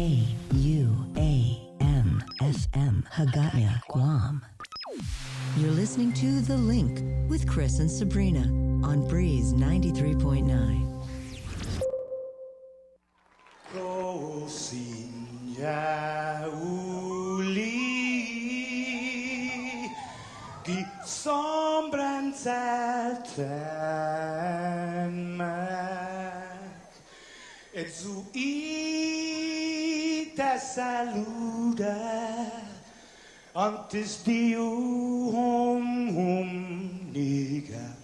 KUAM FM, Hagåtña, Guam. You're listening to The Link with Chris and Sabrina on Breeze 93.9. Kosinya uli di sombran selten mak etzu ita saluda antes diu hum niga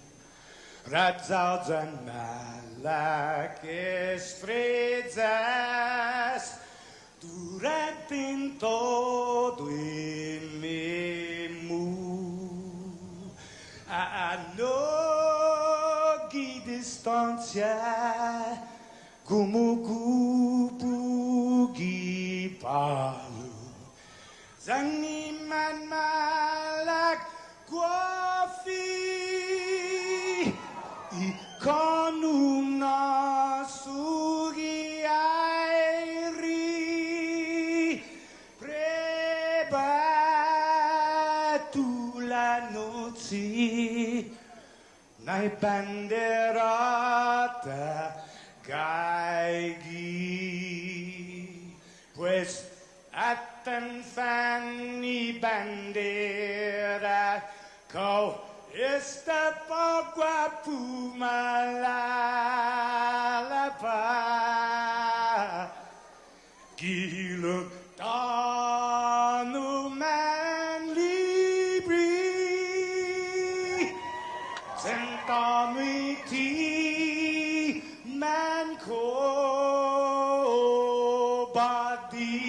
Radzaudzan malak estrezas durante todo el memu a nogi distancia como kupugi palu zaniman malak guafi Ikonum nasugi airi prebatu la noci nai banderata gaigi pues atan fanni bandera kau Esta pagua pumalapa Gilo tanu man libri Sentanu iti man ko badi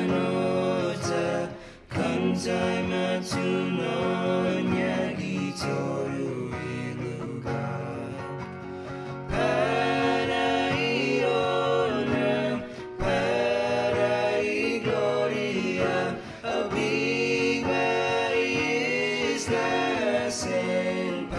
Nota kantai matunanya gitoru iluga para gloria abiba isla sen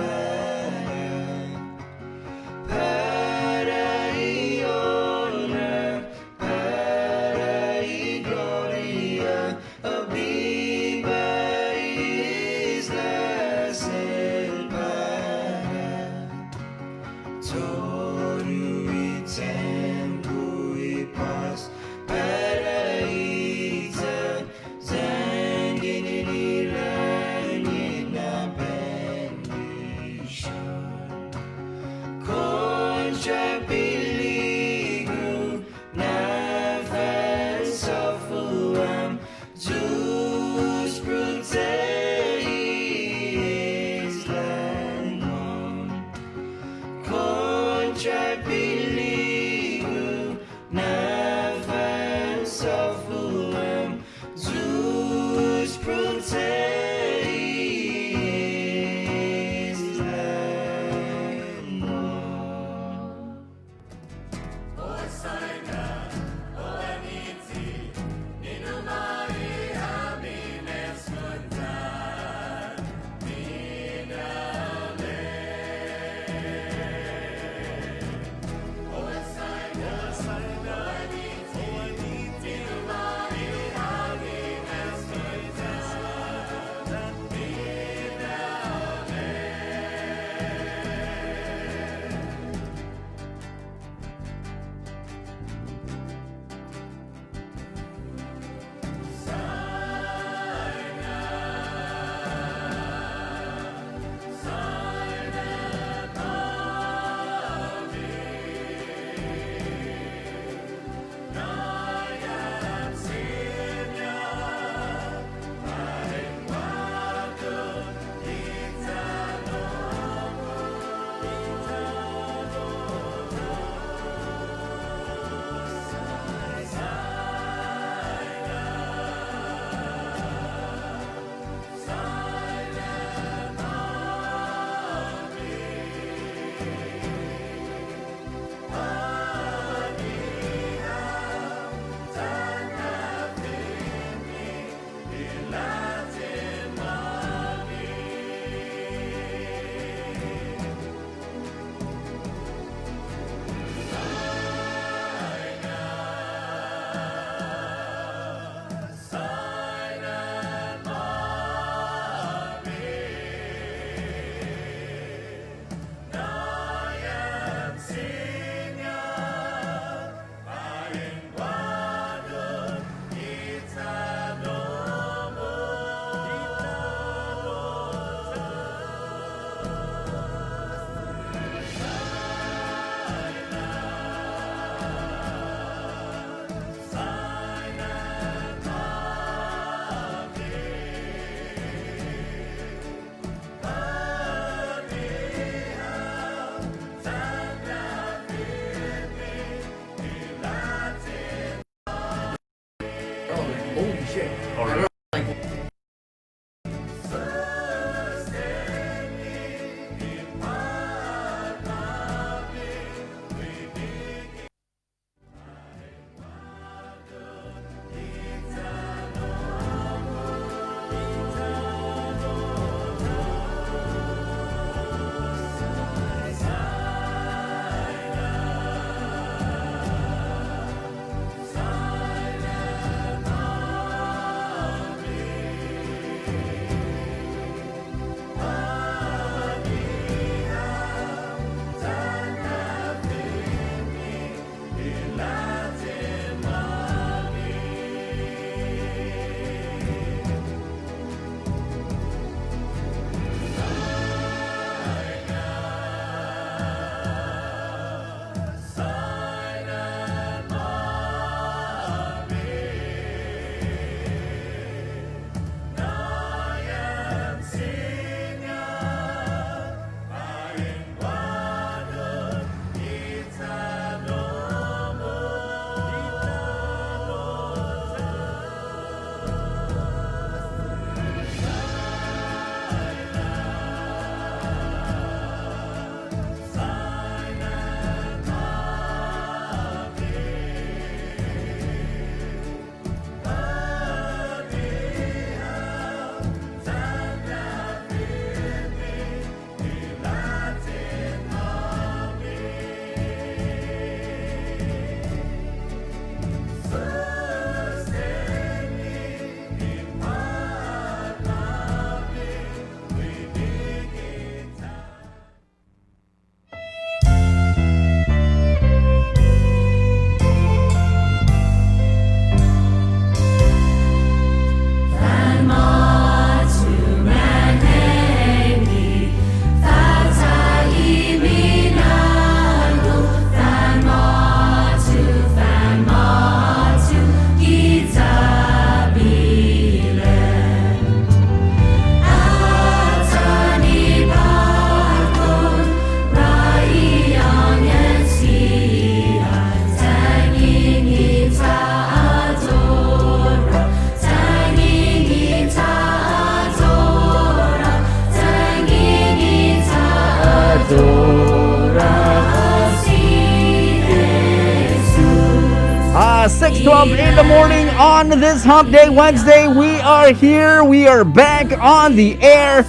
6:12 in the morning on this Hump Day Wednesday. We are here. We are back on the air.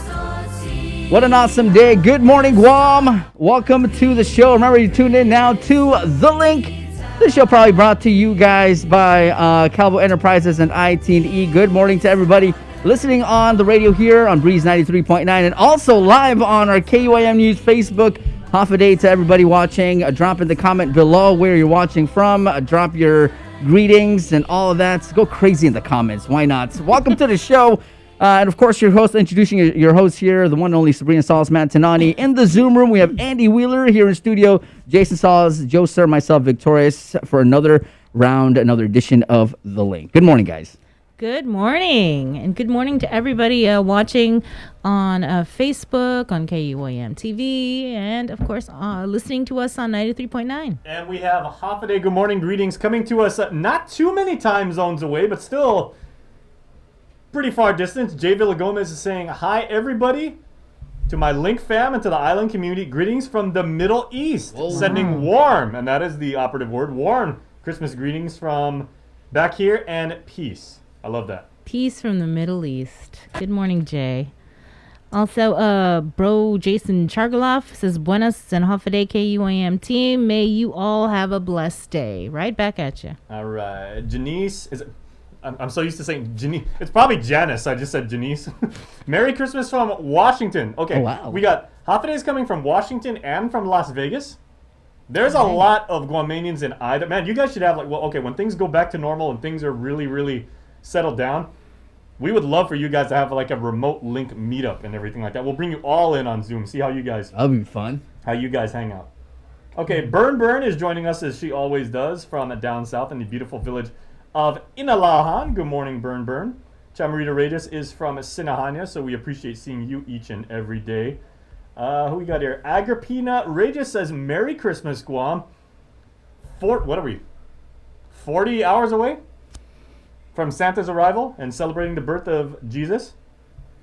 What an awesome day. Good morning, Guam. Welcome to the show. Remember, you tuned in now to The Link. This show probably brought to you guys by Calvo Enterprises and IT&E. Good morning to everybody listening on the radio here on Breeze 93.9 and also live on our KUAM News Facebook. Half a day to everybody watching. Drop in the comment below where you're watching from. Drop your greetings and all of that. Go crazy in the comments. Why not? Welcome to the show. And of course, your host, introducing your host here, the one and only Sabrina Salas Mantanani. In the Zoom room, we have Andy Wheeler here in studio, Jason Salas, Joe Sir, myself, Victorious, for another round, another edition of The Link. Good morning, guys. Good morning, and good morning to everybody watching on Facebook, on KUAM TV, and of course listening to us on 93.9. And we have a half a day good morning greetings coming to us not too many time zones away, but still pretty far distance. Jay Villagomez is saying, hi everybody to my Link fam and to the island community. Greetings from the Middle East. Whoa. Sending warm, and that is the operative word, warm Christmas greetings from back here and peace. I love that. Peace from the Middle East. Good morning, Jay. Also, bro Jason Chargaloff says, buenas and half a day KUAM team. May you all have a blessed day. Right back at you. All right. Janice, I'm so used to saying Janice. It's probably Janice. I just said Janice. Merry Christmas from Washington. Okay. Oh, wow. We got half a days coming from Washington and from Las Vegas. There's a lot of Guamanians in either. Man, you guys should have when things go back to normal and things are really, really settled down, we would love for you guys to have a remote link meetup and everything like that. We'll bring you all in on Zoom. See how you guys hang out. Okay, Burn is joining us as she always does from down south in the beautiful village of Inalahan. Good morning, Burn. Chamarita Regis is from Sinahanya, so we appreciate seeing you each and every day. Who we got here? Agrippina Regis says, Merry Christmas, Guam. What are we? 40 hours away from Santa's arrival and celebrating the birth of Jesus.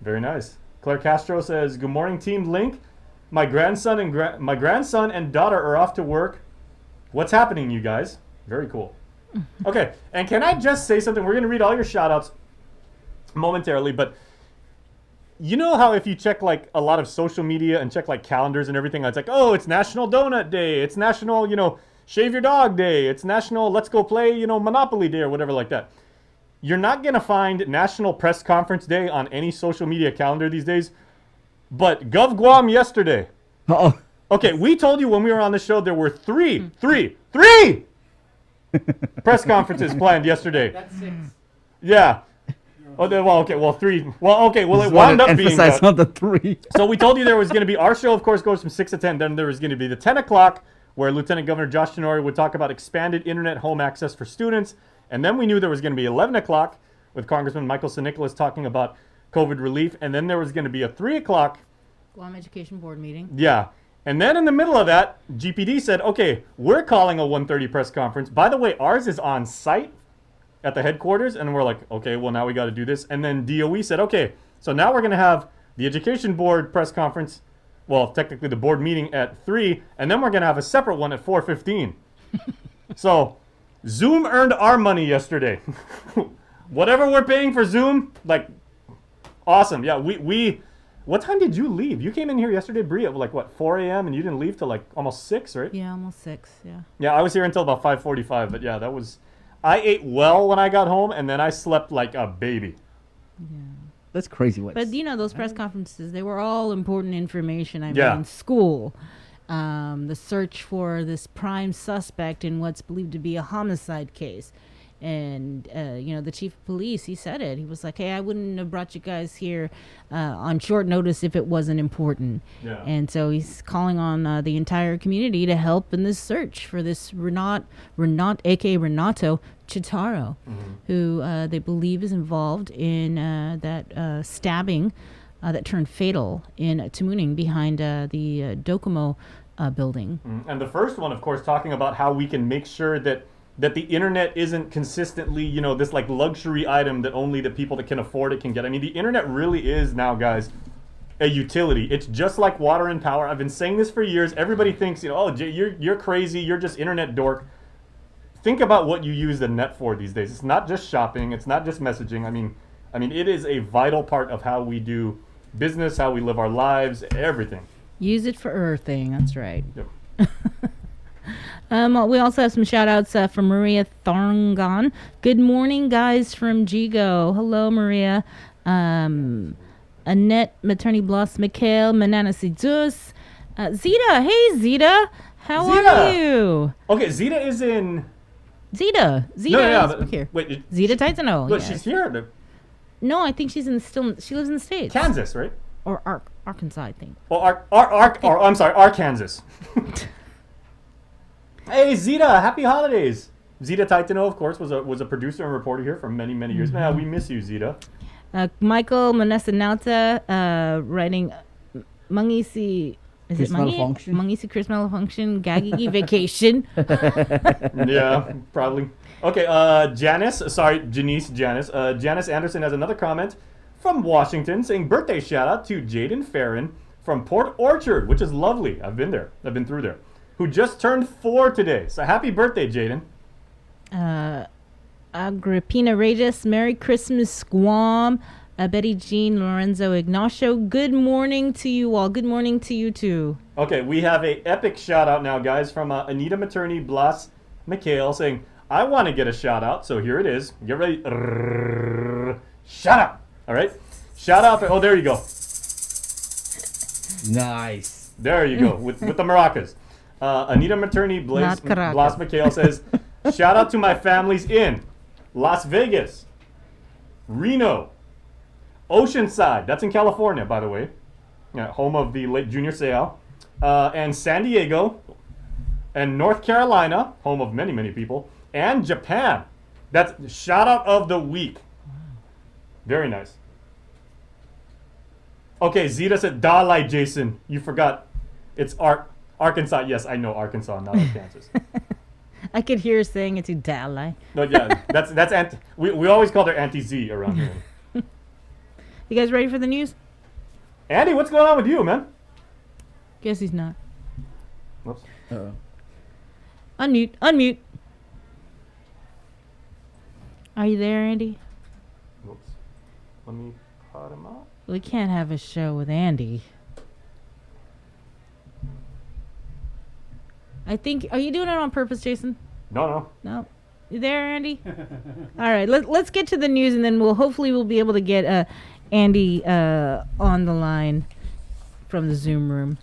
Very nice. Claire Castro says, good morning, Team Link. My grandson and daughter are off to work. What's happening, you guys? Very cool. Okay, and can I just say something? We're going to read all your shout-outs momentarily, but you know how if you check a lot of social media and check calendars and everything, it's oh, it's National Donut Day, it's National, Shave Your Dog Day, it's National Let's Go Play, Monopoly Day or whatever like that. You're not going to find National Press Conference Day on any social media calendar these days, but Gov Guam yesterday. Uh-oh. Okay, we told you when we were on the show there were three press conferences planned yesterday. That's 6. Yeah. Oh, three. Well, okay, well, it wound up being emphasize on the 3. So we told you there was going to be, our show, of course, goes from 6 to 10. Then there was going to be the 10 o'clock, where Lieutenant Governor Josh Tenori would talk about expanded internet home access for students. And then we knew there was going to be 11 o'clock with Congressman Michael St. Nicholas talking about COVID relief. And then there was going to be a 3 o'clock Guam Education Board meeting. Yeah. And then in the middle of that, GPD said, okay, we're calling a 1:30 press conference. By the way, ours is on site at the headquarters. And we're like, okay, well, now we got to do this. And then DOE said, okay, so now we're going to have the Education Board press conference. Well, technically the board meeting at 3. And then we're going to have a separate one at 4:15. So Zoom earned our money yesterday. Whatever we're paying for Zoom, awesome. Yeah, we what time did you leave? You came in here yesterday, Brie, at 4 a.m. and you didn't leave till almost 6, right? Yeah, almost 6, yeah. Yeah, I was here until about 5:45, but yeah, I ate well when I got home, and then I slept like a baby. Yeah. That's crazy. But those press conferences, they were all important information. Yeah. In school. The search for this prime suspect in what's believed to be a homicide case. And, the chief of police, he said it. He was like, hey, I wouldn't have brought you guys here on short notice if it wasn't important. Yeah. And so he's calling on the entire community to help in this search for this Renat, a.k.a. Renato Chitaro, who they believe is involved in that stabbing that turned fatal in Tamuning behind the Docomo building. And the first one, of course, talking about how we can make sure that the internet isn't consistently, this luxury item that only the people that can afford it can get. I mean, the internet really is now, guys, a utility. It's just like water and power. I've been saying this for years. Everybody thinks, oh, you're crazy. You're just internet dork. think about what you use the net for these days. It's not just shopping. It's not just messaging. I mean, it is a vital part of how we do business, how we live our lives, everything. Use it for earthing. That's right. Yep. We also have some shout outs from Maria Thorngon. Good morning, guys, from Jigo. Hello, Maria. Annette Maternity Bloss, Mikhail, Manana Sidus. Zita. Hey, Zita. How are you? Okay, Zita is in... Zita. No, is here. Wait. Zita Titano. Look, yes. she's here. No, I think she's she lives in the States. Kansas, right? Or Arkansas, I think. Well, I'm sorry, Arkansas. Hey, Zita, happy holidays. Zita Titano, of course, was a producer and reporter here for many, many years. Man, we miss you, Zita. Michael Manessa-Nauta writing Mangisi... Is Chris it Mangi? Malfunction? Mangisi Chris Malfunction, Gagigi Vacation. Yeah, probably. Okay, Janice Anderson has another comment from Washington saying birthday shout out to Jaden Farron from Port Orchard, which is lovely. I've been there. I've been through there. Who just turned 4 today. So happy birthday, Jaden. Agrippina Regis, Merry Christmas, Guam. Betty Jean Lorenzo Ignacio. Good morning to you all. Good morning to you too. Okay, we have a epic shout out now, guys, from Anita Maternity Blas Mikhail saying, I want to get a shout out, so here it is. Get ready. Shout out. All right. Shout out. Oh, there you go. Nice. There you go with the maracas. Anita Maternity Blas Mikhail says, shout out to my families in Las Vegas, Reno, Oceanside, that's in California, by the way, home of the late Junior Seau, and San Diego, and North Carolina, home of many, many people, and Japan. That's shout out of the week. Very nice. Okay, Zita said, Dalai, Jason. You forgot. It's Arkansas. Yes, I know Arkansas, not Arkansas. I could hear her saying it to Dalai. No, yeah, that's Auntie. We always called her Auntie Z around here. You guys ready for the news? Andy, what's going on with you, man? Guess he's not. Whoops. Uh-oh. Unmute. Are you there, Andy? Whoops. Let me pot him out. We can't have a show with Andy. I think... Are you doing it on purpose, Jason? No. No. You there, Andy? All right. Let's get to the news, and then we'll be able to get Andy on the line from the Zoom room.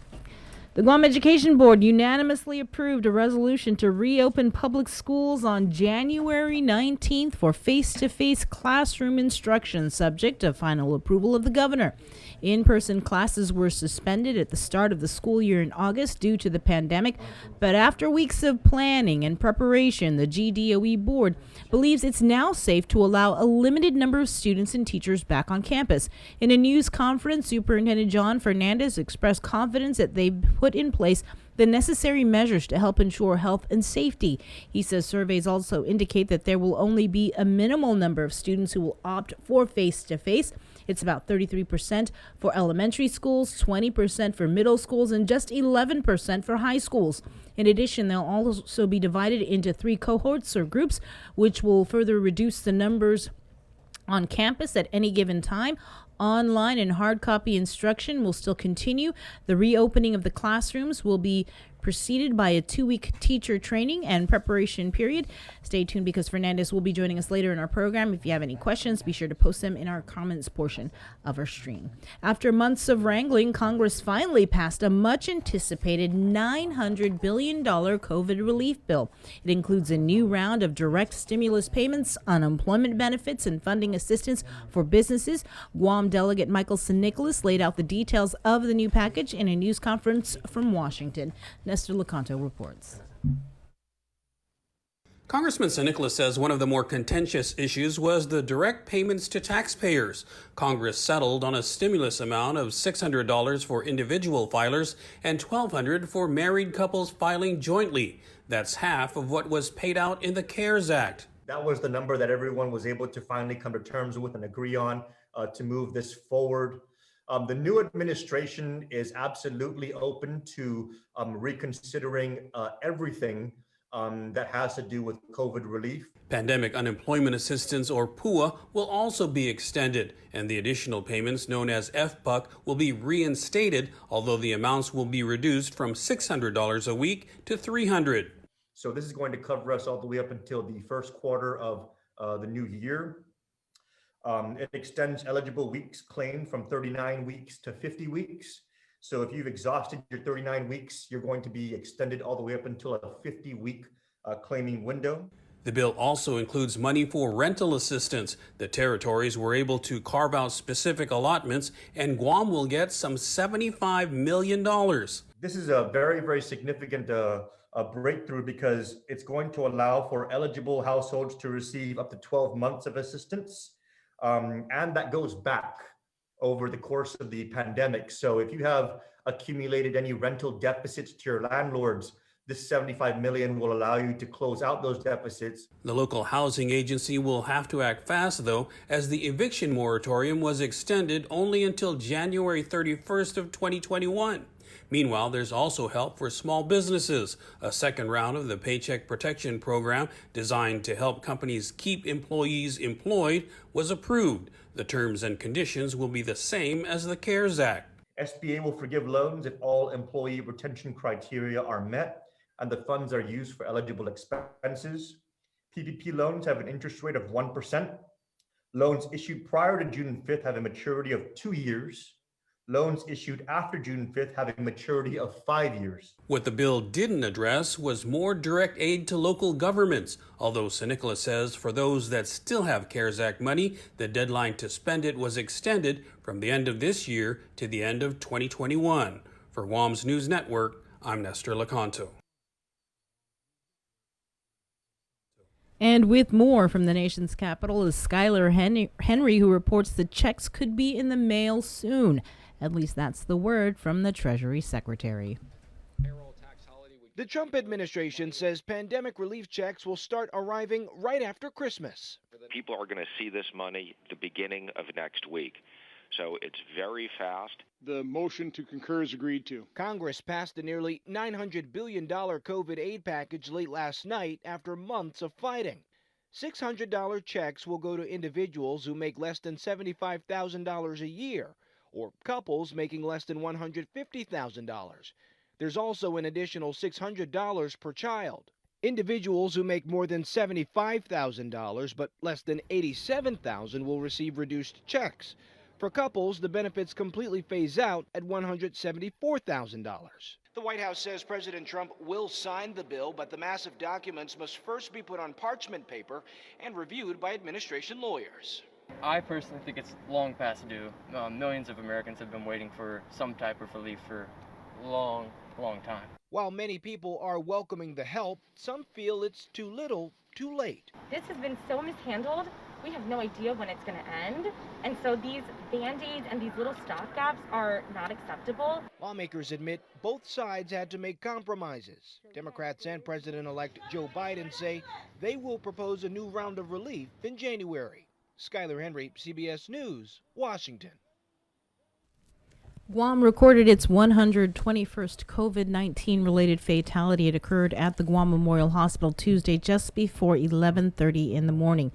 The Guam Education Board unanimously approved a resolution to reopen public schools on January 19th for face-to-face classroom instruction, subject to final approval of the governor. In-person classes were suspended at the start of the school year in August due to the pandemic, but after weeks of planning and preparation, the GDOE board believes it's now safe to allow a limited number of students and teachers back on campus. In a news conference, Superintendent John Fernandez expressed confidence that they've put in place the necessary measures to help ensure health and safety. He says surveys also indicate that there will only be a minimal number of students who will opt for face-to-face. It's about 33% for elementary schools, 20% for middle schools, and just 11% for high schools. In addition, they'll also be divided into 3 cohorts or groups, which will further reduce the numbers on campus at any given time. Online and hard copy instruction will still continue. The reopening of the classrooms will be preceded by a 2-week teacher training and preparation period. Stay tuned because Fernandez will be joining us later in our program. If you have any questions, be sure to post them in our comments portion of our stream. After months of wrangling, Congress finally passed a much-anticipated $900 billion COVID relief bill. It includes a new round of direct stimulus payments, unemployment benefits, and funding assistance for businesses. Guam Delegate Michael St. laid out the details of the new package in a news conference from Washington. Nestor Lecanto reports. Congressman St. Nicholas says one of the more contentious issues was the direct payments to taxpayers. Congress settled on a stimulus amount of $600 for individual filers and $1,200 for married couples filing jointly. That's half of what was paid out in the CARES Act. That was the number that everyone was able to finally come to terms with and agree on to move this forward. The new administration is absolutely open to reconsidering everything that has to do with COVID relief. Pandemic Unemployment Assistance, or PUA, will also be extended, and the additional payments known as FPUC will be reinstated, although the amounts will be reduced from $600 a week to $300. So this is going to cover us all the way up until the first quarter of the new year. It extends eligible weeks claimed from 39 weeks to 50 weeks. So if you've exhausted your 39 weeks, you're going to be extended all the way up until a 50-week claiming window. The bill also includes money for rental assistance. The territories were able to carve out specific allotments, and Guam will get some $75 million. This is a very, very significant breakthrough because it's going to allow for eligible households to receive up to 12 months of assistance. And that goes back over the course of the pandemic. So if you have accumulated any rental deficits to your landlords, this $75 million will allow you to close out those deficits. The local housing agency will have to act fast, though, as the eviction moratorium was extended only until January 31st of 2021. Meanwhile, there's also help for small businesses. A second round of the Paycheck Protection Program, designed to help companies keep employees employed, was approved. The terms and conditions will be the same as the CARES Act. SBA will forgive loans if all employee retention criteria are met and the funds are used for eligible expenses. PPP loans have an interest rate of 1%. Loans issued prior to June 5th have a maturity of 2 years. Loans issued after June 5th have a maturity of 5 years. What the bill didn't address was more direct aid to local governments, although Sinahanya says for those that still have CARES Act money, the deadline to spend it was extended from the end of this year to the end of 2021. For Guam's News Network, I'm Nestor Lecanto. And with more from the nation's capital is Skylar Henry, who reports the checks could be in the mail soon. At least that's the word from the Treasury Secretary. The Trump administration says pandemic relief checks will start arriving right after Christmas. People are going to see this money the beginning of next week. So it's very fast. The motion to concur is agreed to. Congress passed a nearly $900 billion COVID aid package late last night after months of fighting. $600 checks will go to individuals who make less than $75,000 a year, or couples making less than $150,000. There's also an additional $600 per child. Individuals who make more than $75,000 but less than $87,000 will receive reduced checks. For couples, the benefits completely phase out at $174,000. The White House says President Trump will sign the bill, but the massive documents must first be put on parchment paper and reviewed by administration lawyers. I personally think it's long past due. Millions of Americans have been waiting for some type of relief for a long time. While many people are welcoming the help, some feel it's too little, too late. This has been so mishandled. We have no idea when it's going to end. And so these Band-Aids and these little stopgaps are not acceptable. Lawmakers admit both sides had to make compromises. Democrats and President-elect Joe Biden say they will propose a new round of relief in January. Skylar Henry, CBS News, Washington. Guam recorded its 121st COVID-19 related fatality. It occurred at the Guam Memorial Hospital Tuesday just before 11:30 in the morning.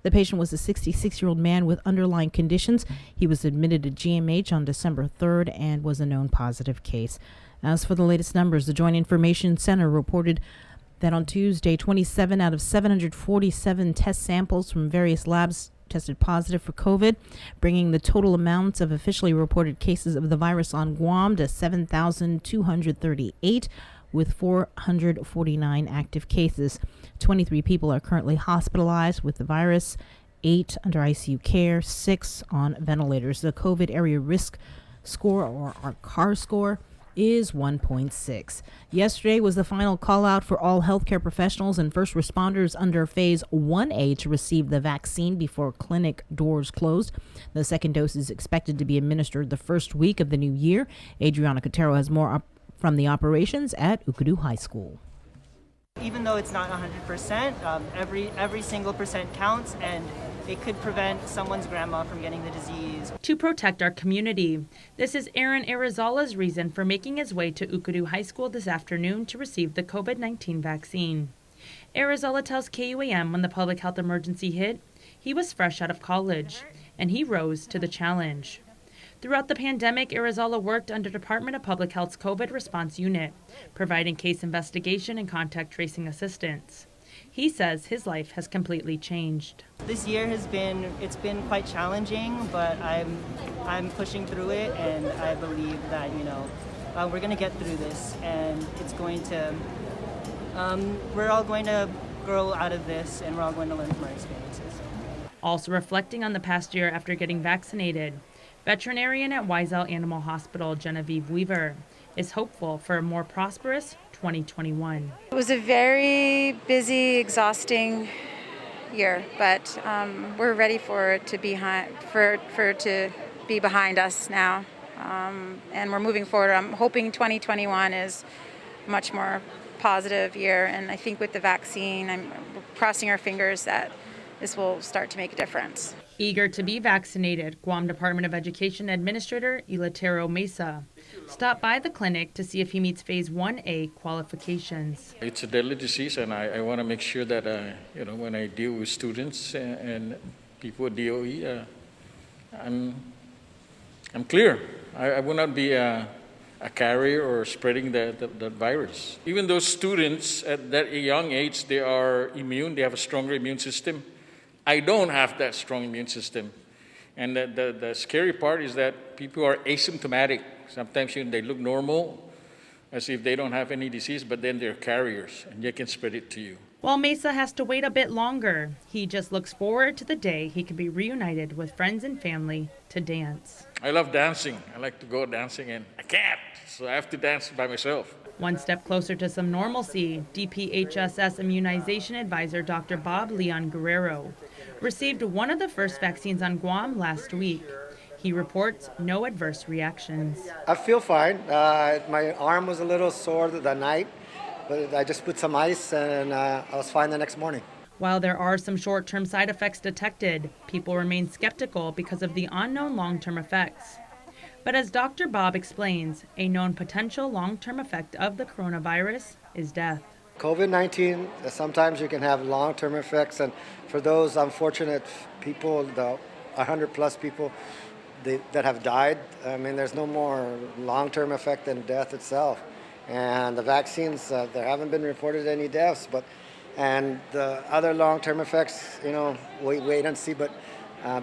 The patient was a 66-year-old man with underlying conditions. He was admitted to GMH on December 3rd and was a known positive case. As for the latest numbers, the Joint Information Center reported that on Tuesday, 27 out of 747 test samples from various labs tested positive for COVID, bringing the total amounts of officially reported cases of the virus on Guam to 7,238, with 449 active cases. 23 people are currently hospitalized with the virus, 8 under ICU care, 6 on ventilators. The COVID area risk score, or our CAR score, is 1.6. Yesterday was the final call out for all healthcare professionals and first responders under Phase 1A to receive the vaccine before clinic doors closed. The second dose is expected to be administered the first week of the new year. Adriana Cotero has more from the operations at Ukadu High School. Even though it's not 100%, every single percent counts, and it could prevent someone's grandma from getting the disease. To protect our community. This is Aaron Arizala's reason for making his way to Ukuru High School this afternoon to receive the COVID-19 vaccine. Arizala tells KUAM when the public health emergency hit, he was fresh out of college, and he rose to the challenge. Throughout the pandemic, Arizala worked under Department of Public Health's COVID response unit, providing case investigation and contact tracing assistance. He says his life has completely changed. This year it's been quite challenging, but I'm pushing through it, and I believe that, we're going to get through this, and it's going to, we're all going to grow out of this, and we're all going to learn from our experiences. Also reflecting on the past year after getting vaccinated, veterinarian at Wiesel Animal Hospital, Genevieve Weaver, is hopeful for a more prosperous 2021. It was a very busy, exhausting year, but we're ready for it to be behind us now, and we're moving forward. I'm hoping 2021 is a much more positive year, and I think with the vaccine, I'm crossing our fingers that this will start to make a difference. Eager to be vaccinated, Guam Department of Education Administrator Ilearn Mesa stopped by the clinic to see if he meets Phase 1A qualifications. It's a deadly disease, and I want to make sure that, when I deal with students and people at DOE, I'm clear. I will not be a carrier or spreading the virus. Even those students at that young age, they are immune, they have a stronger immune system. I don't have that strong immune system. And the scary part is that people are asymptomatic. Sometimes they look normal, as if they don't have any disease, but then they're carriers, and they can spread it to you. While Mesa has to wait a bit longer, he just looks forward to the day he can be reunited with friends and family to dance. I love dancing. I like to go dancing, and I can't, so I have to dance by myself. One step closer to some normalcy, DPHSS immunization advisor Dr. Bob Leon Guerrero received one of the first vaccines on Guam last week. He reports no adverse reactions. I feel fine. My arm was a little sore that night, but I just put some ice and I was fine the next morning. While there are some short-term side effects detected, people remain skeptical because of the unknown long-term effects. But as Dr. Bob explains, a known potential long-term effect of the coronavirus is death. COVID-19, sometimes you can have long-term effects, and for those unfortunate people, the 100-plus people that have died, there's no more long-term effect than death itself. And the vaccines, there haven't been reported any deaths, and the other long-term effects, wait and see, but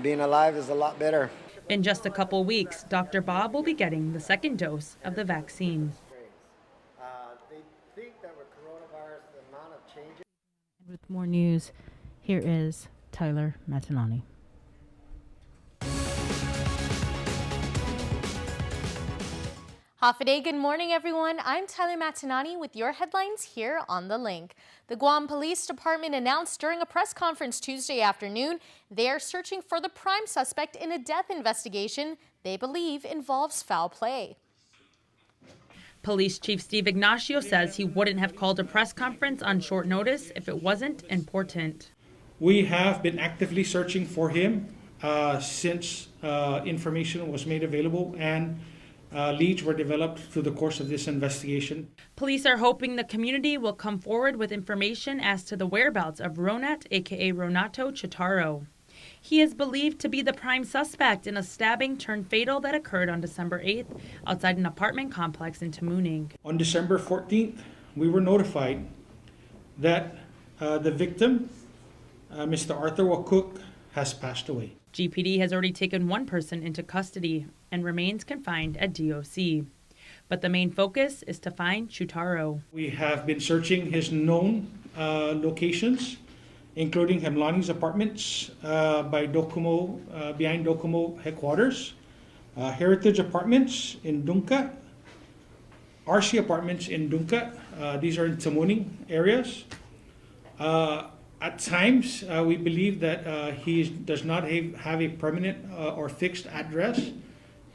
being alive is a lot better. In just a couple weeks, Dr. Bob will be getting the second dose of the vaccine. With more news, here is Tyler Matanani. Hafa-day, good morning everyone. I'm Tyler Matanani with your headlines here on The Link. The Guam Police Department announced during a press conference Tuesday afternoon they are searching for the prime suspect in a death investigation they believe involves foul play. Police Chief Steve Ignacio says he wouldn't have called a press conference on short notice if it wasn't important. We have been actively searching for him since information was made available and leads were developed through the course of this investigation. Police are hoping the community will come forward with information as to the whereabouts of Ronat, aka Ronato Chitaro. He is believed to be the prime suspect in a stabbing turned fatal that occurred on December 8th outside an apartment complex in Tamuning. On December 14th, we were notified that the victim, Mr. Arthur Wakuk, has passed away. GPD has already taken one person into custody and remains confined at DOC. But the main focus is to find Chutaro. We have been searching his known locations, including Hemlani's apartments by Dokumo, behind Dokumo headquarters, Heritage Apartments in Dunca, RC Apartments in Dunca. These are in Tamuning areas. At times, we believe that he does not have a permanent or fixed address,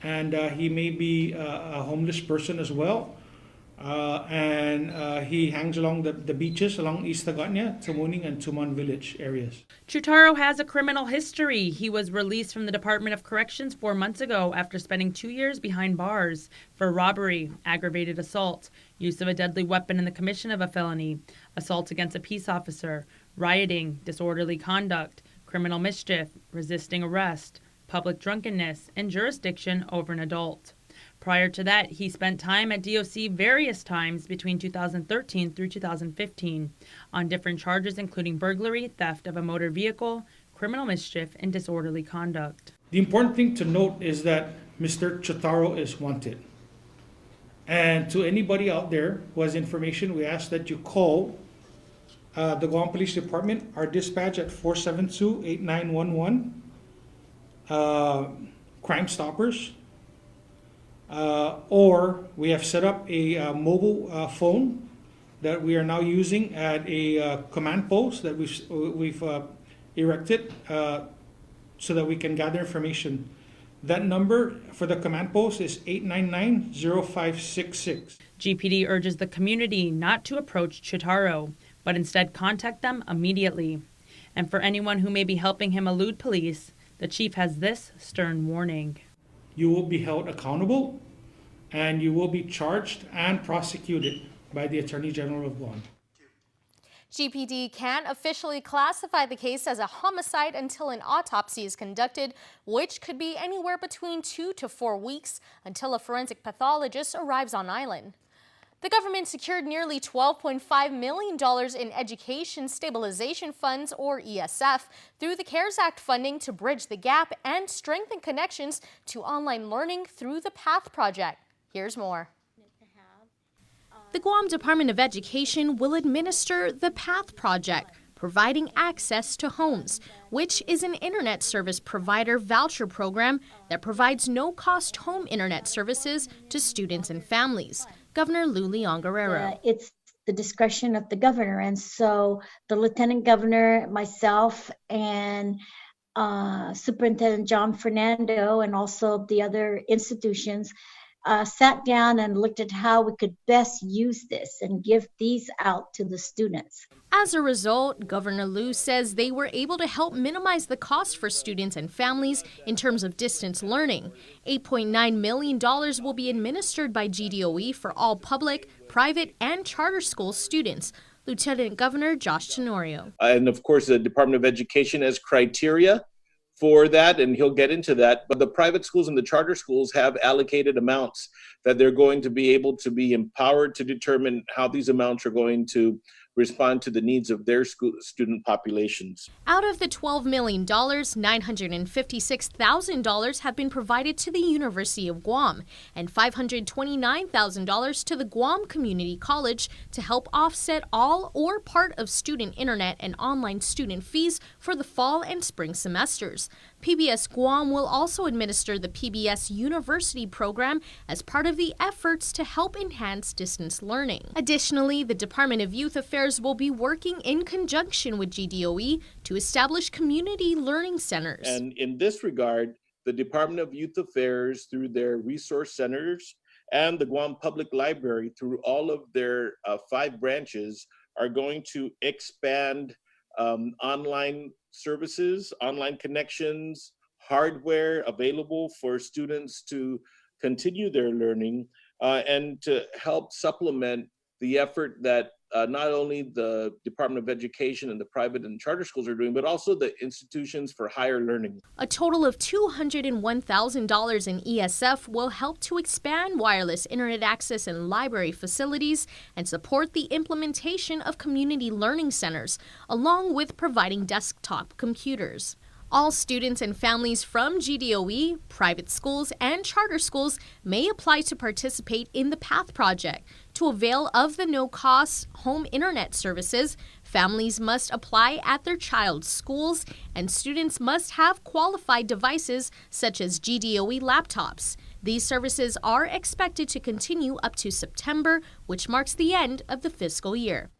and he may be a homeless person as well. and he hangs along the beaches along East Hagatna, Tamuning, and Tumon village areas. Chutaro has a criminal history. He was released from the Department of Corrections 4 months ago after spending 2 years behind bars for robbery, aggravated assault, use of a deadly weapon in the commission of a felony, assault against a peace officer, rioting, disorderly conduct, criminal mischief, resisting arrest, public drunkenness, and jurisdiction over an adult. Prior to that, he spent time at DOC various times between 2013 through 2015 on different charges including burglary, theft of a motor vehicle, criminal mischief, and disorderly conduct. The important thing to note is that Mr. Chutaro is wanted. And to anybody out there who has information, we ask that you call the Guam Police Department, our dispatch at 472-8911, Crime Stoppers, or we have set up a mobile phone that we are now using at a command post that we've erected so that we can gather information. That number for the command post is 899-0566. GPD urges the community not to approach Chutaro, but instead contact them immediately. And for anyone who may be helping him elude police, the chief has this stern warning. You will be held accountable and you will be charged and prosecuted by the Attorney General of Guam. GPD can't officially classify the case as a homicide until an autopsy is conducted, which could be anywhere between 2 to 4 weeks until a forensic pathologist arrives on island. The government secured nearly $12.5 million in Education Stabilization Funds, or ESF, through the CARES Act funding to bridge the gap and strengthen connections to online learning through the PATH project. Here's more. The Guam Department of Education will administer the PATH project, providing access to homes, which is an internet service provider voucher program that provides no-cost home internet services to students and families. Governor Lou Leon Guerrero. It's the discretion of the governor, and so the lieutenant governor, myself, and Superintendent John Fernandez, and also the other institutions sat down and looked at how we could best use this and give these out to the students. As a result, Governor Liu says they were able to help minimize the cost for students and families in terms of distance learning. $8.9 million will be administered by GDOE for all public, private, and charter school students. Lieutenant Governor Josh Tenorio. And of course, the Department of Education has criteria for that, and he'll get into that. But the private schools and the charter schools have allocated amounts that they're going to be able to be empowered to determine how these amounts are going to respond to the needs of their student populations. Out of the $12 million, $956,000 have been provided to the University of Guam and $529,000 to the Guam Community College to help offset all or part of student internet and online student fees for the fall and spring semesters. PBS Guam will also administer the PBS University program as part of the efforts to help enhance distance learning. Additionally, the Department of Youth Affairs will be working in conjunction with GDOE to establish community learning centers. And in this regard, the Department of Youth Affairs, through their resource centers, and the Guam Public Library, through all of their 5 branches, are going to expand online services, online connections, hardware available for students to continue their learning, and to help supplement the effort that not only the Department of Education and the private and charter schools are doing, but also the institutions for higher learning. A total of $201,000 in ESF will help to expand wireless internet access in library facilities and support the implementation of community learning centers, along with providing desktop computers. All students and families from GDOE, private schools, and charter schools may apply to participate in the PATH project. To avail of the no-cost home internet services, families must apply at their child's schools, and students must have qualified devices such as GDOE laptops. These services are expected to continue up to September, which marks the end of the fiscal year.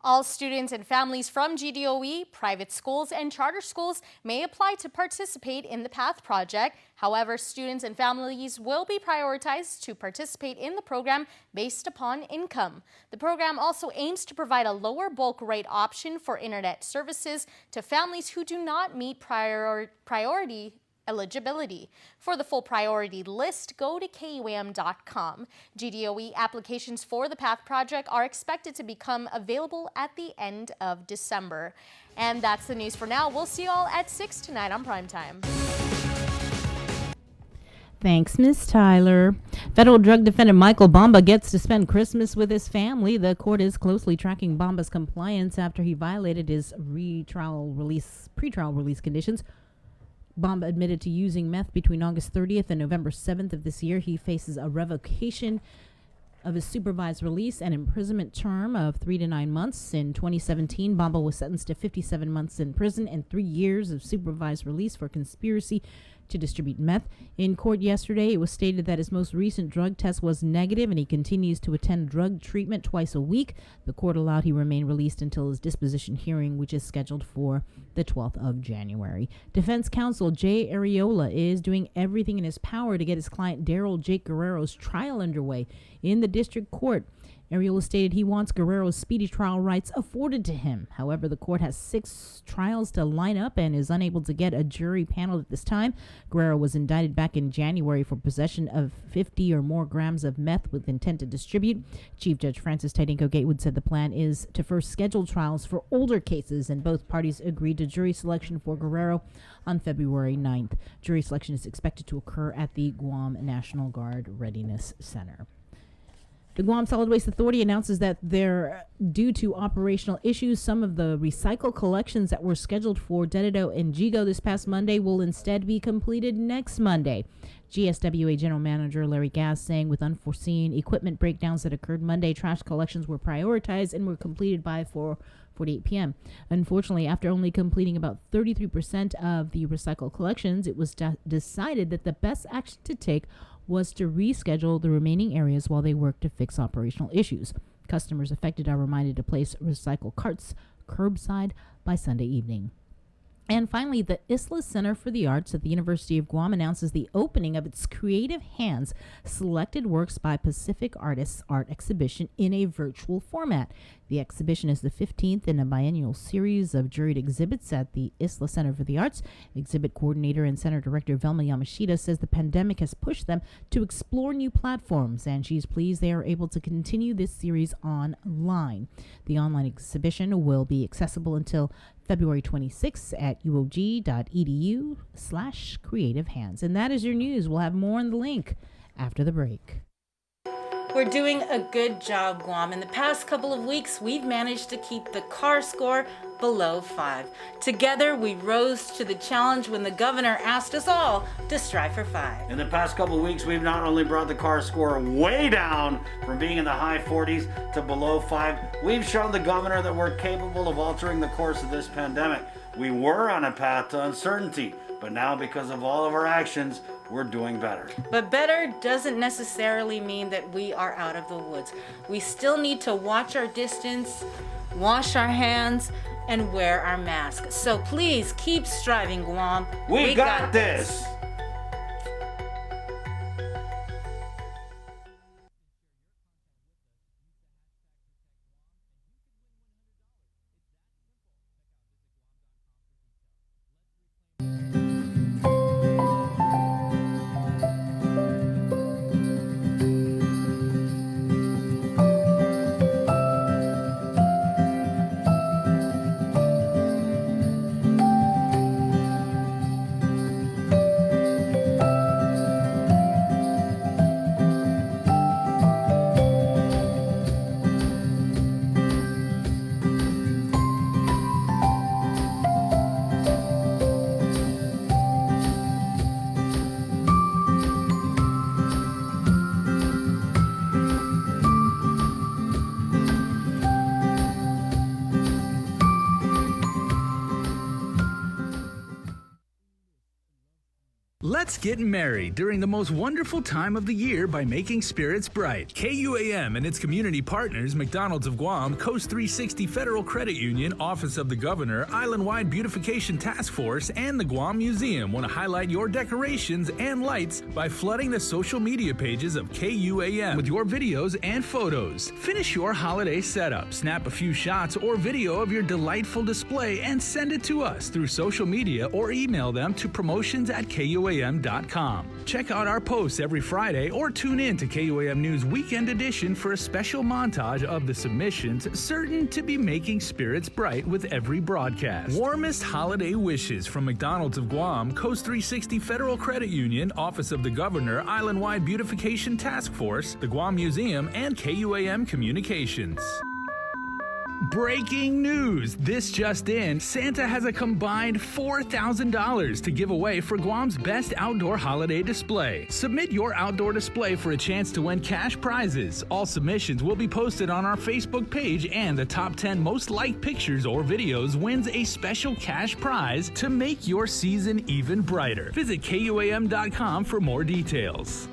All students and families from GDOE, private schools, and charter schools may apply to participate in the PATH project. However, students and families will be prioritized to participate in the program based upon income. The program also aims to provide a lower bulk rate option for internet services to families who do not meet priority eligibility. For the full priority list, go to KUAM.com. GDOE applications for the PATH project are expected to become available at the end of December. And that's the news for now. We'll see you all at 6 tonight on Primetime. Thanks, Miss Tyler. Federal drug defendant Michael Bamba gets to spend Christmas with his family. The court is closely tracking Bamba's compliance after he violated his pretrial release conditions. Bamba admitted to using meth between August 30th and November 7th of this year. He faces a revocation of his supervised release and imprisonment term of 3 to 9 months. In 2017, Bamba was sentenced to 57 months in prison and 3 years of supervised release for conspiracy to distribute meth. In court yesterday, it was stated that his most recent drug test was negative and he continues to attend drug treatment twice a week. The court allowed he remain released until his disposition hearing, which is scheduled for the 12th of January. Defense counsel Jay Areola is doing everything in his power to get his client Daryl Jake Guerrero's trial underway in the district court. Areola stated he wants Guerrero's speedy trial rights afforded to him. However, the court has 6 trials to line up and is unable to get a jury panel at this time. Guerrero was indicted back in January for possession of 50 or more grams of meth with intent to distribute. Chief Judge Francis Tydenko Gatewood said the plan is to first schedule trials for older cases, and both parties agreed to jury selection for Guerrero on February 9th. Jury selection is expected to occur at the Guam National Guard Readiness Center. The Guam Solid Waste Authority announces that due to operational issues, some of the recycle collections that were scheduled for Dededo and Jigo this past Monday will instead be completed next Monday. GSWA General Manager Larry Gass saying with unforeseen equipment breakdowns that occurred Monday, trash collections were prioritized and were completed by 4:48 p.m. Unfortunately, after only completing about 33% of the recycle collections, it was decided that the best action to take was to reschedule the remaining areas while they work to fix operational issues. Customers affected are reminded to place recycle carts curbside by Sunday evening. And finally, the Isla Center for the Arts at the University of Guam announces the opening of its Creative Hands Selected Works by Pacific Artists art exhibition in a virtual format. The exhibition is the 15th in a biennial series of juried exhibits at the Isla Center for the Arts. Exhibit coordinator and center director Velma Yamashita says the pandemic has pushed them to explore new platforms, and she's pleased they are able to continue this series online. The online exhibition will be accessible until February 26th at uog.edu/creative hands. And that is your news. We'll have more on the link after the break. We're doing a good job, Guam. In the past couple of weeks, we've managed to keep the CAR score below 5. Together, we rose to the challenge when the governor asked us all to strive for 5. In the past couple of weeks, we've not only brought the CAR score way down from being in the high 40s to below 5, we've shown the governor that we're capable of altering the course of this pandemic. We were on a path to uncertainty, but now because of all of our actions, we're doing better. But better doesn't necessarily mean that we are out of the woods. We still need to watch our distance, wash our hands, and wear our masks. So please keep striving, Guam. We got this. Let's get merry during the most wonderful time of the year by making spirits bright. KUAM and its community partners, McDonald's of Guam, Coast 360 Federal Credit Union, Office of the Governor, Island-Wide Beautification Task Force, and the Guam Museum want to highlight your decorations and lights by flooding the social media pages of KUAM with your videos and photos. Finish your holiday setup, snap a few shots or video of your delightful display, and send it to us through social media or email them to promotions@KUAM.com. Check out our posts every Friday or tune in to KUAM News Weekend Edition for a special montage of the submissions certain to be making spirits bright with every broadcast. Warmest holiday wishes from McDonald's of Guam, Coast 360 Federal Credit Union, Office of the Governor, Island-Wide Beautification Task Force, the Guam Museum, and KUAM Communications. Breaking news! This just in, Santa has a combined $4,000 to give away for Guam's best outdoor holiday display. Submit your outdoor display for a chance to win cash prizes. All submissions will be posted on our Facebook page, and the top 10 most liked pictures or videos wins a special cash prize to make your season even brighter. Visit KUAM.com for more details.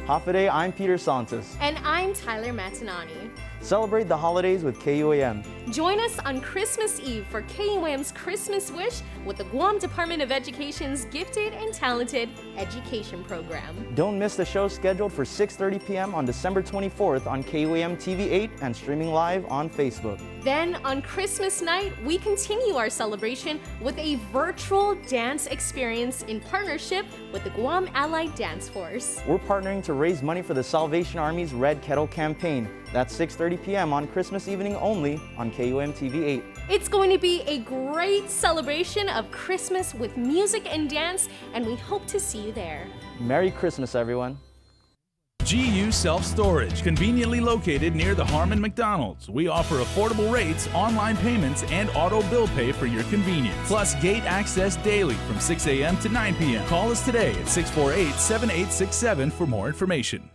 Hafaday, I'm Peter Santos. And I'm Tyler Matinani. Celebrate the holidays with KUAM. Join us on Christmas Eve for KUAM's Christmas Wish with the Guam Department of Education's Gifted and Talented Education Program. Don't miss the show scheduled for 6:30 p.m. on December 24th on KUAM TV 8 and streaming live on Facebook. Then on Christmas night, we continue our celebration with a virtual dance experience in partnership with the Guam Allied Dance Force. We're partnering to raise money for the Salvation Army's Red Kettle campaign. That's 6:30 p.m. on Christmas evening only on KUAM TV 8. It's going to be a great celebration of Christmas with music and dance, and we hope to see you there. Merry Christmas, everyone. GU Self-Storage, conveniently located near the Harmon McDonald's. We offer affordable rates, online payments, and auto bill pay for your convenience. Plus gate access daily from 6 a.m. to 9 p.m. Call us today at 648-7867 for more information.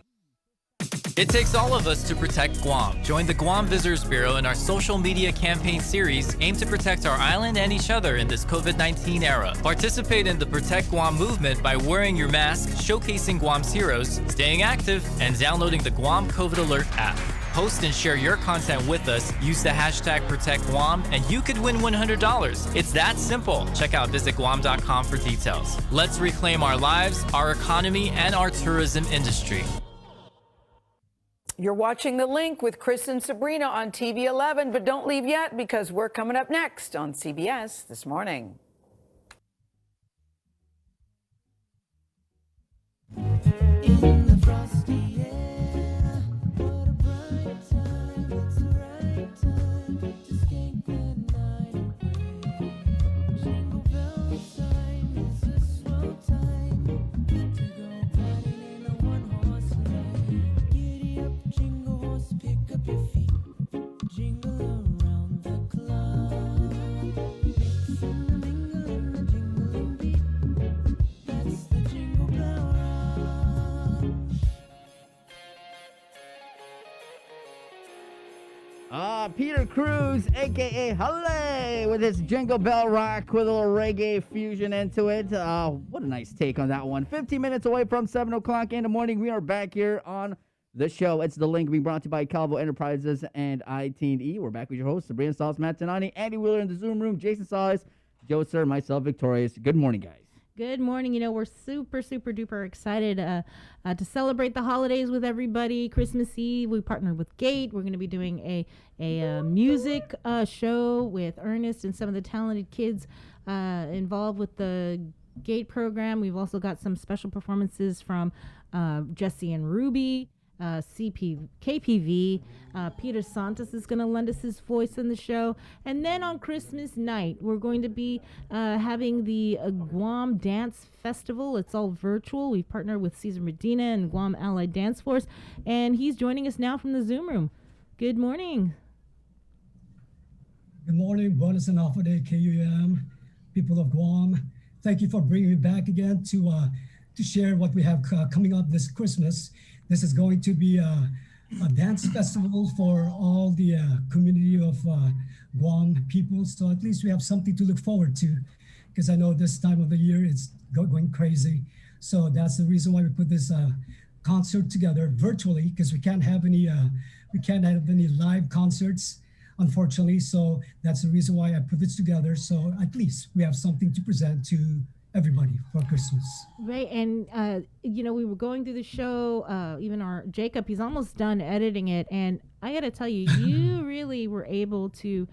It takes all of us to protect Guam. Join the Guam Visitors Bureau in our social media campaign series aimed to protect our island and each other in this COVID-19 era. Participate in the Protect Guam movement by wearing your mask, showcasing Guam's heroes, staying active, and downloading the Guam COVID Alert app. Post and share your content with us, use the hashtag ProtectGuam, and you could win $100. It's that simple. Check out visitguam.com for details. Let's reclaim our lives, our economy, and our tourism industry. You're watching The Link with Chris and Sabrina on TV 11, but don't leave yet because we're coming up next on CBS This Morning. Peter Cruz, aka Halle, with his Jingle Bell Rock with a little reggae fusion into it. What a nice take on that one. 15 minutes away from 7 o'clock in the morning. We are back here on the show. It's The Link, being brought to you by Calvo Enterprises and ITE. We're back with your hosts, Sabrina Salas, Matt Tanani, Andy Wheeler in the Zoom room, Jason Salas, Joe Sir, myself, Victorious. Good morning, guys. Good morning. You know, we're super duper excited to celebrate the holidays with everybody. Christmas Eve, we partnered with Gate. We're going to be doing a music show with Ernest and some of the talented kids involved with the Gate program. We've also got some special performances from Jesse and Ruby, KPV. Peter Santos is going to lend us his voice in the show. And then on Christmas night, we're going to be having the Guam Dance Festival. It's all virtual. We've partnered with Cesar Medina and Guam Allied Dance Force. And he's joining us now from the Zoom room. Good morning. Good morning. Buenos and Alpha Day, KUM, people of Guam. Thank you for bringing me back again to share what we have coming up this Christmas. This is going to be a dance festival for all the community of Guam people. So at least we have something to look forward to. because I know this time of the year it's going crazy. So that's the reason why we put this concert together virtually, because we can't have any live concerts, unfortunately. So that's the reason why I put this together. So at least we have something to present to everybody for Christmas. Right, and we were going through the show. Even our Jacob, he's almost done editing it, and I got to tell you, you really were able to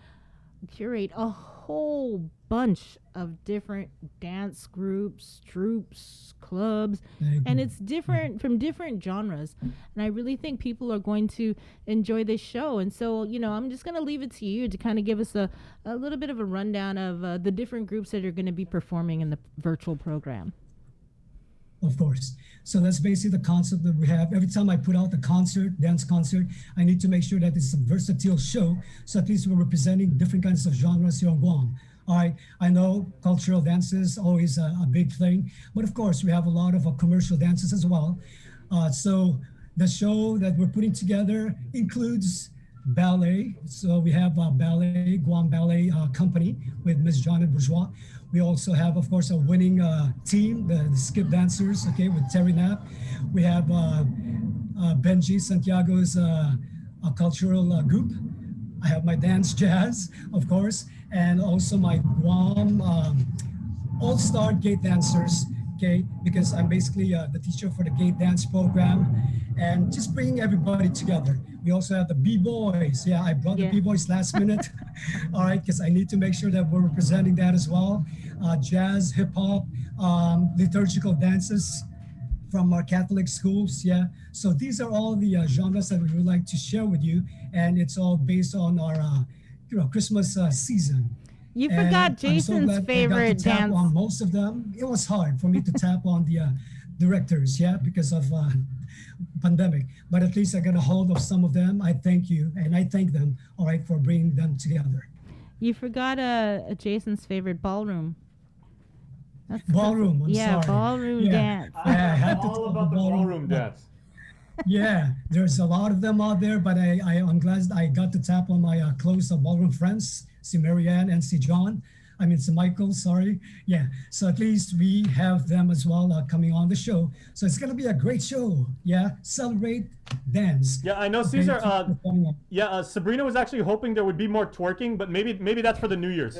curate a whole bunch of different dance groups, troupes, clubs, and it's different from different genres. And I really think people are going to enjoy this show. And so, I'm just going to leave it to you to kind of give us a little bit of a rundown of the different groups that are going to be performing in the virtual program. Of course. So that's basically the concept that we have. Every time I put out the dance concert, I need to make sure that it's a versatile show. So at least we're representing different kinds of genres here on Guam. All right, I know cultural dances always a big thing, but of course we have a lot of commercial dances as well. So the show that we're putting together includes ballet. So we have ballet, Guam Ballet Company with Ms. Janet Bourgeois. We also have, of course, a winning team, the skip dancers, okay, with Terry Knapp. We have Benji Santiago's cultural group. I have my dance jazz, of course, and also my Guam all-star gate dancers, okay, because I'm basically the teacher for the gate dance program, and just bringing everybody together. We also have the B-boys. Yeah, I brought the B-boys last minute, all right, because I need to make sure that we're representing that as well. Jazz, hip-hop, liturgical dances from our Catholic schools, yeah. So these are all the genres that we would like to share with you, and it's all based on our Christmas season. You forgot Jason's favorite dance. Tap on most of them. It was hard for me to tap on the directors, yeah, because of pandemic. But at least I got a hold of some of them. I thank you, and I thank them, all right, for bringing them together. You forgot Jason's favorite ballroom. Ballroom, I'm sorry. Ballroom dance. I had to all about the ballroom dance. Yeah, there's a lot of them out there, but I'm glad I got to tap on my close ballroom friends, see Marianne and see John. See Michael, sorry. Yeah, so at least we have them as well coming on the show. So it's gonna be a great show, yeah? Celebrate, dance. Yeah, I know Cesar, Sabrina was actually hoping there would be more twerking, but maybe that's for the New Year's.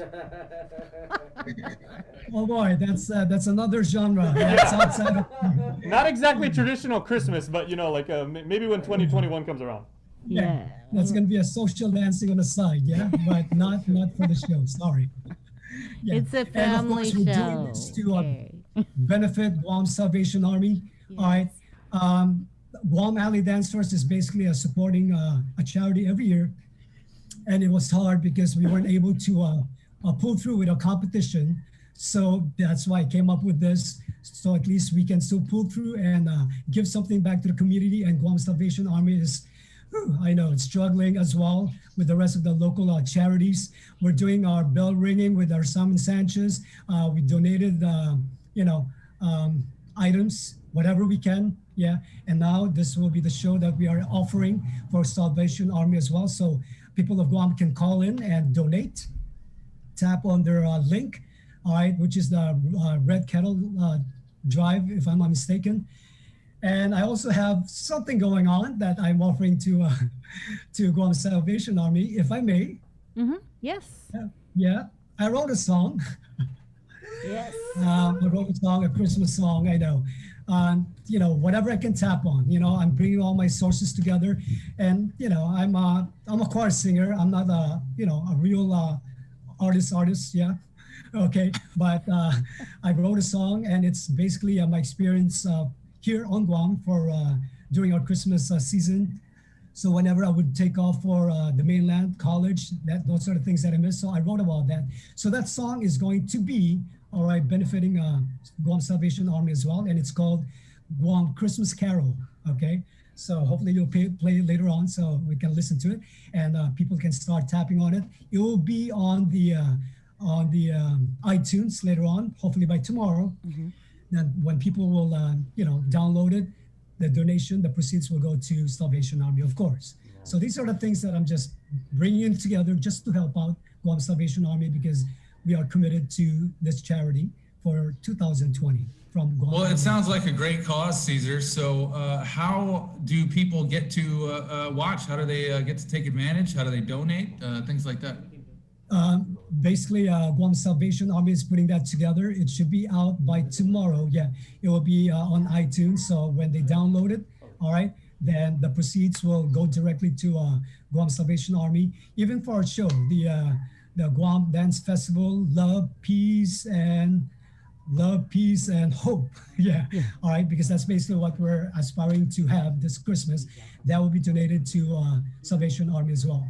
Oh boy, that's another genre. That's outside of Not exactly traditional Christmas, but maybe when 2021 comes around. Yeah, that's gonna be a social dancing on the side, yeah, but not for the show. Sorry. Yeah. It's a family show. And of course, we're doing this to benefit Guam Salvation Army. Yes. All right. Guam Alley Dance Force is basically supporting a charity every year, and it was hard because we weren't able to pull through with a competition. So that's why I came up with this. So at least we can still pull through and give something back to the community. And Guam Salvation Army is, I know, it's struggling as well with the rest of the local charities. We're doing our bell ringing with our Simon Sanchez. We donated, items, whatever we can. Yeah. And now this will be the show that we are offering for Salvation Army as well. So people of Guam can call in and donate. Tap on their link, all right, which is the Red Kettle Drive, if I'm not mistaken. And I also have something going on that I'm offering to Guam Salvation Army, if I may. Mm-hmm. Yes. Yeah. I wrote a song. Yes. I wrote a song, a Christmas song, I know. Whatever I can tap on, I'm bringing all my sources together. And, I'm a choir singer. I'm not a real artist, yeah. Okay. But I wrote a song, and it's basically my experience here on Guam for during our Christmas season. So whenever I would take off for the mainland, college, those sort of things that I miss. So I wrote about that. So that song is going to be, all right, benefiting Guam Salvation Army as well. And it's called Guam Christmas Carol, okay? So hopefully you'll play it later on so we can listen to it and people can start tapping on it. It will be on the iTunes later on, hopefully by tomorrow. Mm-hmm. Then when people will, download it, the proceeds will go to Salvation Army, of course. Yeah. So these are the things that I'm just bringing together just to help out Guam Salvation Army because we are committed to this charity for 2020 from Guam. Well, it sounds like a great cause, Caesar. So how do people get to watch? How do they get to take advantage? How do they donate? Things like that. Basically, Guam Salvation Army is putting that together. It should be out by tomorrow. Yeah, it will be on iTunes. So when they download it, all right, then the proceeds will go directly to Guam Salvation Army. Even for our show, the Guam Dance Festival, Love, Peace, and Hope. Yeah. All right, because that's basically what we're aspiring to have this Christmas. That will be donated to Salvation Army as well.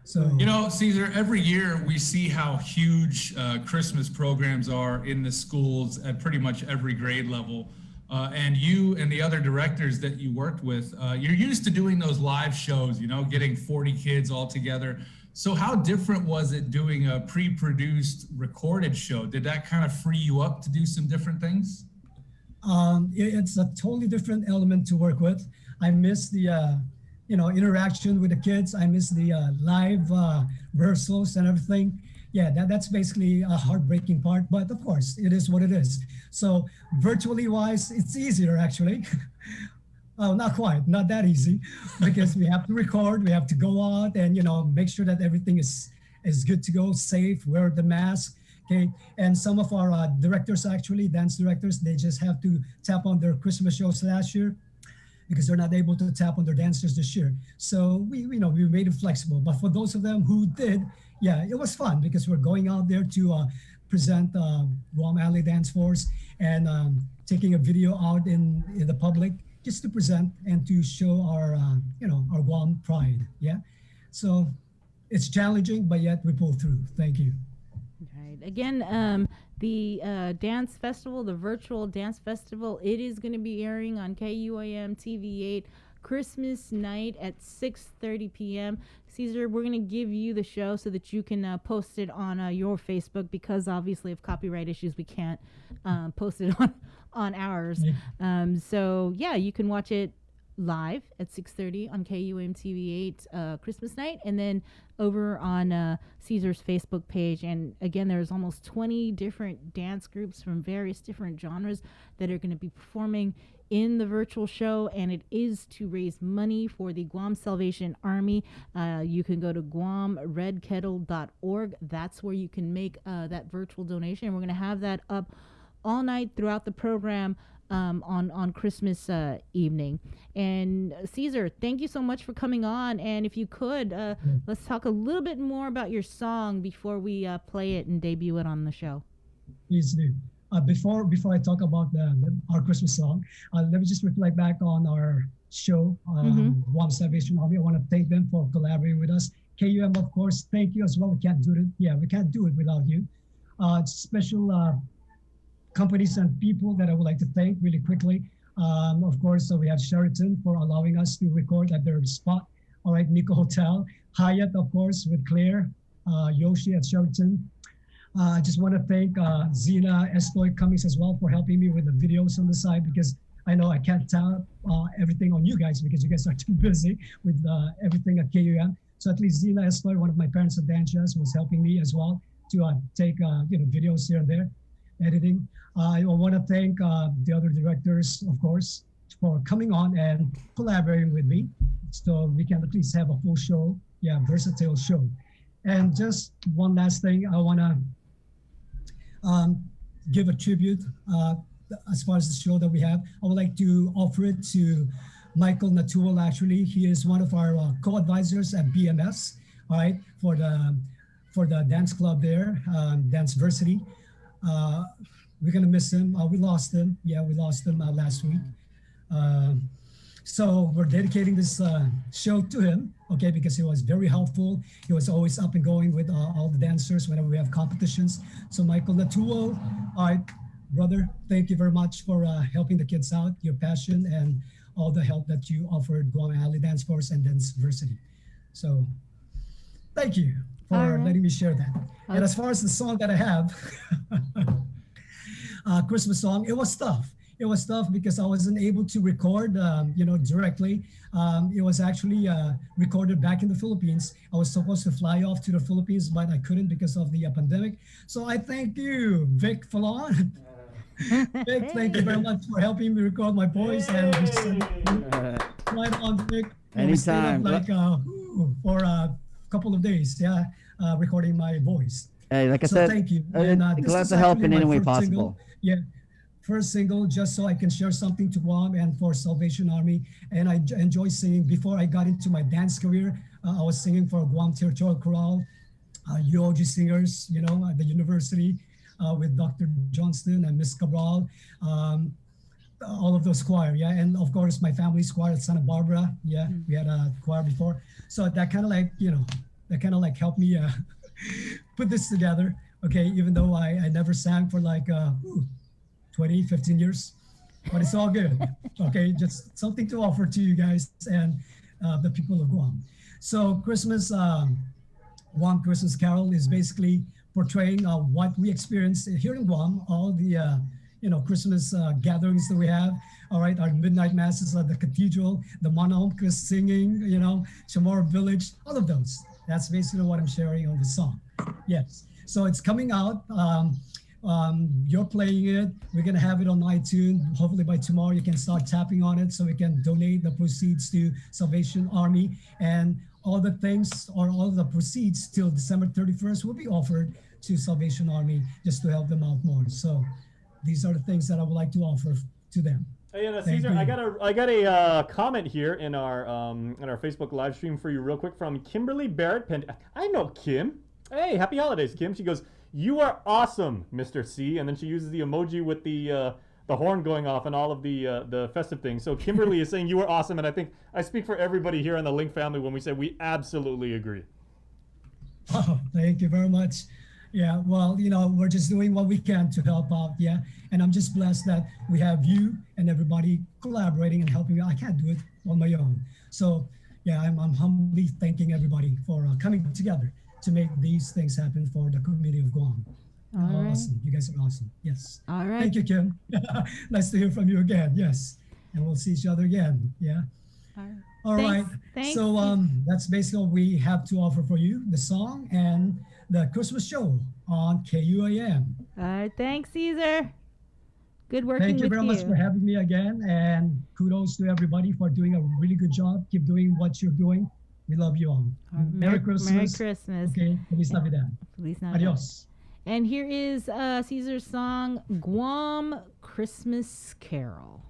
So, you know, Caesar, every year we see how huge Christmas programs are in the schools at pretty much every grade level. And you and the other directors that you worked with, you're used to doing those live shows, you know, getting 40 kids all together. So how different was it doing a pre-produced recorded show? Did that kind of free you up to do some different things? It's a totally different element to work with. I miss the interaction with the kids. I miss the live rehearsals and everything. Yeah, that's basically a heartbreaking part, but of course it is what it is. So virtually wise, it's easier actually. Oh, not quite, not that easy, because we have to record, we have to go out and make sure that everything is good to go, safe, wear the mask. Okay, and some of our directors, actually dance directors, they just have to tap on their Christmas shows last year, because they're not able to tap on their dancers this year. So we made it flexible. But for those of them who did, yeah, it was fun because we're going out there to present Guam Alley Dance Force and taking a video out in the public just to present and to show our our Guam pride. Yeah, so it's challenging, but yet we pull through. Thank you. Right. Again, the dance festival, the virtual dance festival, it is going to be airing on KUAM TV8 Christmas night at 6:30 p.m. Caesar, we're going to give you the show so that you can post it on your Facebook, because obviously of copyright issues we can't post it on ours. So yeah, you can watch it live at 6:30 on KUAM TV8 Christmas night, and then over on Caesar's Facebook page. And again, there's almost 20 different dance groups from various different genres that are going to be performing in the virtual show, and it is to raise money for the Guam Salvation Army. You can go to guamredkettle.org. That's where you can make that virtual donation. We're going to have that up all night throughout the program on Christmas evening. And Caesar, thank you so much for coming on. And if you could, let's talk a little bit more about your song before we play it and debut it on the show. Please do. Before I talk about our Christmas song, let me just reflect back on our show, Guam Salvation Army. I want to thank them for collaborating with us. KUM, of course, thank you as well. We can't do it. Yeah, we can't do it without you. Special companies and people that I would like to thank really quickly. Of course, we have Sheraton for allowing us to record at their spot. All right, Nico Hotel, Hyatt, of course, with Claire, Yoshi at Sheraton. I just want to thank Zena Estoy Cummings as well for helping me with the videos on the side, because I know I can't tap everything on you guys because you guys are too busy with everything at KUM. So at least Zena Estoy, one of my parents at Dance Jazz, was helping me as well to take videos here and there, editing. I want to thank the other directors, of course, for coming on and collaborating with me, so we can at least have a full show, versatile show. And just one last thing, I want to give a tribute as far as the show that we have. I would like to offer it to Michael Natual. Actually, he is one of our co-advisors at BMS, all right, for the dance club there, Danceversity. We're gonna miss him. We lost him. Yeah, we lost him last week. So we're dedicating this show to him, okay, because he was very helpful. He was always up and going with all the dancers whenever we have competitions. So Michael Natuo, all right, brother, thank you very much for helping the kids out, your passion and all the help that you offered Guam Alley Dance Force and Danceversity. So thank you for letting me share that. And as far as the song that I have, Christmas song, it was tough. it was tough because I wasn't able to record, directly. It was actually recorded back in the Philippines. I was supposed to fly off to the Philippines, but I couldn't because of the pandemic. So I thank you, Vic Falon. Vic, thank you very much for helping me record my voice. And right on, Vic. We stayed up Anytime. for a couple of days, recording my voice. Hey, like I So said, thank you. And, this glad is to help actually in my any way first single. possible. Yeah, first single, just so I can share something to Guam and for Salvation Army. And I enjoy singing. Before I got into my dance career, I was singing for Guam Territorial Chorale, UOG singers, at the university with Dr. Johnston and Miss Cabral. All of those choir, and of course my family's choir at Santa Barbara, we had a choir before, so that kind of helped me put this together. Okay, even though I never sang for 15 years, but it's all good. Okay, just something to offer to you guys and the people of Guam. So Christmas, Guam Christmas Carol is basically portraying what we experience here in Guam, all the Christmas gatherings that we have. All right, our midnight masses at the cathedral, the Manahomkas singing, Chamorro Village, all of those. That's basically what I'm sharing on the song. Yes, so it's coming out. You're playing it. We're gonna have it on iTunes. Hopefully by tomorrow you can start tapping on it so we can donate the proceeds to Salvation Army, and all the things or all the proceeds till December 31st will be offered to Salvation Army just to help them out more. So these are the things that I would like to offer to them. Hey, Thank Caesar, you. I got a comment here in our Facebook live stream for you, real quick, from Kimberly Barrett. I know Kim. Hey, happy holidays, Kim. She goes, "You are awesome, Mr. C," and then she uses the emoji with the horn going off and all of the festive things. So Kimberly is saying you are awesome, and I think I speak for everybody here in the Link family when we say we absolutely agree. Oh, thank you very much. Yeah, well, we're just doing what we can to help out. Yeah, and I'm just blessed that we have you and everybody collaborating and helping me. I can't do it on my own. So yeah, I'm humbly thanking everybody for coming together to make these things happen for the community of Guam. All right. Awesome. You guys are awesome. Yes. All right. Thank you, Kim. Nice to hear from you again. Yes. And we'll see each other again. Yeah. All right. Thanks. So that's basically what we have to offer for you, the song and the Christmas show on KUAM. All right. Thanks, Caesar. Good working Thank you with very much for having me again. And kudos to everybody for doing a really good job. Keep doing what you're doing. We love you all. Merry Christmas. Merry Christmas. Okay. Feliz Navidad. Feliz Navidad. Adios. And here is Caesar's song, Guam Christmas Carol.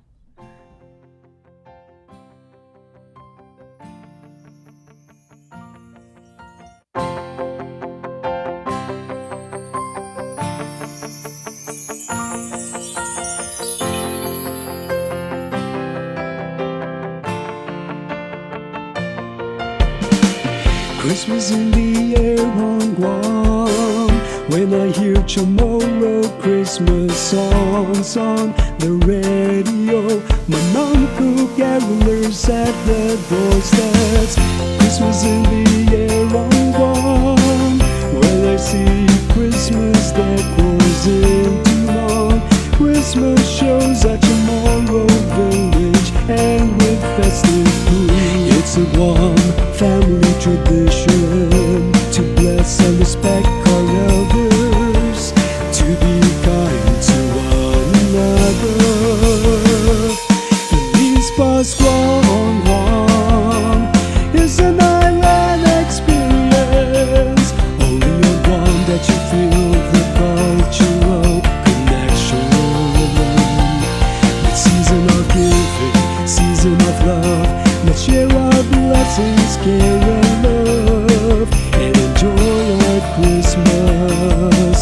Christmas in the air on Guam. When I hear Chamorro Christmas songs on the radio, my mom cook carolers at the doorsteps. Christmas in the air on Guam. When I see Christmas decors into lawn, Christmas shows at Chamorro Village, and with festive food. It's a Guam family tradition to bless and respect our elders, to be kind to one another. Feliz Pascua on Guam is an island experience. Only on Guam that you feel the cultural connection. It's season of giving, season of love. Let's share our blessings, care and love, and enjoy our Christmas.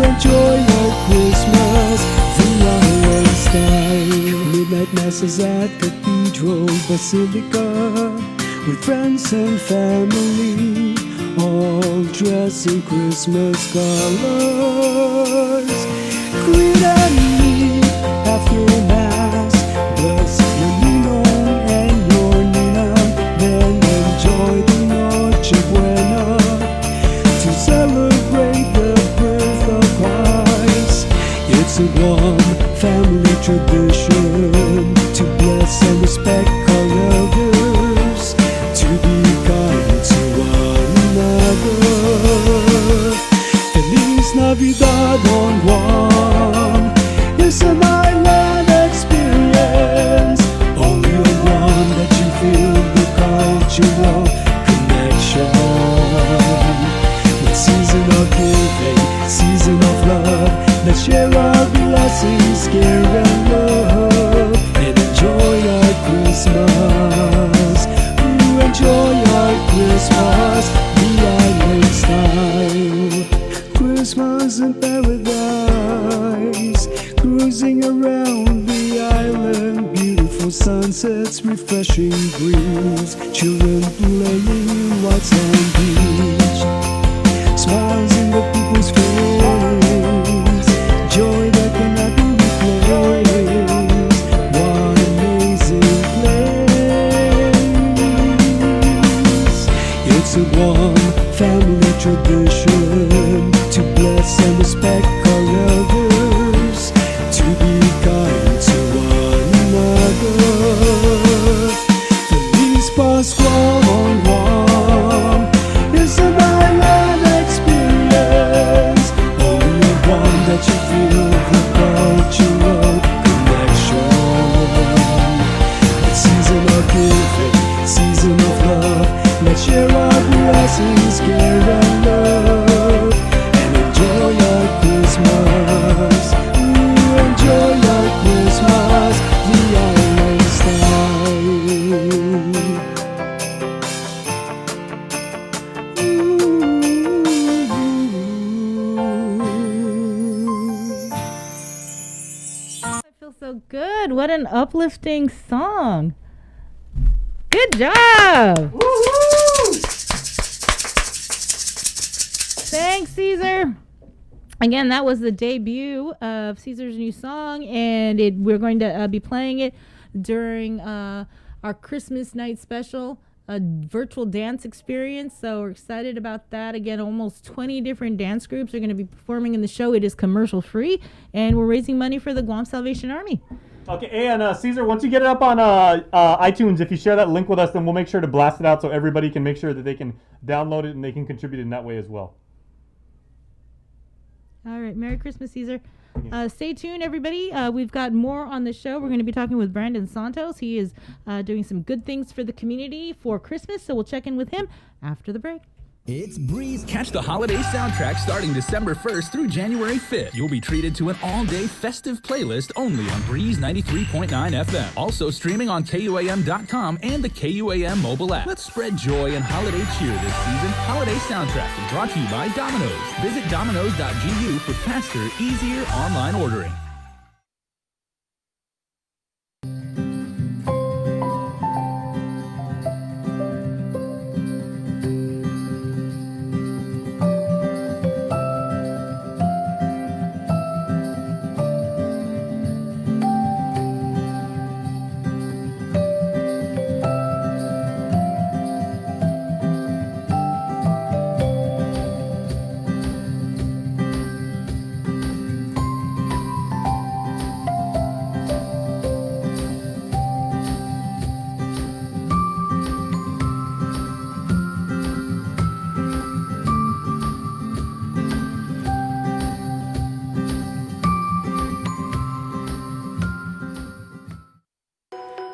Enjoy our Christmas, the island style. Midnight masses at Cathedral Basilica, with friends and family, all dressed in Christmas colors. Greet and meet after Mass, bless your Ninong and your Ninang, then enjoy the Noche Buena to celebrate the birth of Christ. It's a Guam family tradition connection. It's season of giving, season of love. Let's share our blessings, care and love, and enjoy our Christmas. Enjoy our Christmas, the island style. Christmas in paradise, cruising around the island. Beautiful sunsets, refreshing breeze, children playing white sand beach. Smiles in the people's face, joy that cannot be replaced. What amazing place! It's a Guam family tradition to bless and respect our elders, to be kind to one another. Feliz Pascual Guam is an island experience, only one that you feel the cultural connection. It's season of giving, season of love. Let's share our blessings, care and love, and enjoy our Christmas. Enjoy our Christmas, the island I feel so good. What an uplifting song. Good job. Thanks, Caesar. Again, that was the debut of Caesar's new song, and we're going to be playing it during our Christmas night special, a virtual dance experience. So we're excited about that. Again, almost 20 different dance groups are going to be performing in the show. It is commercial free, and we're raising money for the Guam Salvation Army. Okay, and Caesar, once you get it up on iTunes, if you share that link with us, then we'll make sure to blast it out so everybody can make sure that they can download it and they can contribute in that way as well. All right. Merry Christmas, Caesar. Stay tuned, everybody. We've got more on the show. We're going to be talking with Brandon Santos. He is doing some good things for the community for Christmas, so we'll check in with him after the break. It's Breeze. Catch the holiday soundtrack starting December 1st through January 5th. You'll be treated to an all-day festive playlist only on Breeze 93.9 FM. Also streaming on KUAM.com and the KUAM mobile app. Let's spread joy and holiday cheer this season. Holiday soundtrack brought to you by Domino's. Visit domino's.gu for faster, easier online ordering.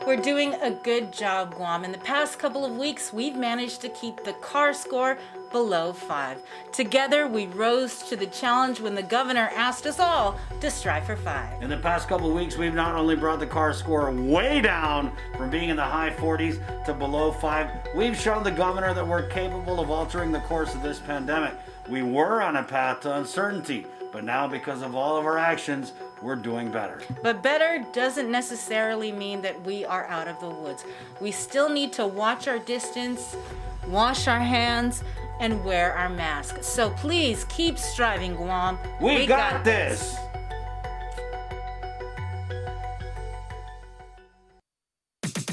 We're doing a good job, Guam. In the past couple of weeks, we've managed to keep the CAR score below 5. Together, we rose to the challenge when the governor asked us all to strive for 5. In the past couple of weeks, we've not only brought the CAR score way down from being in the high 40s to below 5, we've shown the governor that we're capable of altering the course of this pandemic. We were on a path to uncertainty, but now because of all of our actions, we're doing better. But better doesn't necessarily mean that we are out of the woods. We still need to watch our distance, wash our hands, and wear our masks. So please keep striving, Guam. We got this.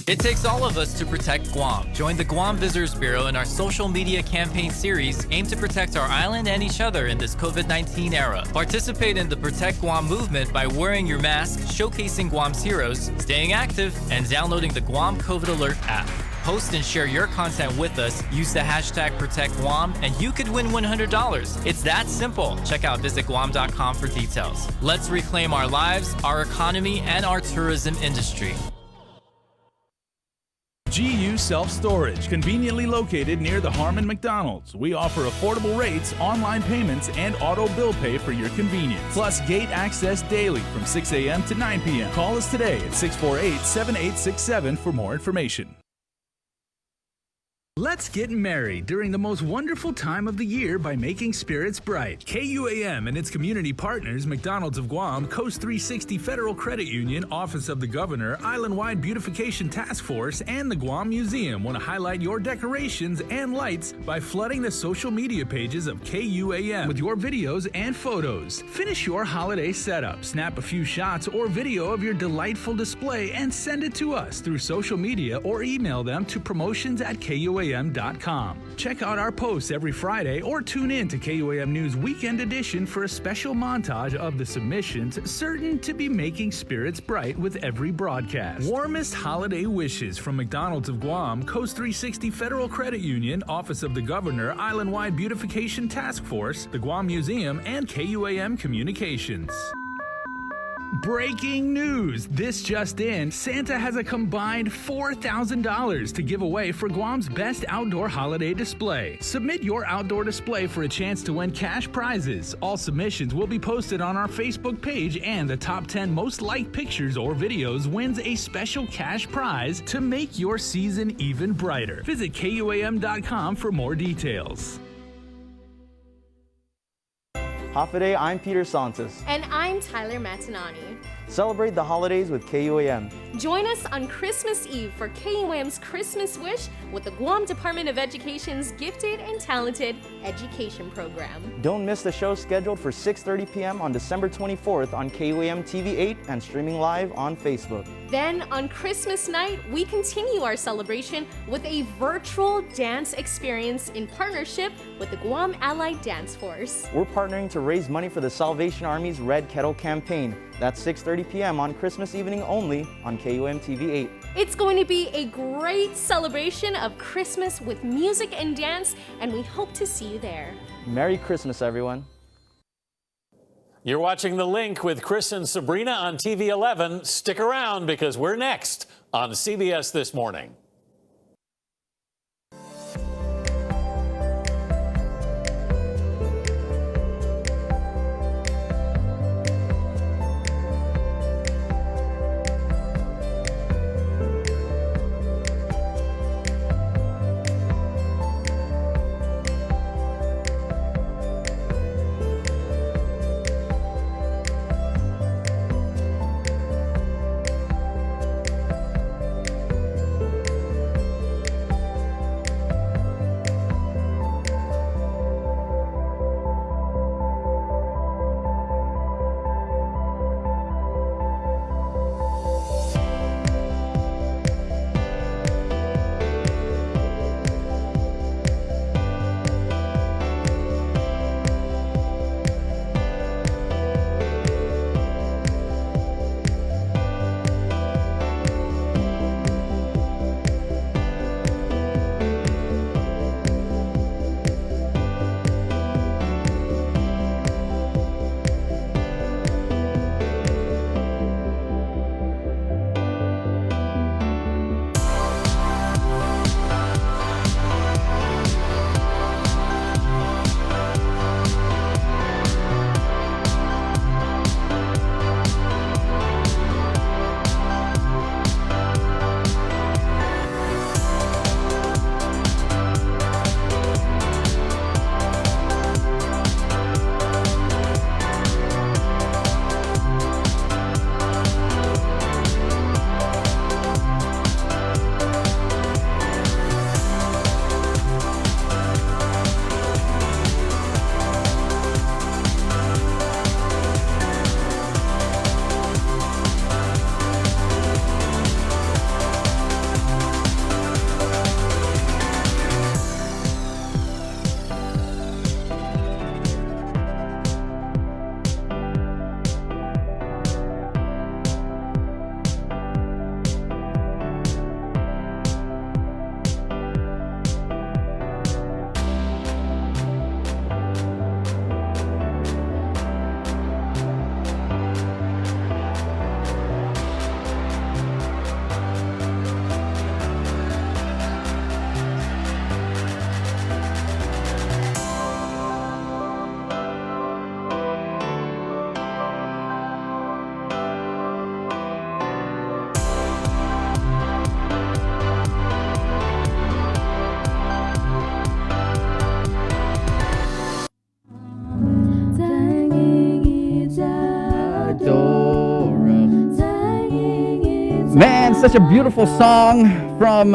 It takes all of us to protect Guam. Join the Guam Visitors Bureau in our social media campaign series aimed to protect our island and each other in this COVID-19 era. Participate in the Protect Guam movement by wearing your mask, showcasing Guam's heroes, staying active, and downloading the Guam COVID Alert app. Post and share your content with us, use the hashtag ProtectGuam, and you could win $100. It's that simple. Check out visitguam.com for details. Let's reclaim our lives, our economy, and our tourism industry. GU Self-Storage, conveniently located near the Harmon McDonald's. We offer affordable rates, online payments, and auto bill pay for your convenience. Plus gate access daily from 6 a.m. to 9 p.m. Call us today at 648-7867 for more information. Let's get merry during the most wonderful time of the year by making spirits bright. KUAM and its community partners, McDonald's of Guam, Coast 360 Federal Credit Union, Office of the Governor, Island-Wide Beautification Task Force, and the Guam Museum want to highlight your decorations and lights by flooding the social media pages of KUAM with your videos and photos. Finish your holiday setup, snap a few shots or video of your delightful display, and send it to us through social media or email them to promotions@KUAM.com. Check out our posts every Friday or tune in to KUAM News Weekend Edition for a special montage of the submissions certain to be making spirits bright with every broadcast. Warmest holiday wishes from McDonald's of Guam, Coast 360 Federal Credit Union, Office of the Governor, Island-Wide Beautification Task Force, the Guam Museum, and KUAM Communications. Breaking news! This just in, Santa has a combined $4,000 to give away for Guam's best outdoor holiday display. Submit your outdoor display for a chance to win cash prizes. All submissions will be posted on our Facebook page, and the top 10 most liked pictures or videos wins a special cash prize to make your season even brighter. Visit KUAM.com for more details. Hafaday, I'm Peter Santos. And I'm Tyler Matinani. Celebrate the holidays with KUAM. Join us on Christmas Eve for KUAM's Christmas Wish with the Guam Department of Education's Gifted and Talented Education Program. Don't miss the show scheduled for 6:30 p.m. on December 24th on KUAM TV 8 and streaming live on Facebook. Then on Christmas night, we continue our celebration with a virtual dance experience in partnership with the Guam Allied Dance Force. We're partnering to raise money for the Salvation Army's Red Kettle campaign. That's 6:30 p.m. on Christmas evening only on KUAM TV 8. It's going to be a great celebration of Christmas with music and dance, and we hope to see you there. Merry Christmas, everyone. You're watching The Link with Chris and Sabrina on TV 11. Stick around because we're next on CBS This Morning. such a beautiful song from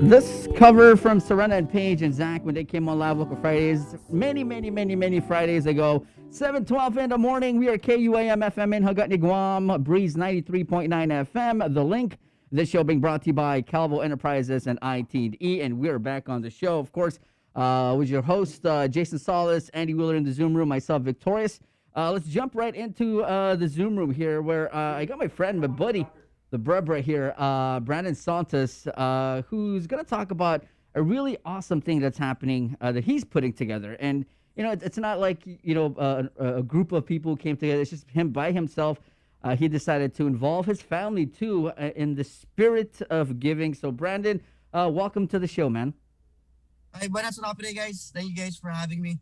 this cover from Serena and Paige and Zach when they came on Live Local Fridays many Fridays ago. 7:12 in the morning. We are KUAM FM in Hagatni, Guam. Breeze 93.9 FM. The Link. This show being brought to you by Calvo Enterprises and ITE. And we're back on the show, of course, with your host, Jason Solis, Andy Wheeler in the Zoom room, myself, Victorious. Let's jump right into the Zoom room here where I got my friend, my buddy, the Brub right here, Brandon Santos, who's going to talk about a really awesome thing that's happening that he's putting together. And, you know, it's not like, you know, a group of people came together. It's just him by himself. He decided to involve his family, too, in the spirit of giving. So, Brandon, welcome to the show, man. Hey, buenas noches, guys. Thank you guys for having me.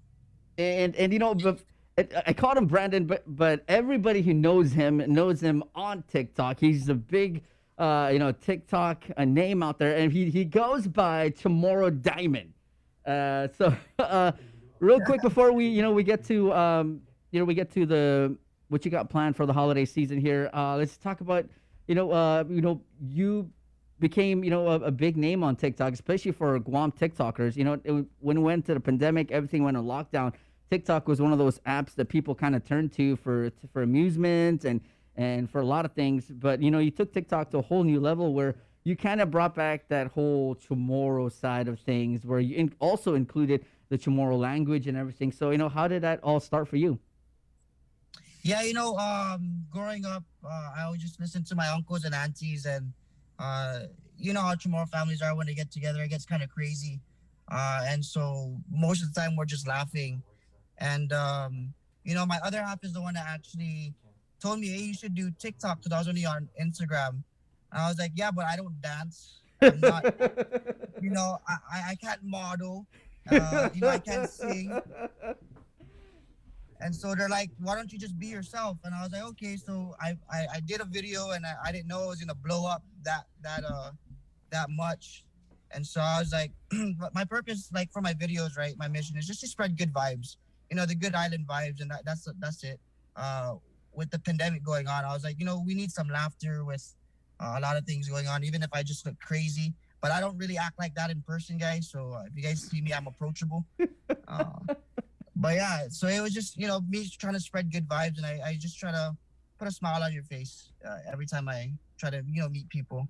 And you know, I called him Brandon, but everybody who knows him on TikTok. He's a big, you know, TikTok name out there, and he goes by Tomorrow Diamond. So, real quick before we get to the what you got planned for the holiday season here. Let's talk about you became a big name on TikTok, especially for Guam TikTokers. You know, when we went to the pandemic, everything went on lockdown. TikTok was one of those apps that people kind of turned to for amusement and for a lot of things. But, you know, you took TikTok to a whole new level where you kind of brought back that whole Chamorro side of things where you also included the Chamorro language and everything. So, you know, how did that all start for you? Yeah, you know, growing up, I would just listen to my uncles and aunties, and you know how Chamorro families are when they get together. It gets kind of crazy. And so most of the time we're just laughing. And, you know, my other half is the one that actually told me, hey, you should do TikTok, because I was only on Instagram. And I was like, yeah, but I don't dance. I'm not, you know, I can't model. You know, I can't sing. And so they're like, why don't you just be yourself? And I was like, okay. So I did a video, and I didn't know it was going to blow up that much. And so I was like, my purpose, like for my videos, right, my mission is just to spread good vibes. You know, the good island vibes, and that's it. With the pandemic going on, I was like, you know, we need some laughter with a lot of things going on, even if I just look crazy. But I don't really act like that in person, guys. So if you guys see me, I'm approachable. But yeah, so it was just, you know, me trying to spread good vibes, and I just try to put a smile on your face every time I try to, you know, meet people.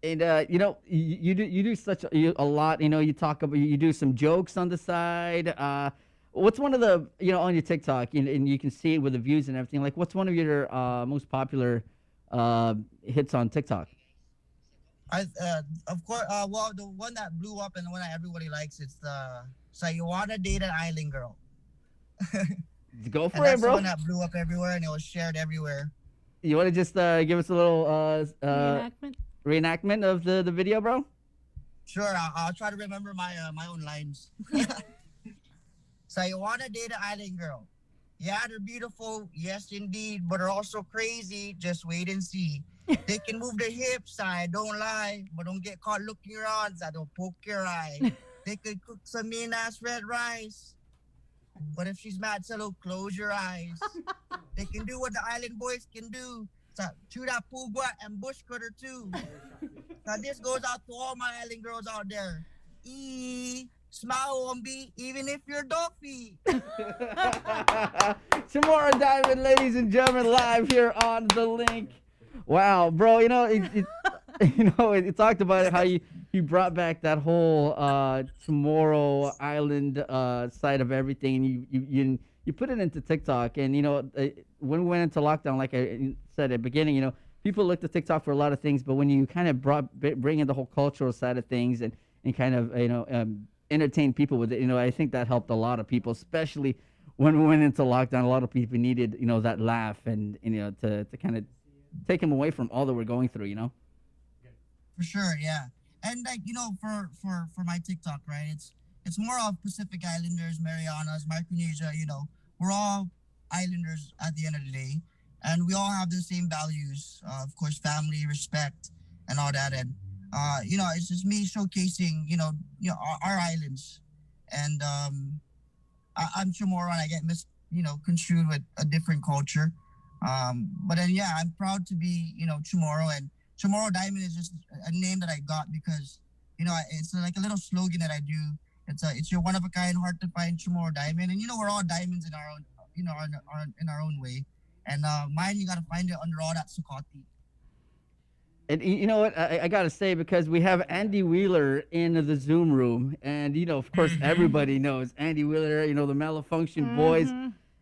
And you know, you do such a lot. You know, you do some jokes on the side. What's one of the, you know, on your TikTok, and you can see it with the views and everything. Like, what's one of your most popular hits on TikTok? Of course, well, the one that blew up and the one that everybody likes, it's the "So You Wanna Date an Island Girl." Go for and that's it, bro. The one that blew up everywhere, and it was shared everywhere. You want to just give us a little reenactment of the video, bro? Sure, I'll try to remember my own lines. So you wanna date an island girl? Yeah, they're beautiful, yes indeed, but they're also crazy. Just wait and see. They can move their hips, I don't lie, but don't get caught looking around, so I don't poke your eye. They could cook some mean-ass red rice, but if she's mad, so close your eyes. They can do what the island boys can do. So chew that pugwa and bush cutter too. Now this goes out to all my island girls out there. Smile on me, even if you're dopey. Tomorrow Diamond, ladies and gentlemen, live here on The Link. Wow, bro, you know, it talked about how you brought back that whole Tomorrow Island side of everything, and you put it into TikTok. And, you know, when we went into lockdown, like I said at the beginning, you know, people looked at TikTok for a lot of things, but when you kind of bring in the whole cultural side of things and kind of, you know, entertain people with it, you know, I think that helped a lot of people, especially when we went into lockdown. A lot of people needed, you know, that laugh and you know, to kind of take them away from all that we're going through, you know. For sure, yeah. And like, you know, for my TikTok, right, it's more of Pacific Islanders, Marianas, Micronesia, you know, we're all islanders at the end of the day, and we all have the same values, of course, family, respect, and all that. And you know, it's just me showcasing, you know, our islands. And I'm Chamorro, and I get construed with a different culture. But then yeah, I'm proud to be, you know, Chamorro, and Chamorro Diamond is just a name that I got because, you know, it's like a little slogan that I do. It's your one of a kind, hard to find Chamorro Diamond, and you know we're all diamonds in our own, you know, in our own way. And mine, you gotta find it under all that Sukati. And you know what? I got to say, because we have Andy Wheeler in the Zoom room, and, you know, of course, everybody knows Andy Wheeler, you know, the Malfunction Boys.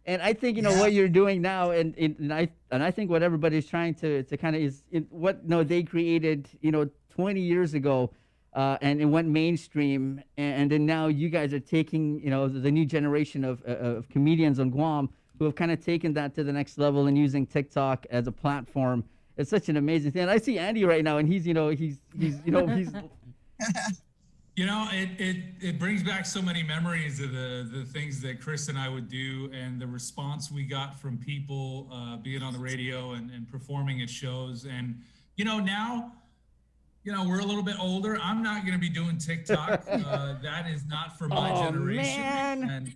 And I think, you know, what you're doing now, and I think what everybody's trying to kind of is what, you know, they created, you know, 20 years ago, and it went mainstream. And then now you guys are taking, you know, the new generation of comedians on Guam who have kind of taken that to the next level and using TikTok as a platform. It's such an amazing thing. And I see Andy right now, and he's you know, he's you know, he's. You know, it brings back so many memories of the things that Chris and I would do, and the response we got from people being on the radio and performing at shows. And, you know, now, you know, we're a little bit older. I'm not going to be doing TikTok. That is not for my generation. Man. And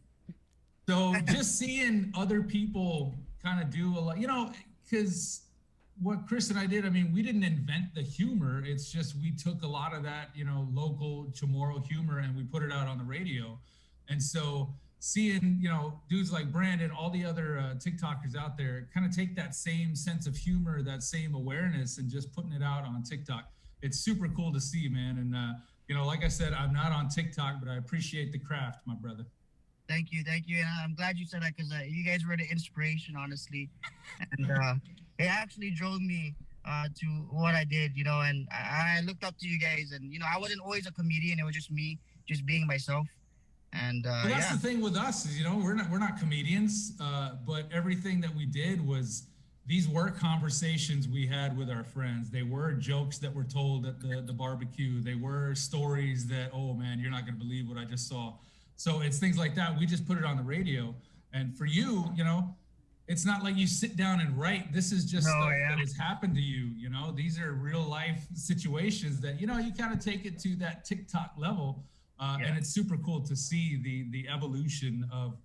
so just seeing other people kind of do a lot, you know, because what Chris and I did, I mean, we didn't invent the humor. It's just we took a lot of that, you know, local Chamorro humor and we put it out on the radio. And so seeing, you know, dudes like Brandon, all the other TikTokers out there kind of take that same sense of humor, that same awareness, and just putting it out on TikTok. It's super cool to see, man. And, you know, like I said, I'm not on TikTok, but I appreciate the craft, my brother. Thank you. And I'm glad you said that because you guys were the inspiration, honestly. And it actually drove me to what I did, you know, and I looked up to you guys. And, you know, I wasn't always a comedian. It was just me, just being myself. And well, that's the thing with us is, you know, we're not comedians, but everything that we did was, these were conversations we had with our friends. They were jokes that were told at the barbecue. They were stories that, oh man, you're not going to believe what I just saw. So it's things like that. We just put it on the radio. And for you, you know, it's not like you sit down and write. This is just stuff that has happened to you. You know, these are real life situations that, you know, you kind of take it to that TikTok level. And it's super cool to see the evolution of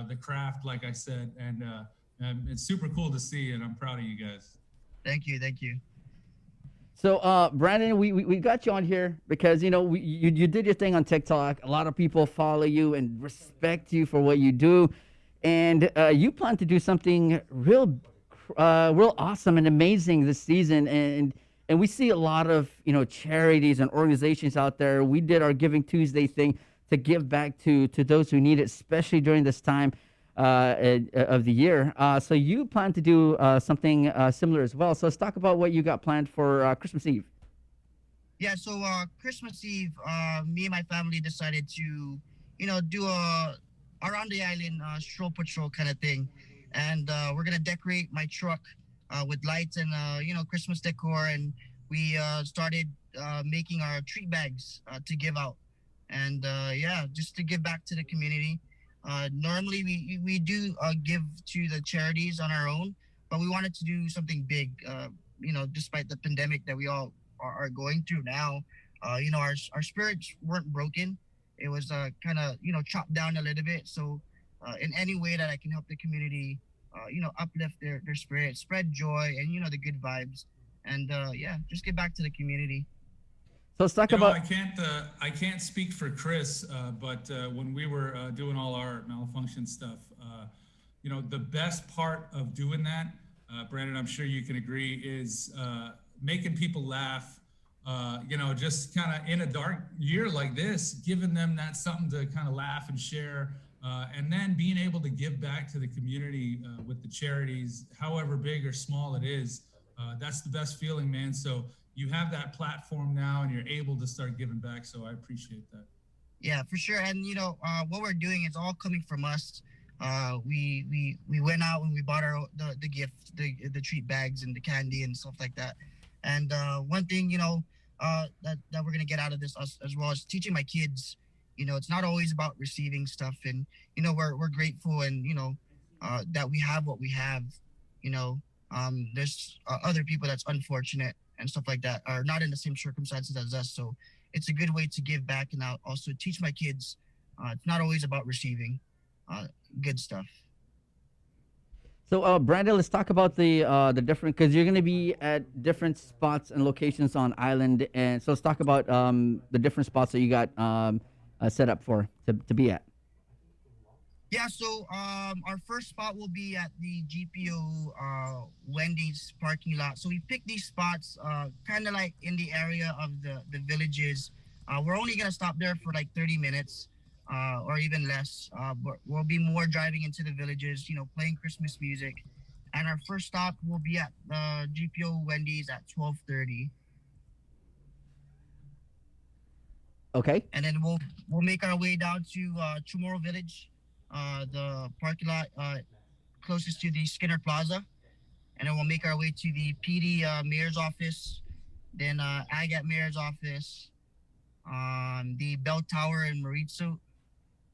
the craft, like I said. And it's super cool to see. And I'm proud of you guys. Thank you. So, Brandon, we got you on here because, you know, you did your thing on TikTok. A lot of people follow you and respect you for what you do. And you plan to do something real awesome and amazing this season. And we see a lot of, you know, charities and organizations out there. We did our Giving Tuesday thing to give back to those who need it, especially during this time of the year. So you plan to do something similar as well. So let's talk about what you got planned for Christmas Eve. Yeah, so Christmas Eve, me and my family decided to, you know, do a around the island stroll patrol kind of thing. And we're going to decorate my truck with lights and, you know, Christmas decor. And we started making our treat bags to give out. And yeah, just to give back to the community. Normally we do give to the charities on our own, but we wanted to do something big, you know, despite the pandemic that we all are going through now. You know, our spirits weren't broken. It was kind of, you know, chopped down a little bit. So in any way that I can help the community, you know, uplift their spirit, spread joy and, you know, the good vibes. And yeah, just give back to the community. So let's talk about. I can't speak for Chris, but when we were doing all our malfunction stuff, you know, the best part of doing that, Brandon, I'm sure you can agree, is making people laugh. You know, just kind of in a dark year like this, giving them that something to kind of laugh and share, and then being able to give back to the community with the charities, however big or small it is. That's the best feeling, man. So you have that platform now and you're able to start giving back. So I appreciate that. Yeah, for sure. And, you know, what we're doing is all coming from us. We went out and we bought the gift, the treat bags and the candy and stuff like that. And one thing, you know, that we're going to get out of this as well as teaching my kids, you know, it's not always about receiving stuff. And, you know, we're grateful and, you know, that we have what we have, you know. There's other people that's unfortunate and stuff like that are not in the same circumstances as us. So it's a good way to give back and I'll also teach my kids. It's not always about receiving good stuff. So, Brandon, let's talk about the different, because you're going to be at different spots and locations on island, and so let's talk about the different spots that you got set up for to be at. Yeah, so our first spot will be at the GPO Wendy's parking lot. So we picked these spots kind of like in the area of the villages. We're only going to stop there for like 30 minutes or even less. But we'll be more driving into the villages, you know, playing Christmas music. And our first stop will be at the GPO Wendy's at 12:30. Okay. And then we'll make our way down to Chamorro Village, the parking lot closest to the Skinner Plaza, and then we'll make our way to the PD Mayor's office, then Agat Mayor's office, the Bell Tower in Maritzu,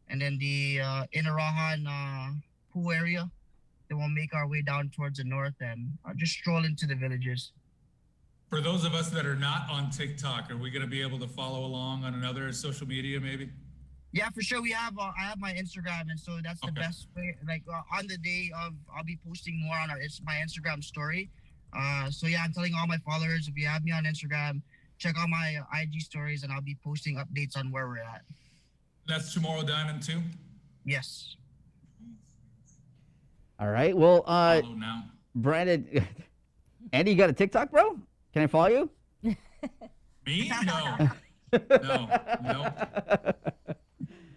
and then the Inarahan pool area. Then we'll make our way down towards the north and just stroll into the villages. For those of us that are not on TikTok, are we going to be able to follow along on another social media maybe? Yeah, for sure. I have my Instagram, and so that's the best way. Like on the day of, I'll be posting more on my Instagram story. So yeah, I'm telling all my followers, if you have me on Instagram, check out my IG stories, and I'll be posting updates on where we're at. That's Chamorro Diamond too? Yes. All right. Well, Follow now. Brandon, Andy, you got a TikTok, bro? Can I follow you? Me? No. No.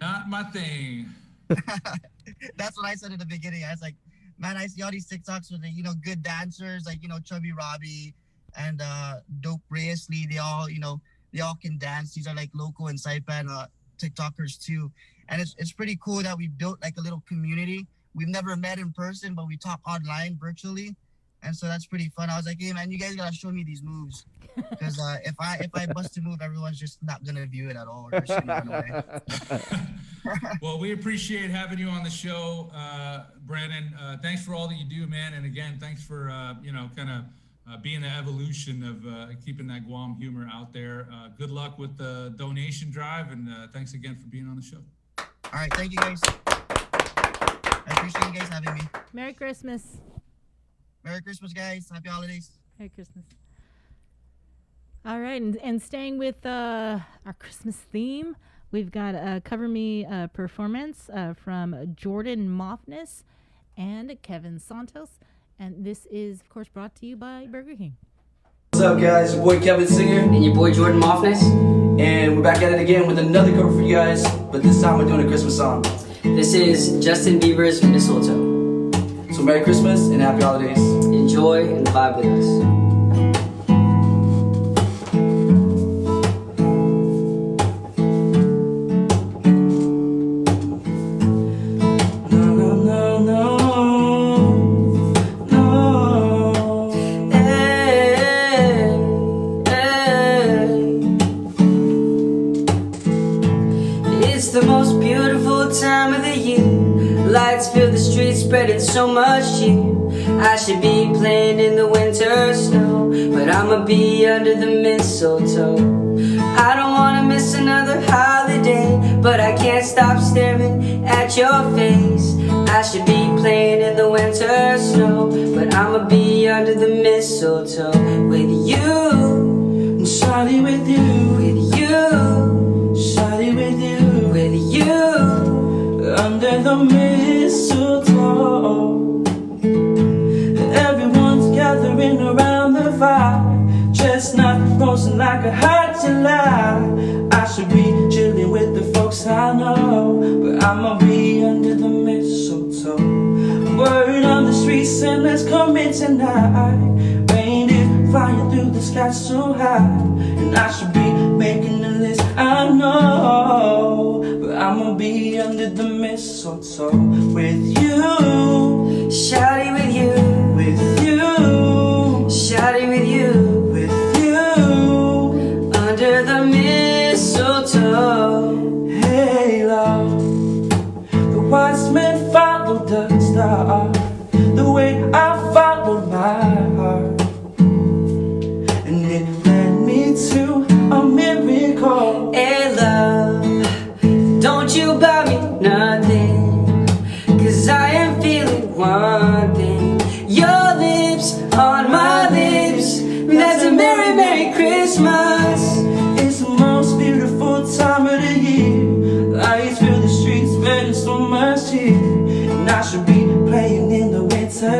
Not my thing. That's what I said in the beginning. I was like, man, I see all these TikToks with the, you know, good dancers, like, you know, Chubby Robbie and Dope Reyes Lee. They all can dance. These are like local and Saipan TikTokers too. And it's pretty cool that we built like a little community. We've never met in person, but we talk online virtually. And so that's pretty fun. I was like, hey man, you guys gotta show me these moves. Because if I bust a move, everyone's just not gonna view it at all. Or just gonna run away. Well, we appreciate having you on the show, Brandon. Thanks for all that you do, man. And again, thanks for being the evolution of keeping that Guam humor out there. Good luck with the donation drive, and thanks again for being on the show. All right, thank you guys. I appreciate you guys having me. Merry Christmas. Merry Christmas, guys. Happy holidays. Merry Christmas. All right, and staying with our Christmas theme, we've got a Cover Me performance from Jordan Moffness and Kevin Santos. And this is, of course, brought to you by Burger King. What's up, guys? Your boy Kevin Singer and your boy Jordan Moffness. And we're back at it again with another cover for you guys, but this time we're doing a Christmas song. This is Justin Bieber's Mistletoe. So Merry Christmas and Happy Holidays. Enjoy and vibe with us. Lights fill the streets, spreading so much cheer. I should be playing in the winter snow, but I'ma be under the mistletoe. I don't wanna miss another holiday, but I can't stop staring at your face. I should be playing in the winter snow, but I'ma be under the mistletoe with you, Shawty with you, with you, Shawty with you, with you, under the mistletoe. Everyone's gathering around the fire, chestnut roasting like a hot July. I should be chilling with the folks I know, but I'ma be under the mistletoe. Word on the streets and let's come in tonight. Reindeer flying through the sky so high, and I should be making the list, I know, but I'ma be under the mistletoe with you, Shawty with you, with you, Shawty with you, with you, under the mistletoe. Hey love, the wise men followed the star, the way I followed my heart, and it led me to a miracle. Hey love, don't you buy me nothing, 'cause I am feeling one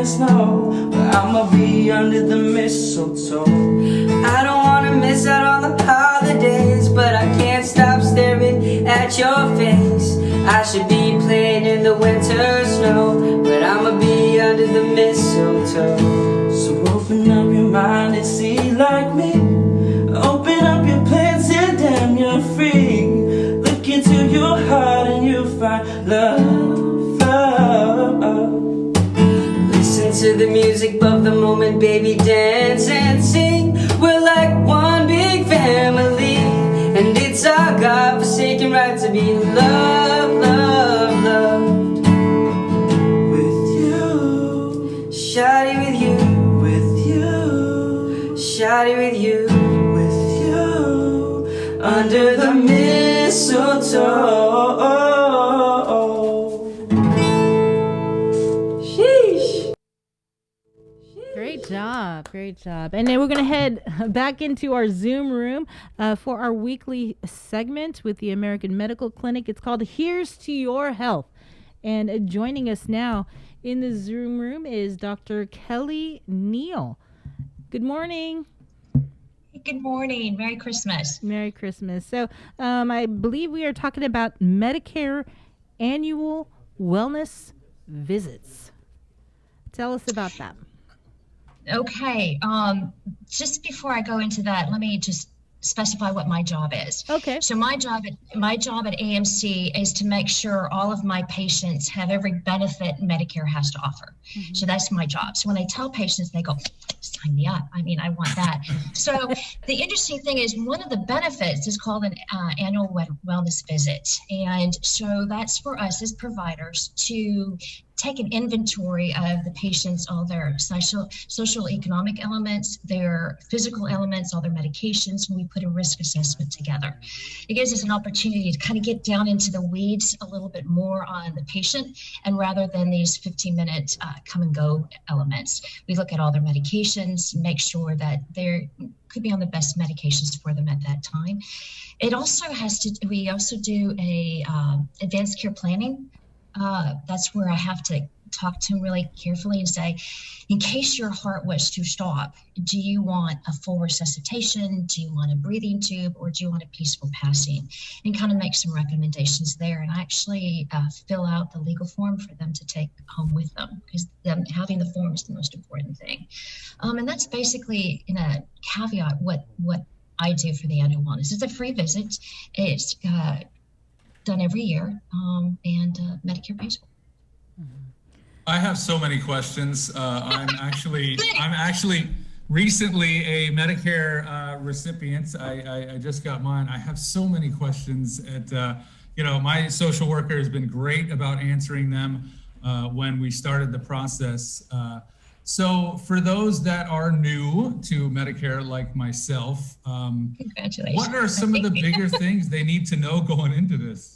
the snow, but I'ma be under the mistletoe. I don't wanna miss out on the holidays, but I can't stop staring at your face. I should be playing in the winter snow, but I'ma be under the mistletoe. So open up your mind and see like me. Open up your plans and damn you're free. Look into your heart and you'll find love. Listen to the music of the moment, baby, dance and sing. We're like one big family, and it's our God-forsaken right to be loved, loved, loved. With you, shawty with you, with you, shawty with you, with you, under the mistletoe. Great job. And then we're going to head back into our Zoom room for our weekly segment with the American Medical Clinic. It's called Here's to Your Health. And joining us now in the Zoom room is Dr. Kelly Neal. Good morning. Good morning. Merry Christmas. Merry Christmas. So I believe we are talking about Medicare annual wellness visits. Tell us about that. Okay. Just before I go into that, let me just specify what my job is. Okay. So my job at AMC is to make sure all of my patients have every benefit Medicare has to offer. Mm-hmm. So that's my job. So when I tell patients, they go, sign me up. I mean, I want that. So the interesting thing is one of the benefits is called an annual wellness visit. And so that's for us as providers to take an inventory of the patients, all their social economic elements, their physical elements, all their medications, and we put a risk assessment together. It gives us an opportunity to kind of get down into the weeds a little bit more on the patient, and rather than these 15-minute come and go elements, we look at all their medications, make sure that they could be on the best medications for them at that time. It also we also do a advanced care planning. That's where I have to talk to them really carefully and say, in case your heart was to stop, do you want a full resuscitation? Do you want a breathing tube? Or do you want a peaceful passing? And kind of make some recommendations there. And I actually fill out the legal form for them to take home with them, because having the form is the most important thing. And that's basically, in a caveat, what I do for the annual wellness. It's a free visit. It's done every year, and Medicare pays for it. I have so many questions. I'm actually recently a Medicare recipient. I just got mine. I have so many questions. My social worker has been great about answering them when we started the process. So for those that are new to Medicare, like myself, congratulations. What are some of the bigger things they need to know going into this?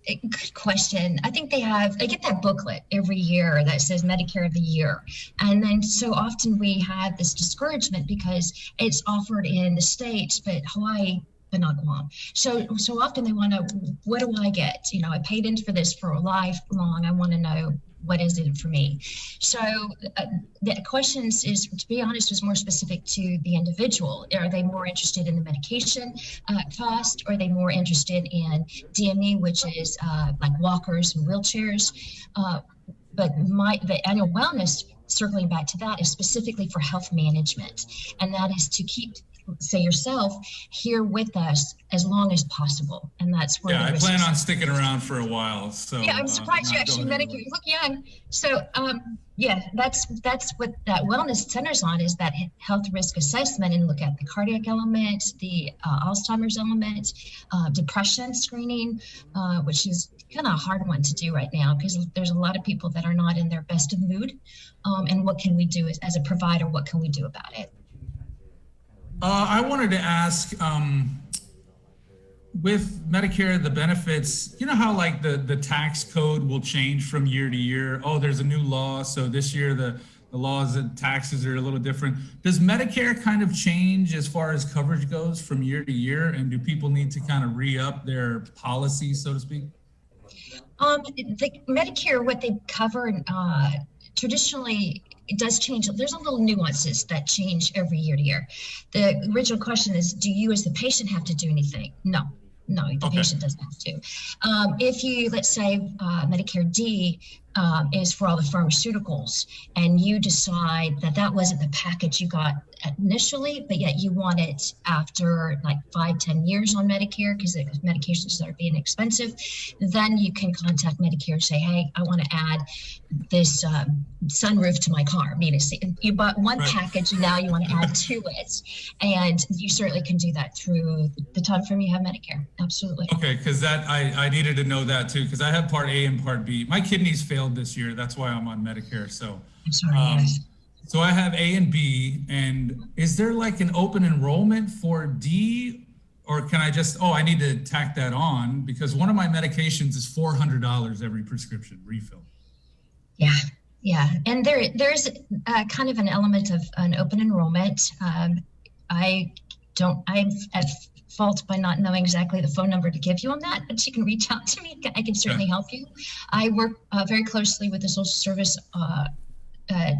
Good question. I think they get that booklet every year that says Medicare of the Year. And then so often we have this discouragement because it's offered in the States, but Hawaii, but not Guam. So often they want to, what do I get? I paid in for this for a lifelong. I want to know, what is it for me? So the questions is, to be honest, is more specific to the individual. Are they more interested in the medication cost? Or are they more interested in DME, which is like walkers and wheelchairs? But the annual wellness, circling back to that, is specifically for health management. And that is to keep, say yourself, here with us as long as possible. And that's where I plan on sticking around for a while. So yeah, I'm surprised you actually Medicare. You look young. So that's what that wellness centers on, is that health risk assessment, and look at the cardiac element, the Alzheimer's element, depression screening, which is kind of a hard one to do right now because there's a lot of people that are not in their best of mood. And what can we do as a provider? What can we do about it? I wanted to ask, with Medicare, the benefits, you know how like the tax code will change from year to year? Oh, there's a new law, so this year the laws and taxes are a little different. Does Medicare kind of change as far as coverage goes from year to year? And do people need to kind of re-up their policy, so to speak? The Medicare, what they cover, traditionally, it does change. There's a little nuances that change every year to year. The original question is, do you as the patient have to do anything? No, the patient doesn't have to. If you, let's say, Medicare D is for all the pharmaceuticals, and you decide that that wasn't the package you got initially, but yet you want it after like 5-10 years on Medicare because medications start being expensive, then you can contact Medicare and say, hey, I want to add this sunroof to my car. I mean, you bought one package and now you want to add to it. And you certainly can do that through the time frame you have Medicare. Absolutely. Okay, because that I needed to know that too, because I have Part A and Part B. My kidneys failed this year. That's why I'm on Medicare. So I'm sorry. So I have A and B, and is there like an open enrollment for D, or can I just, I need to tack that on because one of my medications is $400 every prescription refill. Yeah. And there's kind of an element of an open enrollment. I'm at fault by not knowing exactly the phone number to give you on that, but you can reach out to me. I can certainly help you. I work very closely with the social service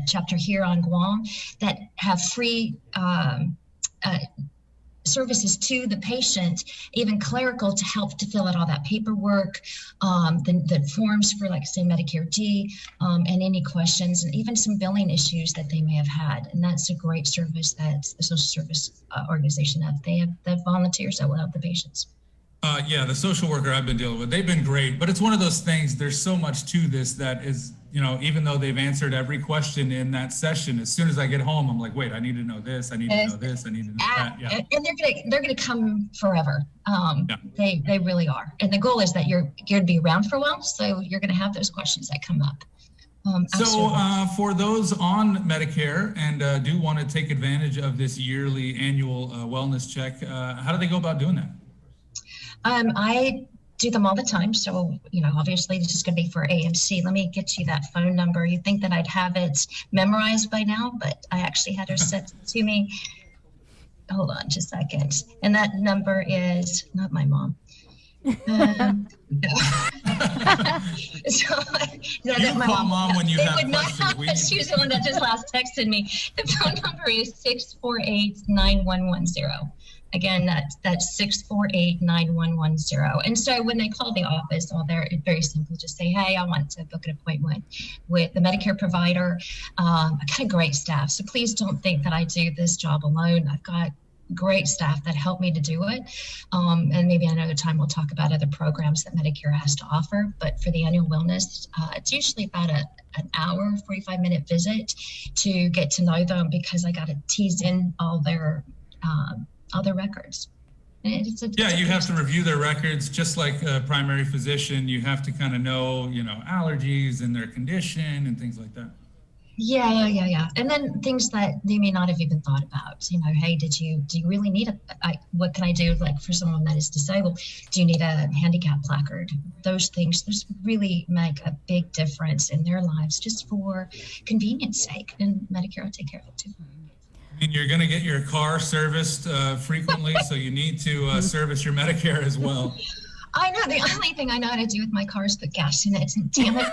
chapter here on Guam that have free services to the patient, even clerical, to help to fill out all that paperwork, the forms for, like, say, Medicare D, and any questions, and even some billing issues that they may have had. And that's a great service that the social service organization have. They have volunteers that will help the patients. The social worker I've been dealing with, they've been great, but it's one of those things, there's so much to this that is, even though they've answered every question in that session, as soon as I get home, I'm like, wait, I need to know this, I need to know this, I need to know that. Yeah. And they're gonna come forever. They really are. And the goal is that you're going to be around for a while, so you're going to have those questions that come up. For those on Medicare and do want to take advantage of this yearly annual wellness check, how do they go about doing that? I do them all the time. So, obviously this is going to be for AMC. Let me get you that phone number. You think that I'd have it memorized by now, but I actually had her sent it to me. Hold on just a second. And that number is not my mom. You call mom when you have questions. She's the one that just last texted me. The phone number is 648-9110. Again, that's 648-9110. And so when they call the office, it's very simple. Just say, hey, I want to book an appointment with the Medicare provider. I got a great staff, so please don't think that I do this job alone. I've got great staff that help me to do it. And maybe another time we'll talk about other programs that Medicare has to offer. But for the annual wellness, it's usually about an hour, 45-minute visit to get to know them, because I got to tease in all their records. You have to review their records, just like a primary physician. You have to kind of know, allergies and their condition and things like that. Yeah. And then things that they may not have even thought about. Hey, do you really need what can I do, like, for someone that is disabled? Do you need a handicap placard? Those things really make a big difference in their lives, just for convenience sake. And Medicare will take care of it too. I mean, you're going to get your car serviced frequently, so you need to service your Medicare as well. I know. The only thing I know how to do with my car is put gas in it. And damn it,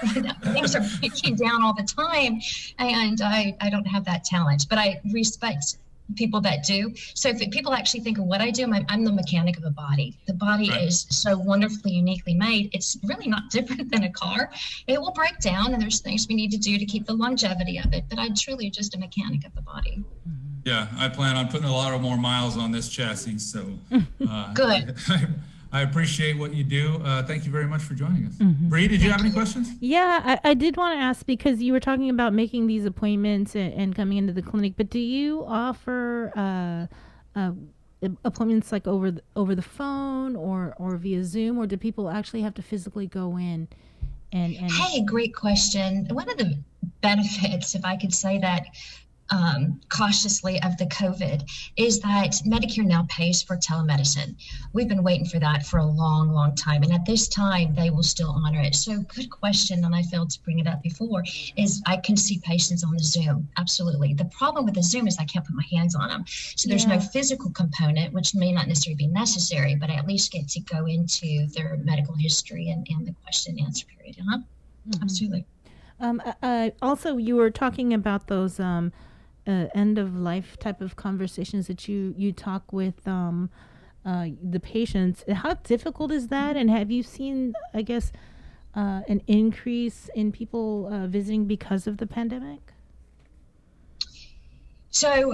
things are breaking down all the time. And I don't have that talent. But I respect people that do. So if people actually think of what I do, I'm the mechanic of the body. The body is so wonderfully, uniquely made. It's really not different than a car. It will break down, and there's things we need to do to keep the longevity of it. But I'm truly just a mechanic of the body. Yeah, I plan on putting a lot of more miles on this chassis. So good. I appreciate what you do. Thank you very much for joining us. Bree, did you have any questions? Yeah, I did want to ask, because you were talking about making these appointments and coming into the clinic, but do you offer appointments like over the phone or via Zoom, or do people actually have to physically go in? And Hey, great question. One of the benefits, if I could say that, cautiously of the COVID is that Medicare now pays for telemedicine. We've been waiting for that for a long, long time. And at this time, they will still honor it. So good question, and I failed to bring it up before, is I can see patients on the Zoom. Absolutely. The problem with the Zoom is I can't put my hands on them. So there's no physical component, which may not necessarily be necessary, but I at least get to go into their medical history and the question and answer period. Absolutely. Also, you were talking about those end of life type of conversations that you talk with the patients. How difficult is that? And have you seen, I guess, an increase in people visiting because of the pandemic? So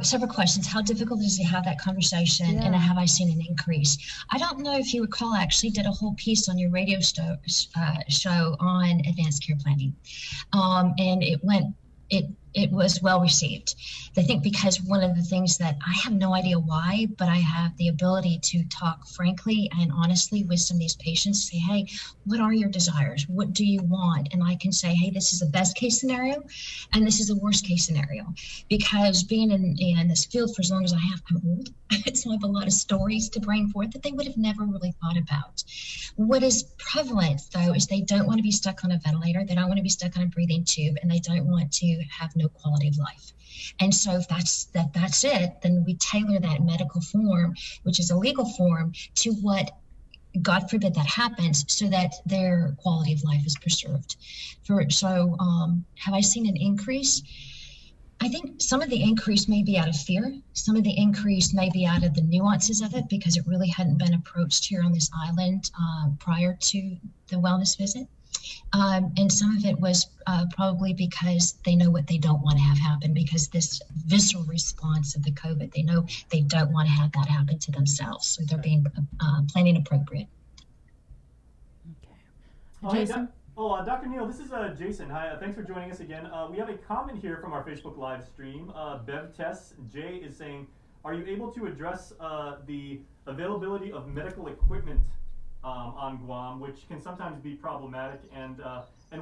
several questions. How difficult is it to have that conversation? And have I seen an increase? I don't know if you recall, I actually did a whole piece on your radio show on advanced care planning. And it was well received. I think because one of the things that I have no idea why, but I have the ability to talk frankly and honestly with some of these patients, say, hey, what are your desires? What do you want? And I can say, hey, this is the best case scenario and this is the worst case scenario. Because being in this field for as long as I have, I'm old. So I have a lot of stories to bring forth that they would have never really thought about. What is prevalent, though, is they don't want to be stuck on a ventilator. They don't want to be stuck on a breathing tube, and they don't want to have no quality of life. And so if that's it, then we tailor that medical form, which is a legal form, to what, God forbid that happens, so that their quality of life is preserved. Have I seen an increase? I think some of the increase may be out of fear. Some of the increase may be out of the nuances of it because it really hadn't been approached here on this island prior to the wellness visit. And some of it was probably because they know what they don't want to have happen, because this visceral response of the COVID, they know they don't want to have that happen to themselves. So they're being planning appropriate. Jason? Dr. Neal, this is Jason. Hi, thanks for joining us again. We have a comment here from our Facebook live stream. Bev Tess J is saying, are you able to address the availability of medical equipment on Guam, which can sometimes be problematic, and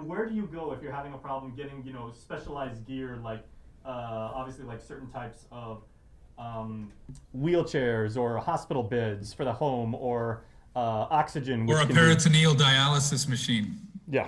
where do you go if you're having a problem getting, specialized gear, like obviously like certain types of wheelchairs or hospital beds for the home, or oxygen, or a peritoneal dialysis machine? Yeah.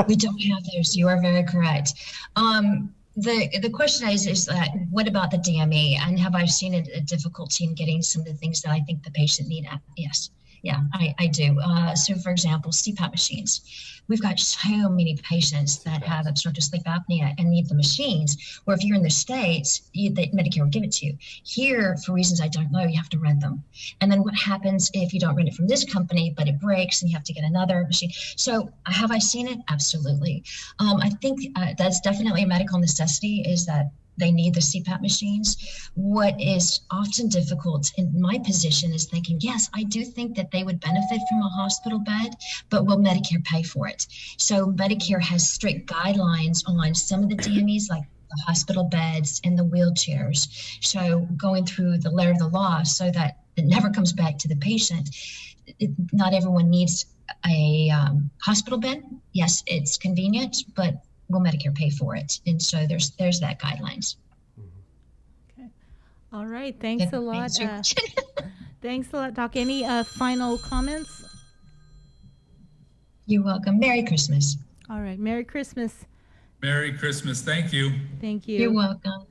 We don't have those. You are very correct. The question is what about the DME, and have I seen a difficulty in getting some of the things that I think the patient need? Yes. Yeah, I do. So, for example, CPAP machines. We've got so many patients that have obstructive sleep apnea and need the machines, where if you're in the States, Medicare will give it to you. Here, for reasons I don't know, you have to rent them. And then what happens if you don't rent it from this company, but it breaks and you have to get another machine? So have I seen it? Absolutely. I think that's definitely a medical necessity, is that they need the CPAP machines. What is often difficult in my position is thinking, yes, I do think that they would benefit from a hospital bed, but will Medicare pay for it? So Medicare has strict guidelines on some of the DMEs, like the hospital beds and the wheelchairs. So going through the letter of the law so that it never comes back to the patient. Not everyone needs a hospital bed. Yes, it's convenient, but will Medicare pay for it? And so there's that guidelines. Okay. All right. Thanks a lot. Thanks a lot, Doc. Any final comments? You're welcome. Merry Christmas. All right. Merry Christmas. Merry Christmas. Thank you. Thank you. You're welcome.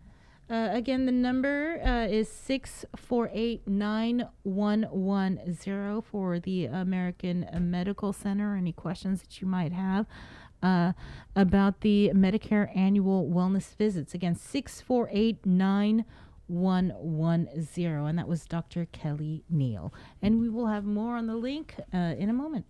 Again, the number is 648-9110 for the American Medical Center. Any questions that you might have about the Medicare annual wellness visits. Again, 648-9110. And that was Dr. Kelly Neal. And we will have more on the link in a moment.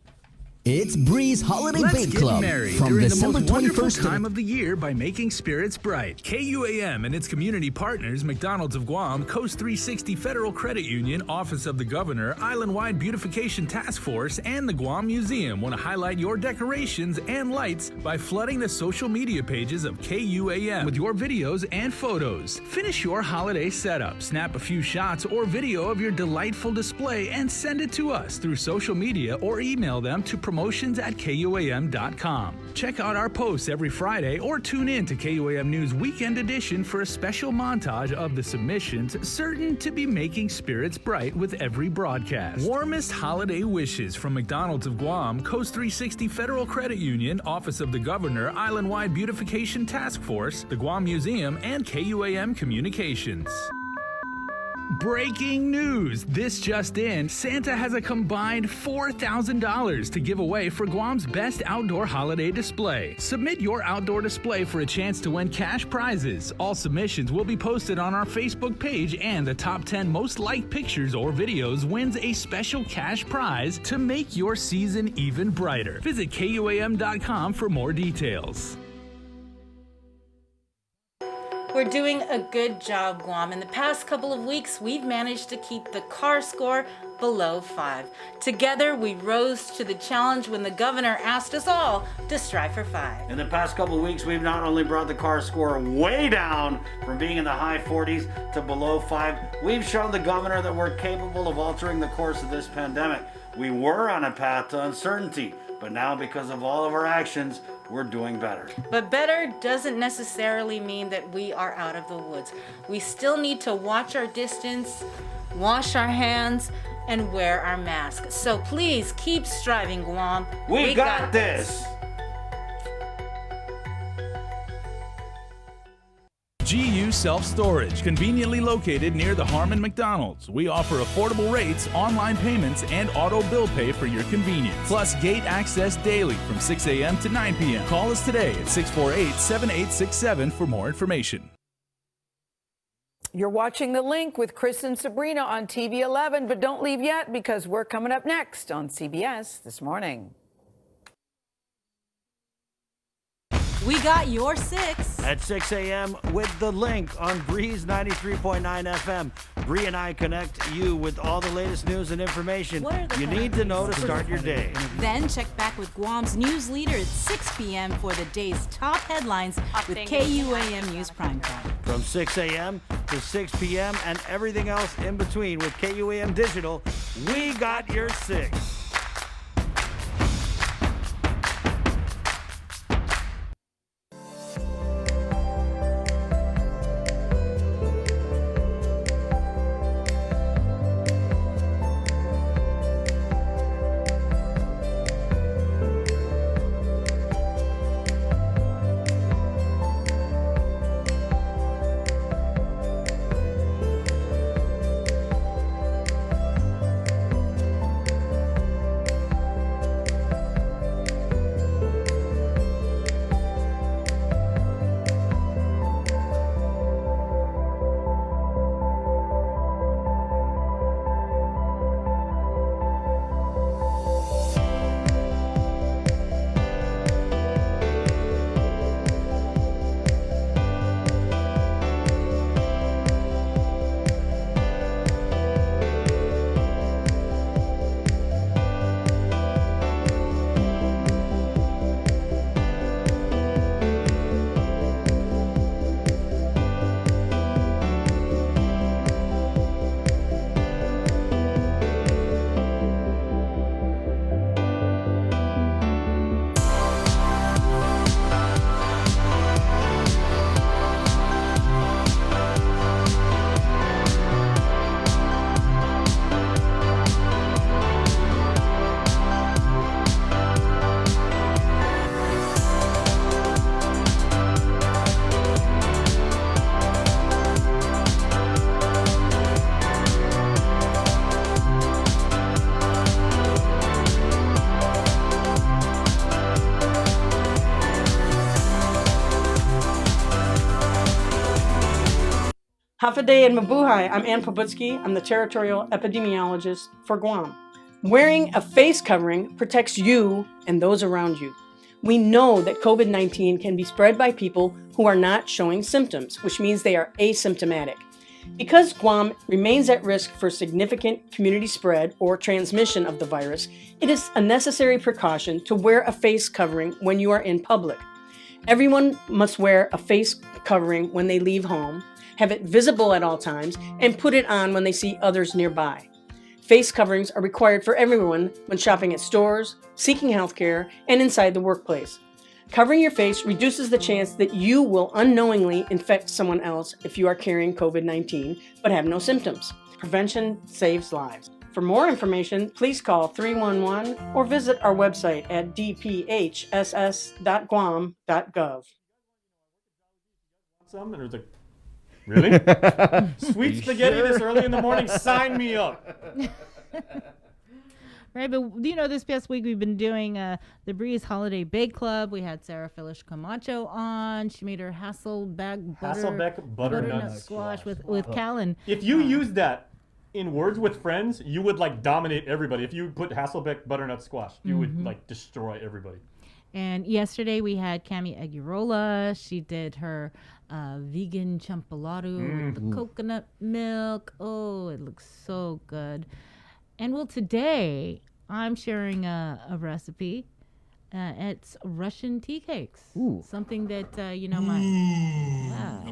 It's Breeze Holiday Let's Bake get Club married from during December the most wonderful 21st time of the year by making spirits bright. KUAM and its community partners, McDonald's of Guam, Coast 360 Federal Credit Union, Office of the Governor, Island-Wide Beautification Task Force, and the Guam Museum want to highlight your decorations and lights by flooding the social media pages of KUAM with your videos and photos. Finish your holiday setup, snap a few shots or video of your delightful display, and send it to us through social media or email them to promote promotions@kuam.com. Check out our posts every Friday or tune in to KUAM News Weekend Edition for a special montage of the submissions certain to be making spirits bright with every broadcast. Warmest holiday wishes from McDonald's of Guam, Coast 360 Federal Credit Union, Office of the Governor, Island-Wide Beautification Task Force, the Guam Museum, and KUAM Communications. Breaking news! This just in, Santa has a combined $4,000 to give away for Guam's best outdoor holiday display. Submit your outdoor display for a chance to win cash prizes. All submissions will be posted on our Facebook page, and the top 10 most liked pictures or videos wins a special cash prize to make your season even brighter. Visit KUAM.com for more details. We're doing a good job, Guam. In the past couple of weeks, we've managed to keep the CAR score below 5. Together, we rose to the challenge when the governor asked us all to strive for 5. In the past couple of weeks, we've not only brought the CAR score way down from being in the high 40s to below 5, we've shown the governor that we're capable of altering the course of this pandemic. We were on a path to uncertainty, but now because of all of our actions, we're doing better. But better doesn't necessarily mean that we are out of the woods. We still need to watch our distance, wash our hands, and wear our masks. So please keep striving, Guam. We got this. GU Self-Storage, conveniently located near the Harmon McDonald's. We offer affordable rates, online payments, and auto bill pay for your convenience. Plus gate access daily from 6 a.m. to 9 p.m. Call us today at 648-7867 for more information. You're watching The Link with Chris and Sabrina on TV 11, but don't leave yet because we're coming up next on CBS This Morning. We got your 6. At 6 a.m. with The Link on Breeze 93.9 FM. Bree and I connect you with all the latest news and information you need to know to start your day. Then check back with Guam's news leader at 6 p.m. for the day's top headlines with KUAM News Primetime. From 6 a.m. to 6 p.m. and everything else in between with KUAM Digital, we got your 6. Hafaday and Mabuhay, I'm Ann Pobutsky. I'm the Territorial Epidemiologist for Guam. Wearing a face covering protects you and those around you. We know that COVID-19 can be spread by people who are not showing symptoms, which means they are asymptomatic. Because Guam remains at risk for significant community spread or transmission of the virus, it is a necessary precaution to wear a face covering when you are in public. Everyone must wear a face covering when they leave home, have it visible at all times, and put it on when they see others nearby. Face coverings are required for everyone when shopping at stores, seeking healthcare, and inside the workplace. Covering your face reduces the chance that you will unknowingly infect someone else if you are carrying COVID-19 but have no symptoms. Prevention saves lives. For more information, please call 311 or visit our website at dphss.guam.gov. Some and it was like, really? Sweet spaghetti this early in the morning? Sign me up. Right, but you know, this past week we've been doing the Breeze Holiday Bake Club. We had Sarah Phyllis Camacho on. She made her Hasselbeck butternut squash with Callan. If you use that in Words with Friends, you would like dominate everybody. If you put Hasselbeck butternut squash, you would like destroy everybody. And yesterday we had Cami Aguirola. She did her vegan champolado with the coconut milk. Oh, it looks so good. And well, today I'm sharing a recipe. It's Russian tea cakes. Ooh. Something that, I'm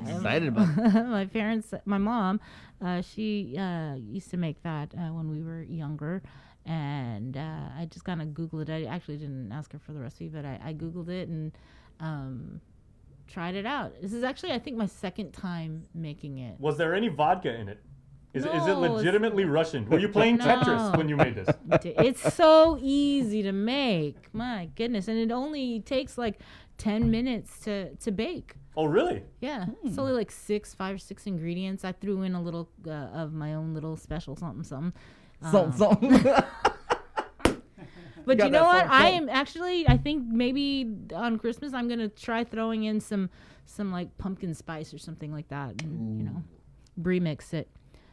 excited about it. My parents, my mom, she used to make that when we were younger. And I just kind of Googled it. I actually didn't ask her for the recipe, but I Googled it and tried it out. This is actually, I think, my second time making it. Was there any vodka in it? Is it No, legitimately Russian? Were you playing Tetris when you made this? It's so easy to make. My goodness. And it only takes like 10 minutes to bake. Oh, really? Yeah. It's only like 5 or 6 ingredients. I threw in a little of my own little special something. Something. But you know what? something. I think maybe on Christmas I'm going to try throwing in some like pumpkin spice or something like that. And, brie mix it.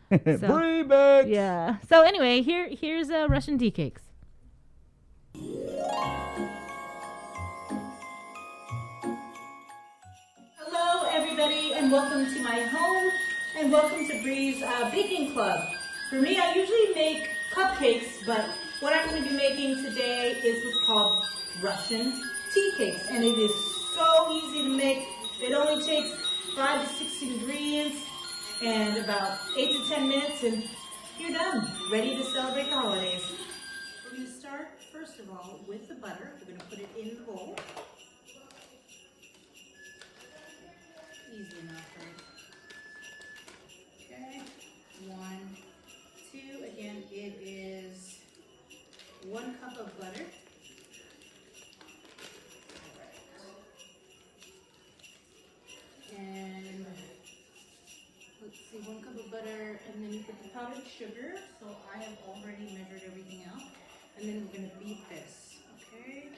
Brie mix! Yeah. So anyway, here's Russian tea cakes. Hello, everybody, and welcome to my home, and welcome to Bree's Baking Club. For me, I usually make cupcakes, but what I'm going to be making today is what's called Russian tea cakes, and it is so easy to make. It only takes 5 to 6 ingredients and about 8 to 10 minutes, and you're done, ready to celebrate the holidays. We're going to start, first of all, with the butter. We're going to put it in the bowl. Easy enough, right? Okay, 1, 2, again, it is 1 cup of butter. And let's see, 1 cup of butter, and then you put the powdered sugar. So I have already measured everything out. And then we're going to beat this, okay?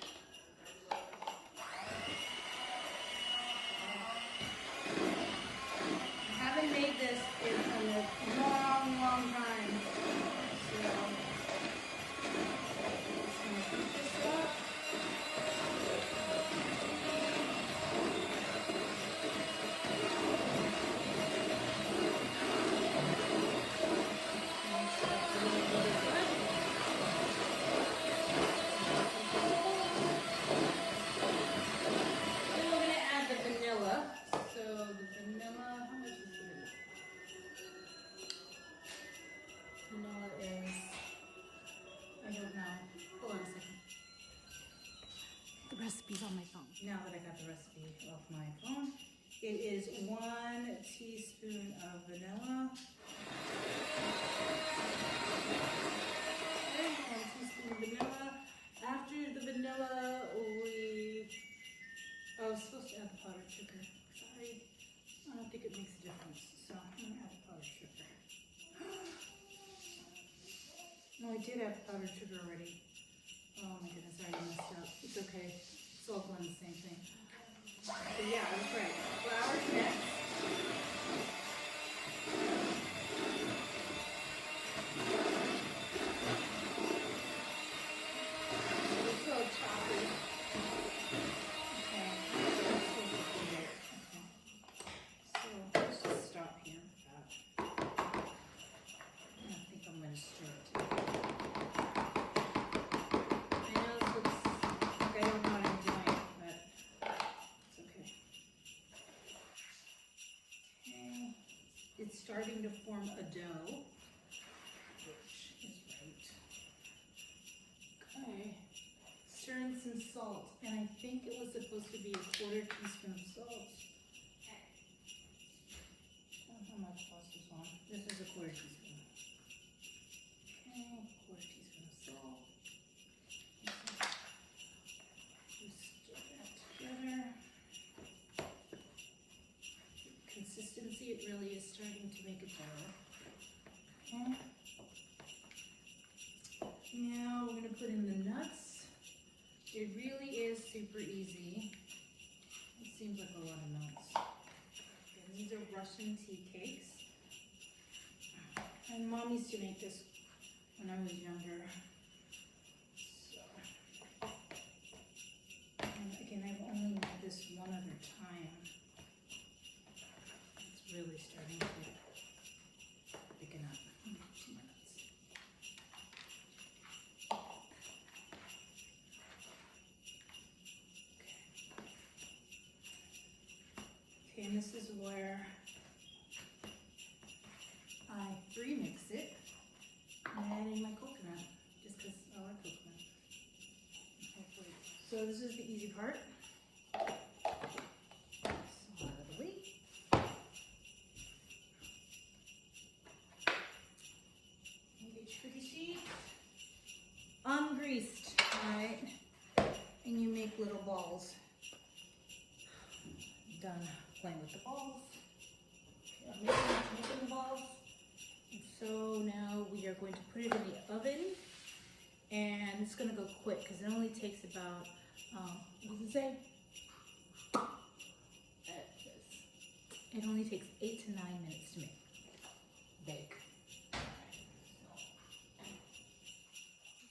I haven't made this in a long, long time. So, just going to beat this up. Recipe's on my phone. Now that I got the recipe off my phone, it is 1 teaspoon of vanilla. Okay, 1 teaspoon of vanilla. After the vanilla, I was supposed to add the powdered sugar. Sorry, I don't think it makes a difference. So I'm gonna add the powdered sugar. No, I did add powdered sugar already. Oh my goodness, I already messed up. It's okay. It's all going the same thing. So yeah, that's right. Flour's next. It's so choppy. Okay. So let's just stop here. I think I'm going to stir it. I don't know what I'm doing, but it's okay. Okay, it's starting to form a dough, which is some salt, and I think it was supposed to be a quarter teaspoon of salt. How much was this one? This is a quarter teaspoon. Okay, quarter teaspoon of salt. Just stir that together. Consistency, it really is starting to make a dough. Okay. Now we're going to put in the nuts. It really is super easy. It seems like a lot of nuts. And these are Russian tea cakes. And Mom used to make this when I was younger. So, and again, I've only made this one other time. It's really starting to thicken up. 2 minutes. Okay, and this is where I pre-mix it and add in my coconut, just because I like coconut. Hopefully. So this is the easy part. So out of the way. Make it tricky sheet. Ungreased, alright? And you make little balls. Done playing with the balls. Okay, I'm making the balls. And so now we are going to put it in the oven, and it's going to go quick because it only takes about, what does it say? It only takes 8 to 9 minutes to bake.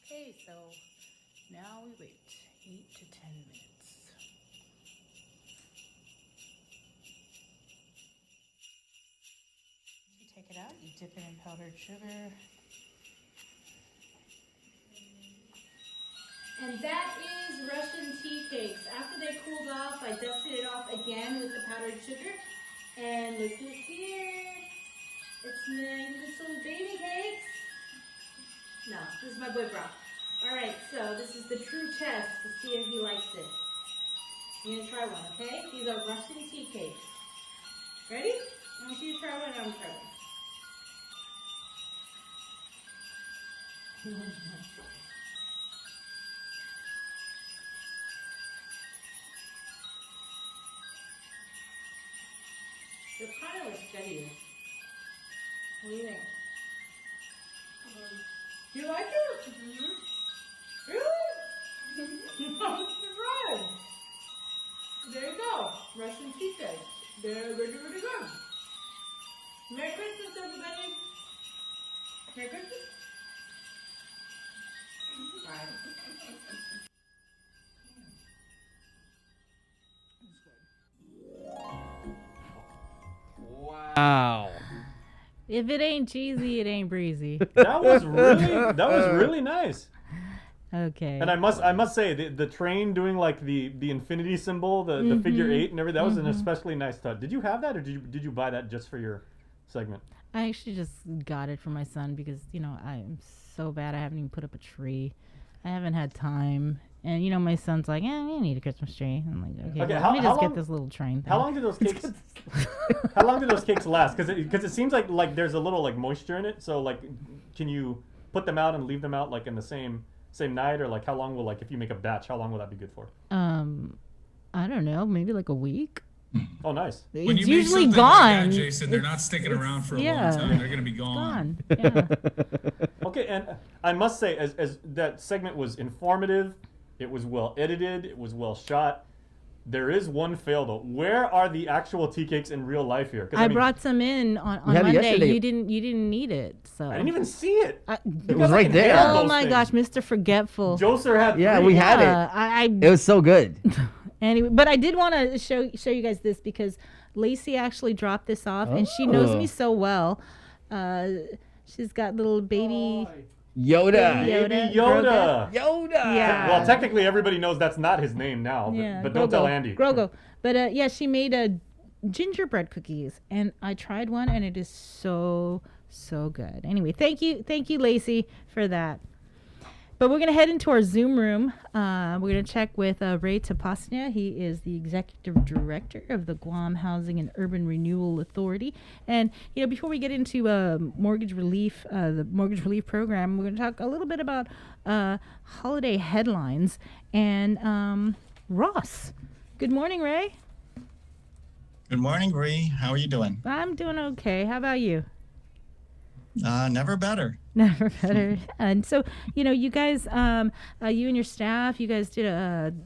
Okay, so now we wait 8 to 10 minutes. You take it out, you dip it in powdered sugar. And that is Russian tea cakes. After they cooled off, I dusted it off again with the powdered sugar. And look at here. It's nice little baby cakes. No, this is my boy bra. Alright, so this is the true test to see if he likes it. You're gonna try one, okay? These are Russian tea cakes. Ready? I want you to try one and I'm gonna try one. They're kind of like steady. What do you think? You like it? Mm-hmm. Really? I'm surprised. There you go. Russian tea cakes. They're really, really good. Merry Christmas, everybody. Merry Christmas. Bye. Wow. If it ain't cheesy, it ain't breezy. That was really nice. Okay. And I must say the train doing like the infinity symbol, the figure 8 and everything, that was an especially nice touch. Did you have that, or did you buy that just for your segment? I actually just got it for my son because, you know, I'm so bad I haven't even put up a tree. I haven't had time. And, you know, my son's like, you need a Christmas tree. I'm like, okay, well, let me just get this little train thing. How long do those cakes How long do those cakes last? Because it seems like there's a little like moisture in it. So like, can you put them out and leave them out like in the same night, or like how long will, like if you make a batch, how long will that be good for? I don't know, maybe like a week. Oh, nice. When It's you make usually something gone. like that, Jason, they're not sticking around for a long time. They're going to be gone. Yeah. Okay, and I must say, as that segment was informative, it was well edited, it was well shot. There is one fail though. Where are the actual tea cakes in real life here? I brought some in on Monday. yesterday. You didn't need it, so I didn't even see it. It was right there. Oh my gosh, Mr. Forgetful. Joser had Yeah, we had it. It was so good. Anyway, but I did want to show you guys this because Lacey actually dropped this off, and she knows me so well. She's got little baby Yoda. Baby Yoda. Yeah. Well, technically everybody knows that's not his name now, but don't tell Andy. Grogo. But yeah, she made gingerbread cookies, and I tried one, and it is so good. Anyway, thank you, Lacey, for that. But we're going to head into our Zoom room. We're going to check with Ray Tapasnia. He is the executive director of the Guam Housing and Urban Renewal Authority. And, before we get into mortgage relief, the mortgage relief program, we're going to talk a little bit about holiday headlines. And Ross, good morning, Ray. Good morning, Bree. How are you doing? I'm doing okay. How about you? Never better. Never better. And so, you guys, you and your staff, you guys did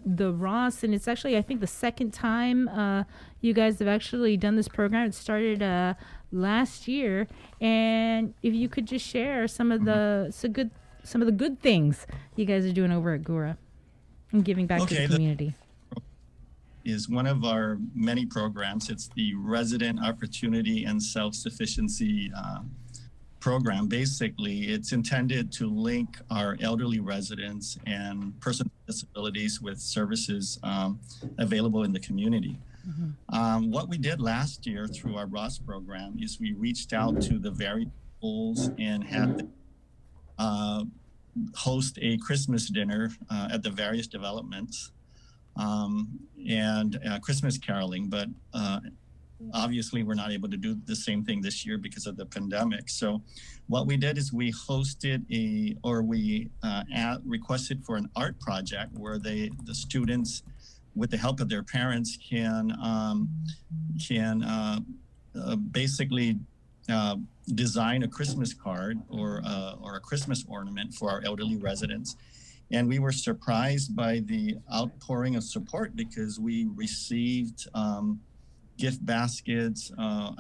the Ross, and it's actually, I think, the second time you guys have actually done this program. It started last year, and if you could just share some of the good things you guys are doing over at GURA and giving back to the community. Is one of our many programs. It's the Resident Opportunity and Self-Sufficiency program. Basically, it's intended to link our elderly residents and persons with disabilities with services available in the community. What we did last year through our Ross program is we reached out to the various schools and had them host a Christmas dinner at the various developments and Christmas caroling, but obviously, we're not able to do the same thing this year because of the pandemic. So what we did is we hosted we requested for an art project where the students, with the help of their parents, can basically design a Christmas card or a Christmas ornament for our elderly residents. And we were surprised by the outpouring of support because we received gift baskets.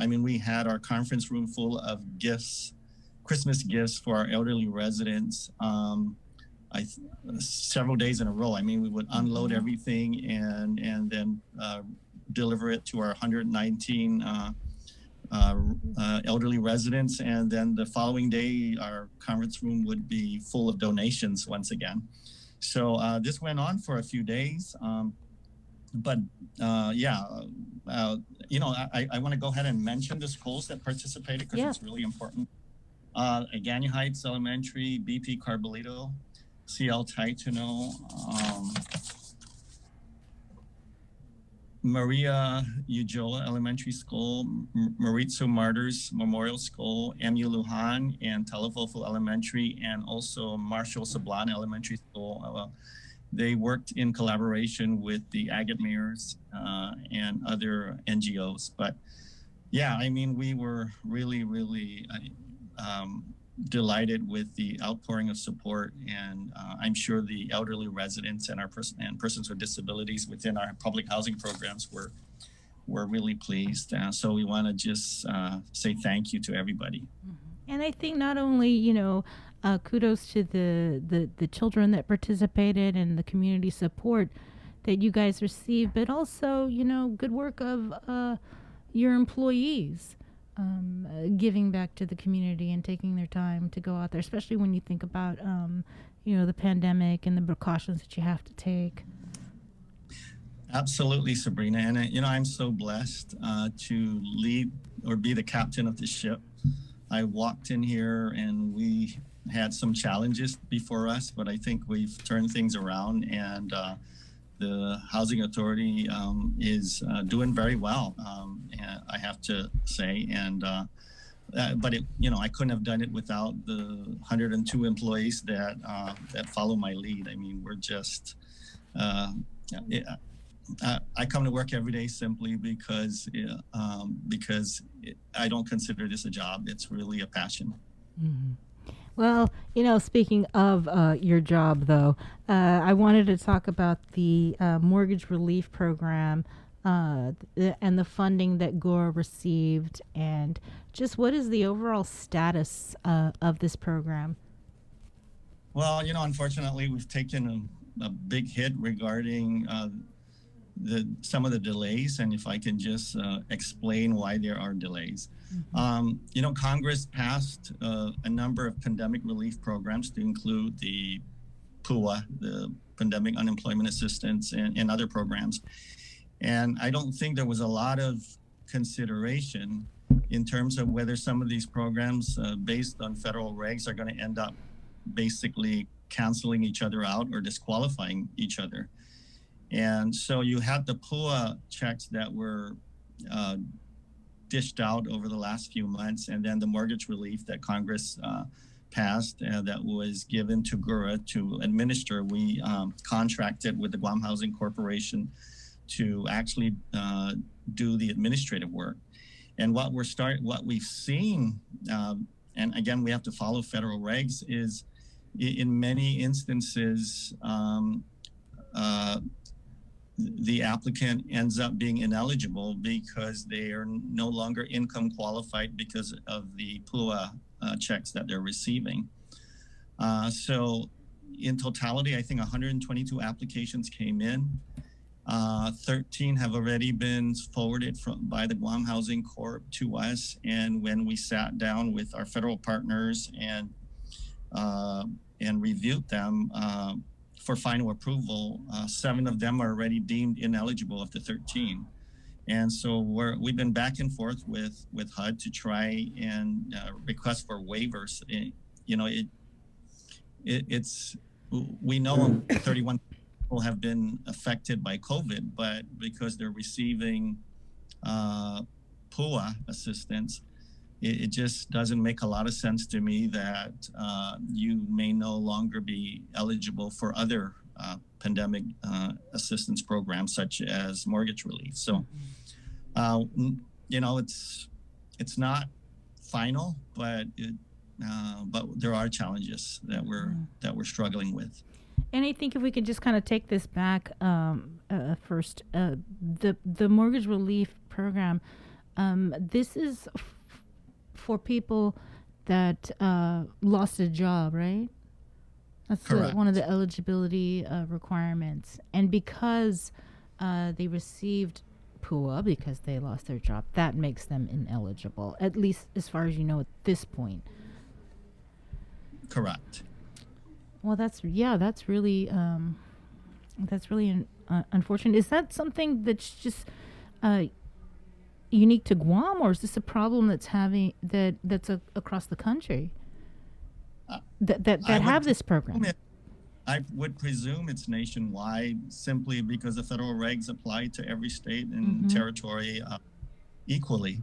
We had our conference room full of gifts, Christmas gifts for our elderly residents. Several days in a row. We would unload everything and then deliver it to our 119 elderly residents. And then the following day, our conference room would be full of donations once again. So this went on for a few days. I want to go ahead and mention the schools that participated because it's really important. Agana Heights Elementary, BP Carbolito, CL Taituno, Maria Ujoa Elementary School, Maritzu Martyrs Memorial School, MU Lujan, and Talafofo Elementary, and also Marshall Sablan Elementary School. They worked in collaboration with the Agate Mayors and other NGOs. But we were really, really delighted with the outpouring of support. And I'm sure the elderly residents and persons with disabilities within our public housing programs were really pleased. So we want to just say thank you to everybody. And I think not only, kudos to the children that participated and the community support that you guys received, but also, good work of your employees giving back to the community and taking their time to go out there, especially when you think about, the pandemic and the precautions that you have to take. Absolutely, Sabrina. And, I'm so blessed to lead or be the captain of the ship. I walked in here and we had some challenges before us, but I think we've turned things around, and the Housing Authority is doing very well, I have to say. And but I couldn't have done it without the 102 employees that follow my lead. We're just I come to work every day simply because I don't consider this a job. It's really a passion. Mm-hmm. Well, speaking of your job, though, I wanted to talk about the mortgage relief program and the funding that GURA received, and just what is the overall status of this program? Well, unfortunately, we've taken a big hit regarding some of the delays, and if I can just explain why there are delays. Mm-hmm. Congress passed a number of pandemic relief programs to include the PUA, the Pandemic Unemployment Assistance, and other programs. And I don't think there was a lot of consideration in terms of whether some of these programs based on federal regs are going to end up basically canceling each other out or disqualifying each other. And so you had the PUA checks that were dished out over the last few months, and then the mortgage relief that Congress passed that was given to GURA to administer. We contracted with the Guam Housing Corporation to actually do the administrative work. And what we've seen, and again, we have to follow federal regs, is in many instances, the applicant ends up being ineligible because they are no longer income qualified because of the PUA checks that they're receiving. So in totality, I think 122 applications came in. 13 have already been forwarded by the Guam Housing Corp to us. And when we sat down with our federal partners and reviewed them for final approval, 7 of them are already deemed ineligible of the 13. And so we've been back and forth with HUD to try and request for waivers. We know 31 people have been affected by COVID, but because they're receiving PUA assistance, it just doesn't make a lot of sense to me that you may no longer be eligible for other pandemic assistance programs such as mortgage relief. So, it's not final, but there are challenges that we're struggling with. And I think if we could just kind of take this back first, the mortgage relief program, this is for people that lost a job, right? That's one of the eligibility requirements. And because they received PUA because they lost their job, that makes them ineligible, at least as far as you know at this point. Correct. Well, that's really unfortunate. Is that something that's just unique to Guam, or is this a problem that's across the country that have this program? I would presume it's nationwide, simply because the federal regs apply to every state and territory equally.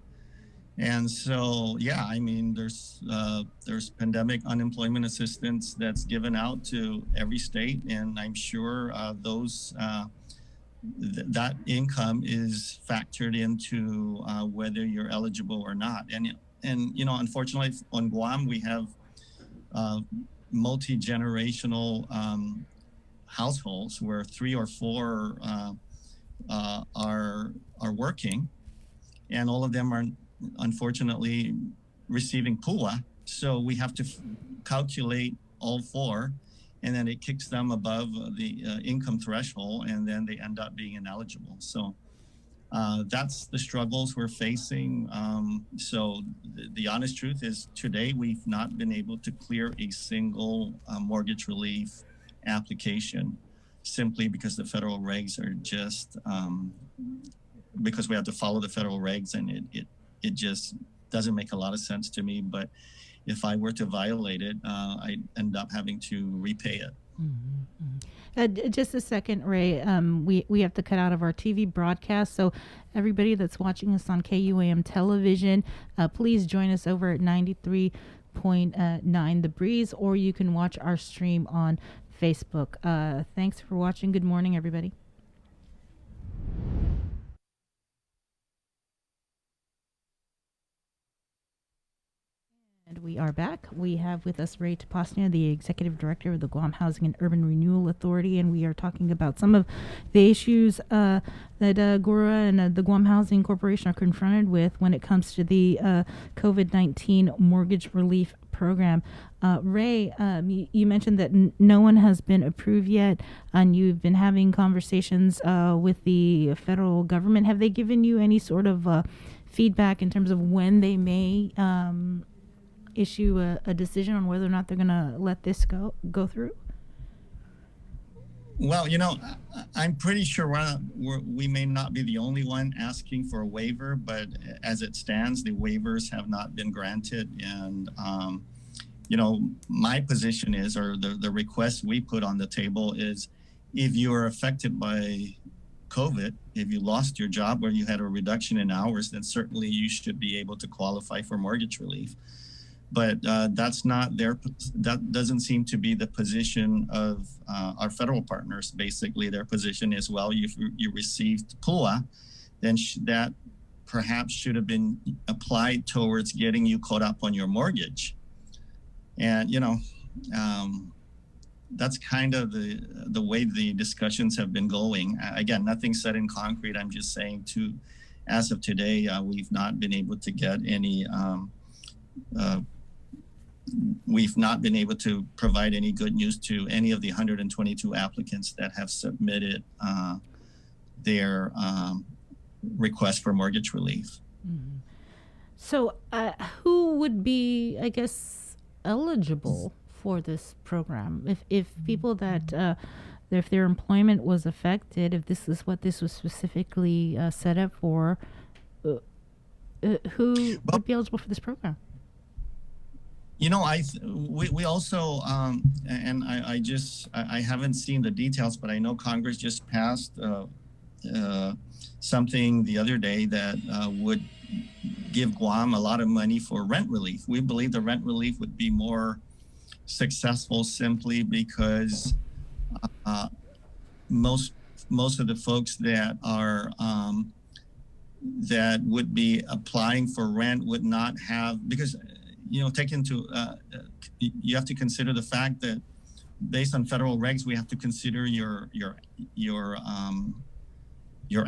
And so, yeah, I mean, there's pandemic unemployment assistance that's given out to every state, and I'm sure that income is factored into whether you're eligible or not. And unfortunately, on Guam, we have multi-generational households where 3 or 4 are working, and all of them are unfortunately receiving PUA. So we have to calculate all 4, and then it kicks them above the income threshold, and then they end up being ineligible. So that's the struggles we're facing. So the honest truth is, today we've not been able to clear a single mortgage relief application, simply because the federal regs are just because we have to follow the federal regs, and it just doesn't make a lot of sense to me. But if I were to violate it, I'd end up having to repay it. Just a second, Ray. We have to cut out of our TV broadcast. So everybody that's watching us on KUAM television, please join us over at 93.9 The Breeze, or you can watch our stream on Facebook. Thanks for watching. Good morning, everybody. And we are back. We have with us Ray Tapasnia, the Executive Director of the Guam Housing and Urban Renewal Authority, and we are talking about some of the issues that GURA and the Guam Housing Corporation are confronted with when it comes to the COVID-19 mortgage relief program. Ray, you mentioned that no one has been approved yet, and you've been having conversations with the federal government. Have they given you any sort of feedback in terms of when they may issue a decision on whether or not they're going to let this go through? Well, I'm pretty sure we may not be the only one asking for a waiver, but as it stands, the waivers have not been granted. And my position is, or the request we put on the table is, if you are affected by COVID, if you lost your job or you had a reduction in hours, then certainly you should be able to qualify for mortgage relief. But that doesn't seem to be the position of our federal partners. Basically, their position is, well, you received PUA, then that perhaps should have been applied towards getting you caught up on your mortgage. And, that's kind of the way the discussions have been going. Again, nothing set in concrete. I'm just saying as of today, we've not been able to get any, we've not been able to provide any good news to any of the 122 applicants that have submitted their request for mortgage relief. Mm-hmm. So who would be, I guess, eligible for this program? If people that, if their employment was affected, if this is what this was specifically set up for, who would be eligible for this program? We also, and I haven't seen the details, but I know Congress just passed something the other day that would give Guam a lot of money for rent relief. We believe the rent relief would be more successful simply because most of the folks that are that would be applying for rent would not have, because you have to consider the fact that based on federal regs, we have to consider your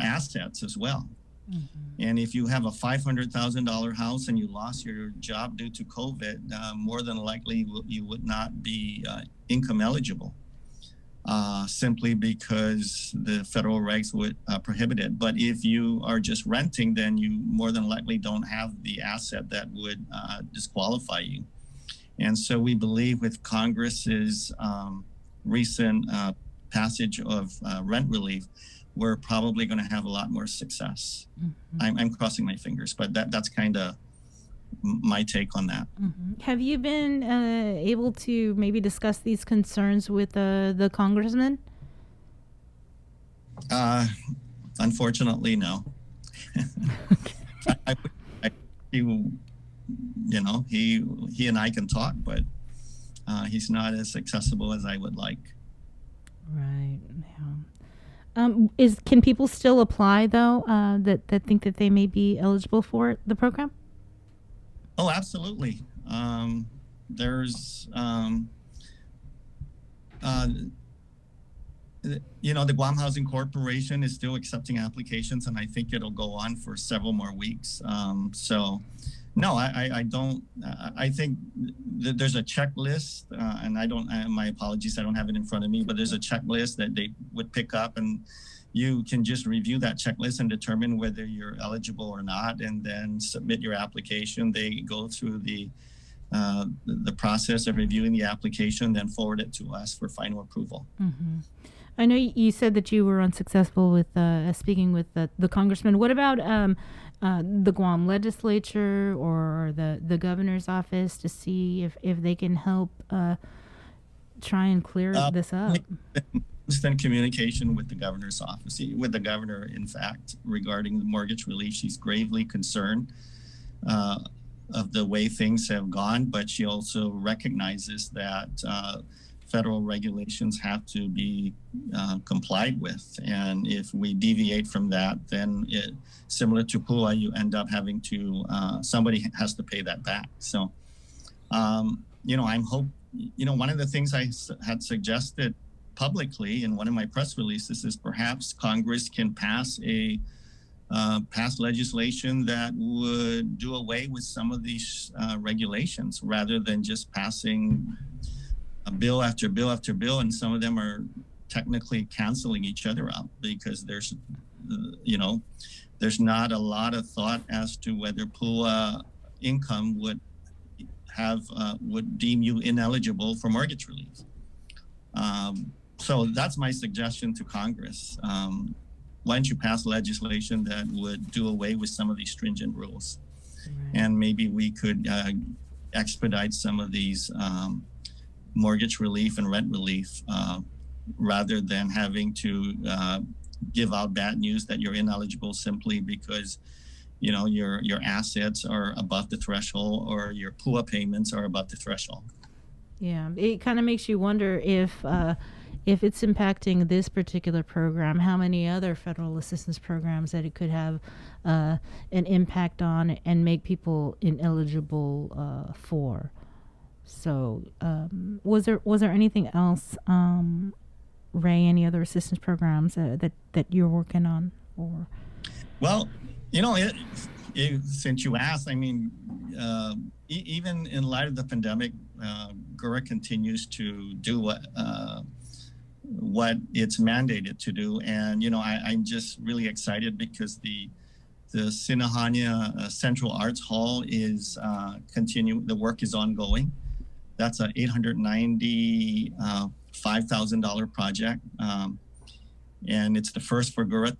assets as well. Mm-hmm. And if you have a $500,000 house and you lost your job due to COVID, more than likely you would not be income eligible, simply because the federal regs would prohibit it. But if you are just renting, then you more than likely don't have the asset that would disqualify you. And so we believe with Congress's recent passage of rent relief, we're probably going to have a lot more success. Mm-hmm. I'm crossing my fingers, but that's kind of my take on that. Mm-hmm. Have you been able to maybe discuss these concerns with the congressman? Unfortunately, no. He and I can talk, but he's not as accessible as I would like. Right. Yeah. Can people still apply though? That think that they may be eligible for the program? Oh, absolutely. There's, the Guam Housing Corporation is still accepting applications, and I think it'll go on for several more weeks. So, no, I don't. I think that there's a checklist, and my apologies, I don't have it in front of me, but there's a checklist that they would pick up, and you can just review that checklist and determine whether you're eligible or not, and then submit your application. They go through the process of reviewing the application, then forward it to us for final approval. Mm-hmm. I know you said that you were unsuccessful with speaking with the congressman. What about the Guam legislature or the governor's office to see if they can help try and clear this up? Constant communication with the governor's office, with the governor, in fact, regarding the mortgage relief. She's gravely concerned of the way things have gone, but she also recognizes that federal regulations have to be complied with. And if we deviate from that, then similar to PUA, you end up having to, somebody has to pay that back. So, I'm one of the things I had suggested publicly in one of my press releases is perhaps Congress can pass legislation that would do away with some of these regulations, rather than just passing bill after bill after bill, and some of them are technically canceling each other out because there's not a lot of thought as to whether PUA income would deem you ineligible for mortgage relief. So that's my suggestion to Congress. Why don't you pass legislation that would do away with some of these stringent rules? Right. And maybe we could expedite some of these mortgage relief and rent relief rather than having to give out bad news that you're ineligible simply because your assets are above the threshold or your PUA payments are above the threshold. Yeah, it kind of makes you wonder if it's impacting this particular program, how many other federal assistance programs that it could have an impact on and make people ineligible for. So, was there anything else, Ray? Any other assistance programs that you're working on, or? Well, since you asked, I mean, even in light of the pandemic, GURA continues to do what it's mandated to do, and I'm just really excited because the Sinahanya Central Arts Hall is the work is ongoing. That's a $895,000 project. And it's the first for GURA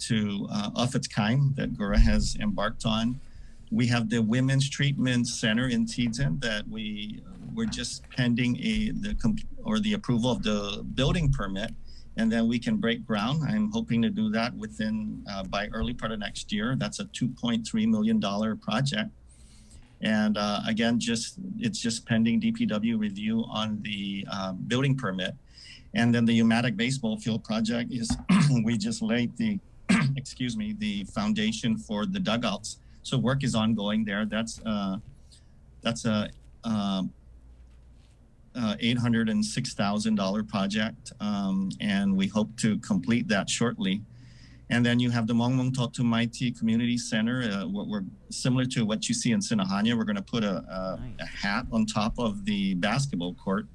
of its kind that GURA has embarked on. We have the Women's Treatment Center in Tizen that we're just pending the approval of the building permit, and then we can break ground. I'm hoping to do that by early part of next year. That's a $2.3 million project. And again, it's just pending DPW review on the building permit. And then the Umatic baseball field project is, we just laid the foundation for the dugouts. So work is ongoing there. That's a $806,000 project, and we hope to complete that shortly. And then you have the Mongmong Totu Maiti Community Center. We're similar to what you see in Sinahanya. We're going to put a hat on top of the basketball court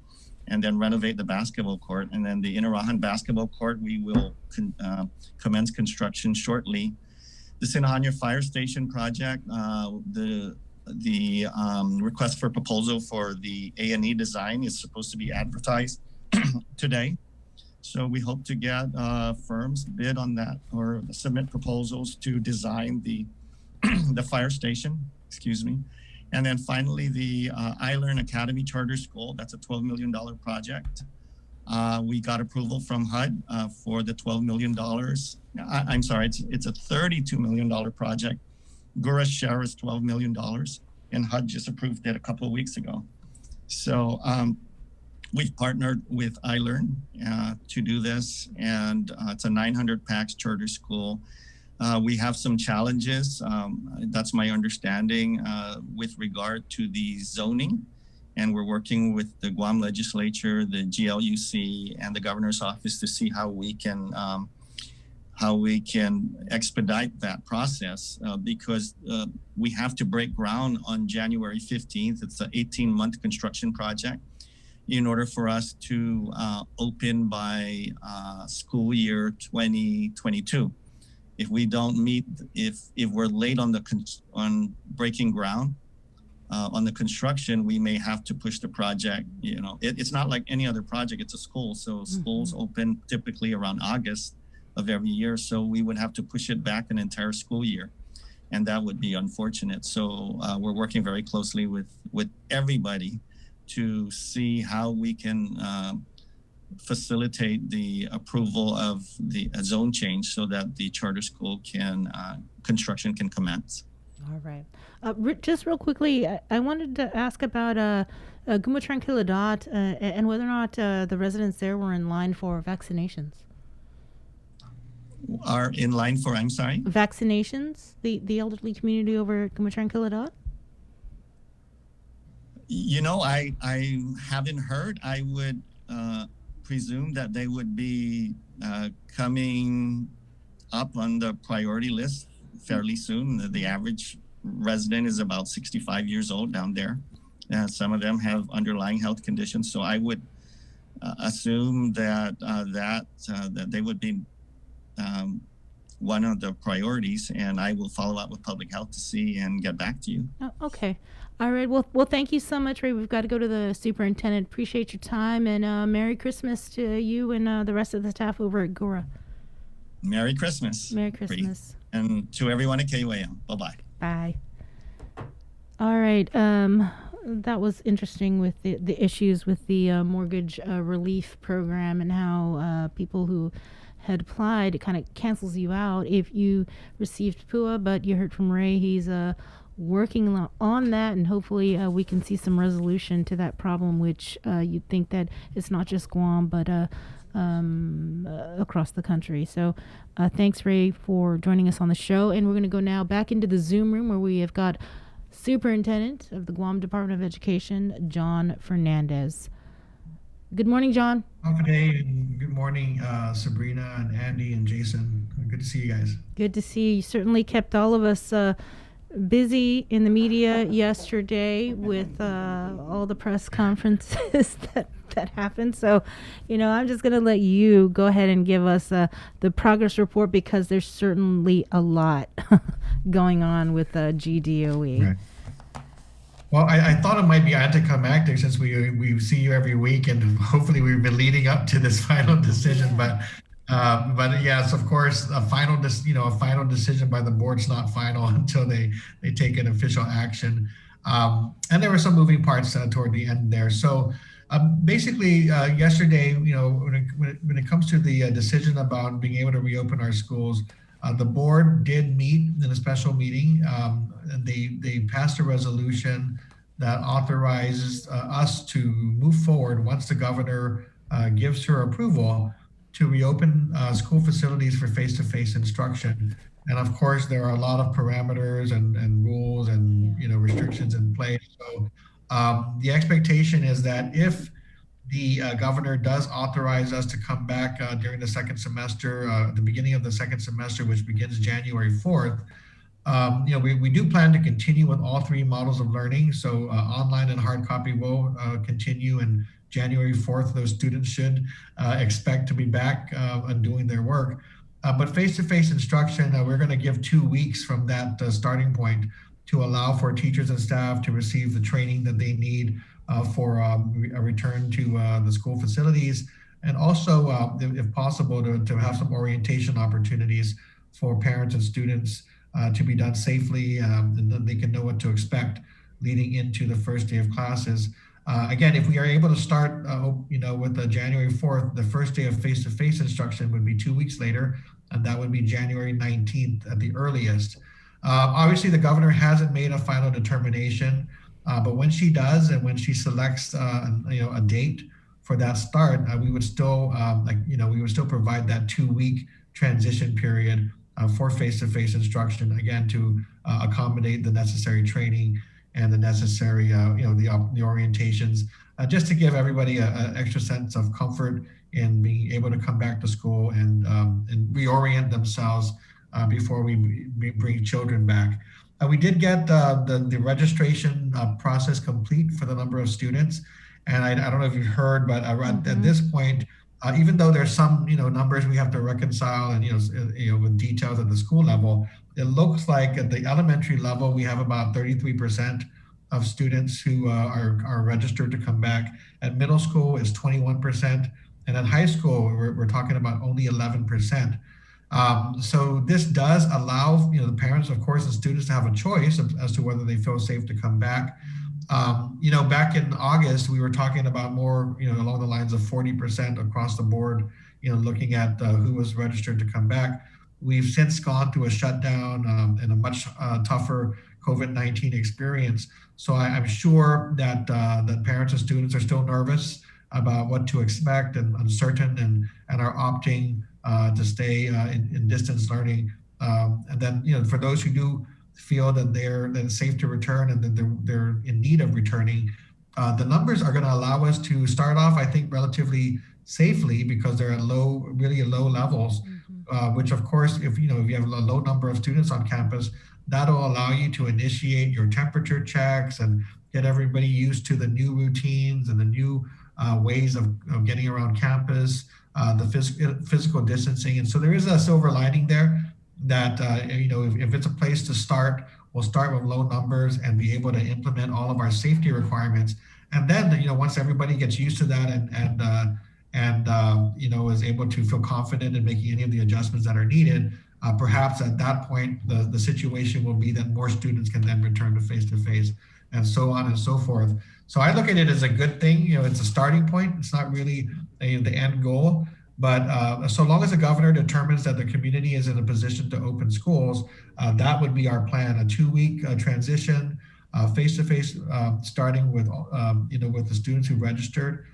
and then renovate the basketball court. And then the Inarahan basketball court, we will commence construction shortly. The Sinahanya Fire Station project, the request for proposal for the A&E design is supposed to be advertised today. So we hope to get firms bid on that or submit proposals to design the fire station, And then finally, the Ilearn Academy Charter School, that's a $12 million project. We got approval from HUD for the $12 million. I'm sorry, it's a $32 million project. GURA's share is $12 million, and HUD just approved it a couple of weeks ago. So we've partnered with Ilearn to do this, and it's a 900 PAX charter school. We have some challenges, that's my understanding, with regard to the zoning. And we're working with the Guam legislature, the GLUC, and the governor's office to see how we can expedite that process because we have to break ground on January 15th. It's an 18-month construction project in order for us to open by school year 2022. If we don't meet, if we're late on breaking ground on the construction, we may have to push the project. It's not like any other project. It's a school, so schools open typically around August of every year. So we would have to push it back an entire school year, and that would be unfortunate. So we're working very closely with everybody to see how we can facilitate the approval of the zone change so that the charter school construction can commence. All right. Just real quickly, I wanted to ask about Guma Tranquilidad and whether or not the residents there were in line for vaccinations. Are in line for, I'm sorry? Vaccinations, the elderly community over at Guma Tranquilidad? I haven't heard. I would presume that they would be coming up on the priority list fairly soon. The average resident is about 65 years old down there. Some of them have underlying health conditions. So I would assume that they would be one of the priorities, and I will follow up with public health to see and get back to you. Oh, okay. All right. Well, thank you so much, Ray. We've got to go to the superintendent. Appreciate your time, and Merry Christmas to you and the rest of the staff over at GURA. Merry Christmas. Merry Christmas. And to everyone at KUAM. Bye-bye. Bye. All right. that was interesting with the issues with the mortgage relief program and how people who had applied, it kind of cancels you out if you received PUA. But you heard from Ray, he's working on that, and hopefully we can see some resolution to that problem, which you'd think that it's not just Guam, but across the country. So thanks, Ray, for joining us on the show. And we're going to go now back into the Zoom room where we have got Superintendent of the Guam Department of Education, John Fernandez. Good morning, John. And good morning, Sabrina and Andy and Jason. Good to see you guys. Good to see you. You certainly kept all of us busy in the media yesterday with all the press conferences that happened. So, I'm just going to let you go ahead and give us the progress report, because there's certainly a lot going on with GDOE. Right. Well, I thought it might be anticlimactic since we see you every week, and hopefully we've been leading up to this final decision. But yes, of course, a final decision by the board's not final until they take an official action. And there were some moving parts toward the end there. So basically, yesterday, when it comes to the decision about being able to reopen our schools, the board did meet in a special meeting, and they passed a resolution that authorizes us to move forward once the governor gives her approval to reopen school facilities for face-to-face instruction. And of course, there are a lot of parameters and rules and restrictions in place. So the expectation is that if the governor does authorize us to come back during the second semester, the beginning of the second semester, which begins January 4th, we do plan to continue with all three models of learning. So online and hard copy will continue, and January 4th, those students should expect to be back and doing their work. But face-to-face instruction, we're going to give 2 weeks from that starting point to allow for teachers and staff to receive the training that they need for a return to the school facilities, and also, if possible, to have some orientation opportunities for parents and students to be done safely, and then they can know what to expect leading into the first day of classes. Again, if we are able to start, with the January 4th, the first day of face-to-face instruction would be 2 weeks later, and that would be January 19th at the earliest. Obviously, the governor hasn't made a final determination, but when she does, and when she selects, a date for that start, we would still, provide that 2-week transition period for face-to-face instruction, again, to accommodate the necessary training and the necessary, the orientations, just to give everybody an extra sense of comfort in being able to come back to school and reorient themselves before we bring children back. We did get the registration process complete for the number of students, and I don't know if you've heard, but at this point, even though there's some numbers we have to reconcile and with details at the school level, it looks like at the elementary level we have about 33% of students who are registered to come back. At middle school is 21%, and at high school we're talking about only 11%. So this does allow the parents, of course, and students to have a choice as to whether they feel safe to come back. Back in August, we were talking about more, along the lines of 40% across the board, looking at who was registered to come back. We've since gone through a shutdown and a much tougher COVID-19 experience. So I'm sure that parents and students are still nervous about what to expect and uncertain and are opting to stay in distance learning. And then, for those who do feel that they're safe to return and that they're in need of returning, the numbers are going to allow us to start off, I think, relatively safely, because they're at really low levels, which of course, if you have a low number of students on campus, that'll allow you to initiate your temperature checks and get everybody used to the new routines and the new ways of getting around campus, the physical distancing. And so there is a silver lining there that, if it's a place to start, we'll start with low numbers and be able to implement all of our safety requirements. And then, once everybody gets used to that and is able to feel confident in making any of the adjustments that are needed, perhaps at that point, the situation will be that more students can then return to face-to-face. and so on and so forth. So I look at it as a good thing. It's a starting point. It's not really the end goal. But so long as the governor determines that the community is in a position to open schools, that would be our plan, a 2-week transition, face-to-face, starting with, with the students who registered.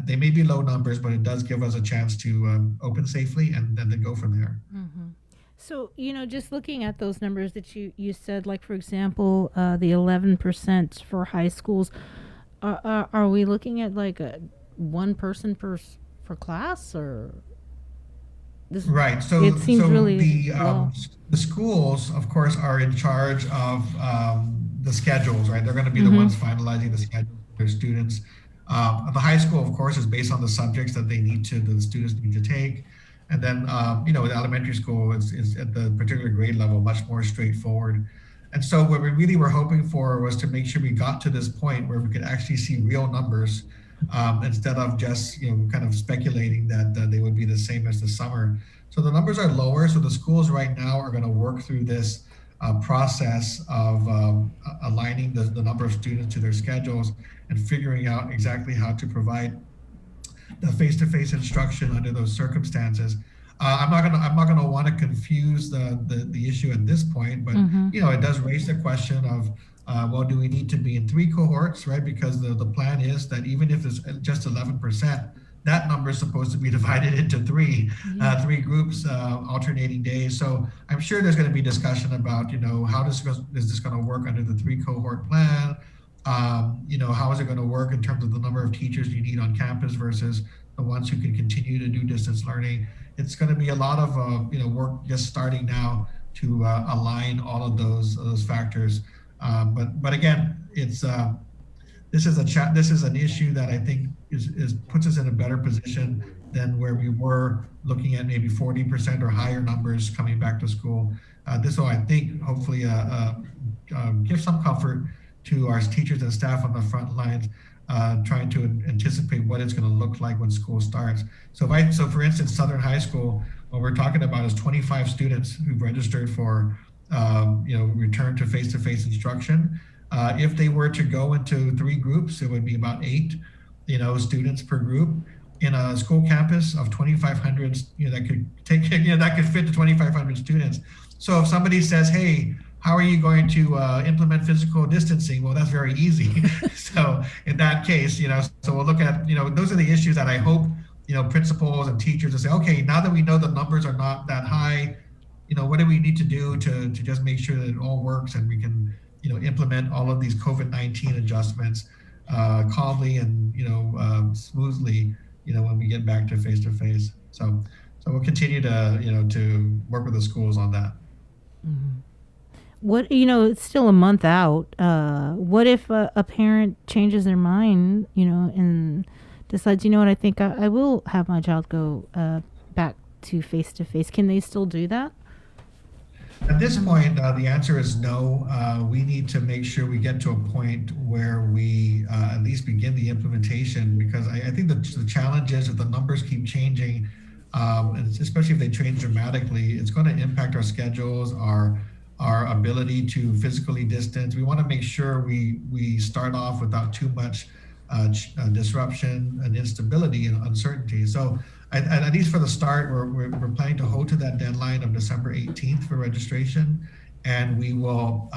They may be low numbers, but it does give us a chance to open safely and then go from there. Mm-hmm. So, just looking at those numbers that you said, like, for example, the 11% for high schools, are we looking at like one person per class, or this? Right. So it seems really the schools, of course, are in charge of the schedules, right? They're going to be the ones finalizing the schedule for their students. The high school, of course, is based on the subjects that the students need to take. And then, the elementary school is at the particular grade level, much more straightforward. And so what we really were hoping for was to make sure we got to this point where we could actually see real numbers, instead of just, kind of speculating that they would be the same as the summer. So the numbers are lower. So the schools right now are going to work through this process of aligning the number of students to their schedules and figuring out exactly how to provide the face-to-face instruction under those circumstances. I'm not gonna want to confuse the issue at this point, but it does raise the question of, well, do we need to be in 3 cohorts, right? Because the plan is that even if it's just 11%, that number is supposed to be divided into 3 groups, alternating days. So I'm sure there's going to be discussion about, how is this going to work under the 3 cohort plan? How is it going to work in terms of the number of teachers you need on campus versus the ones who can continue to do distance learning? It's going to be a lot of work just starting now to align all of those factors. But again, it's this is an issue that I think is puts us in a better position than where we were looking at maybe 40% or higher numbers coming back to school. This will, I think, hopefully give some comfort to our teachers and staff on the front lines, trying to anticipate what it's going to look like when school starts. So for instance, Southern High School, what we're talking about is 25 students who've registered for return to face-to-face instruction. If they were to go into 3 groups, it would be about 8 students per group in a school campus of 2,500. That could fit to 2,500 students. So if somebody says, hey, how are you going to implement physical distancing? Well, that's very easy. So in that case, so we'll look at, those are the issues that I hope, principals and teachers will say, okay, now that we know the numbers are not that high, what do we need to do to just make sure that it all works and we can, implement all of these COVID-19 adjustments calmly and, smoothly, when we get back to face-to-face. So we'll continue to, to work with the schools on that. Mm-hmm. What, it's still a month out. What if a parent changes their mind, and decides, I think I will have my child go back to face-to-face. Can they still do that? At this point, the answer is no. We need to make sure we get to a point where we at least begin the implementation, because I think the challenge is if the numbers keep changing, and especially if they change dramatically, it's going to impact our schedules, our ability to physically distance. We want to make sure we start off without too much disruption and instability and uncertainty. So at least for the start, we're planning to hold to that deadline of December 18th for registration, and we will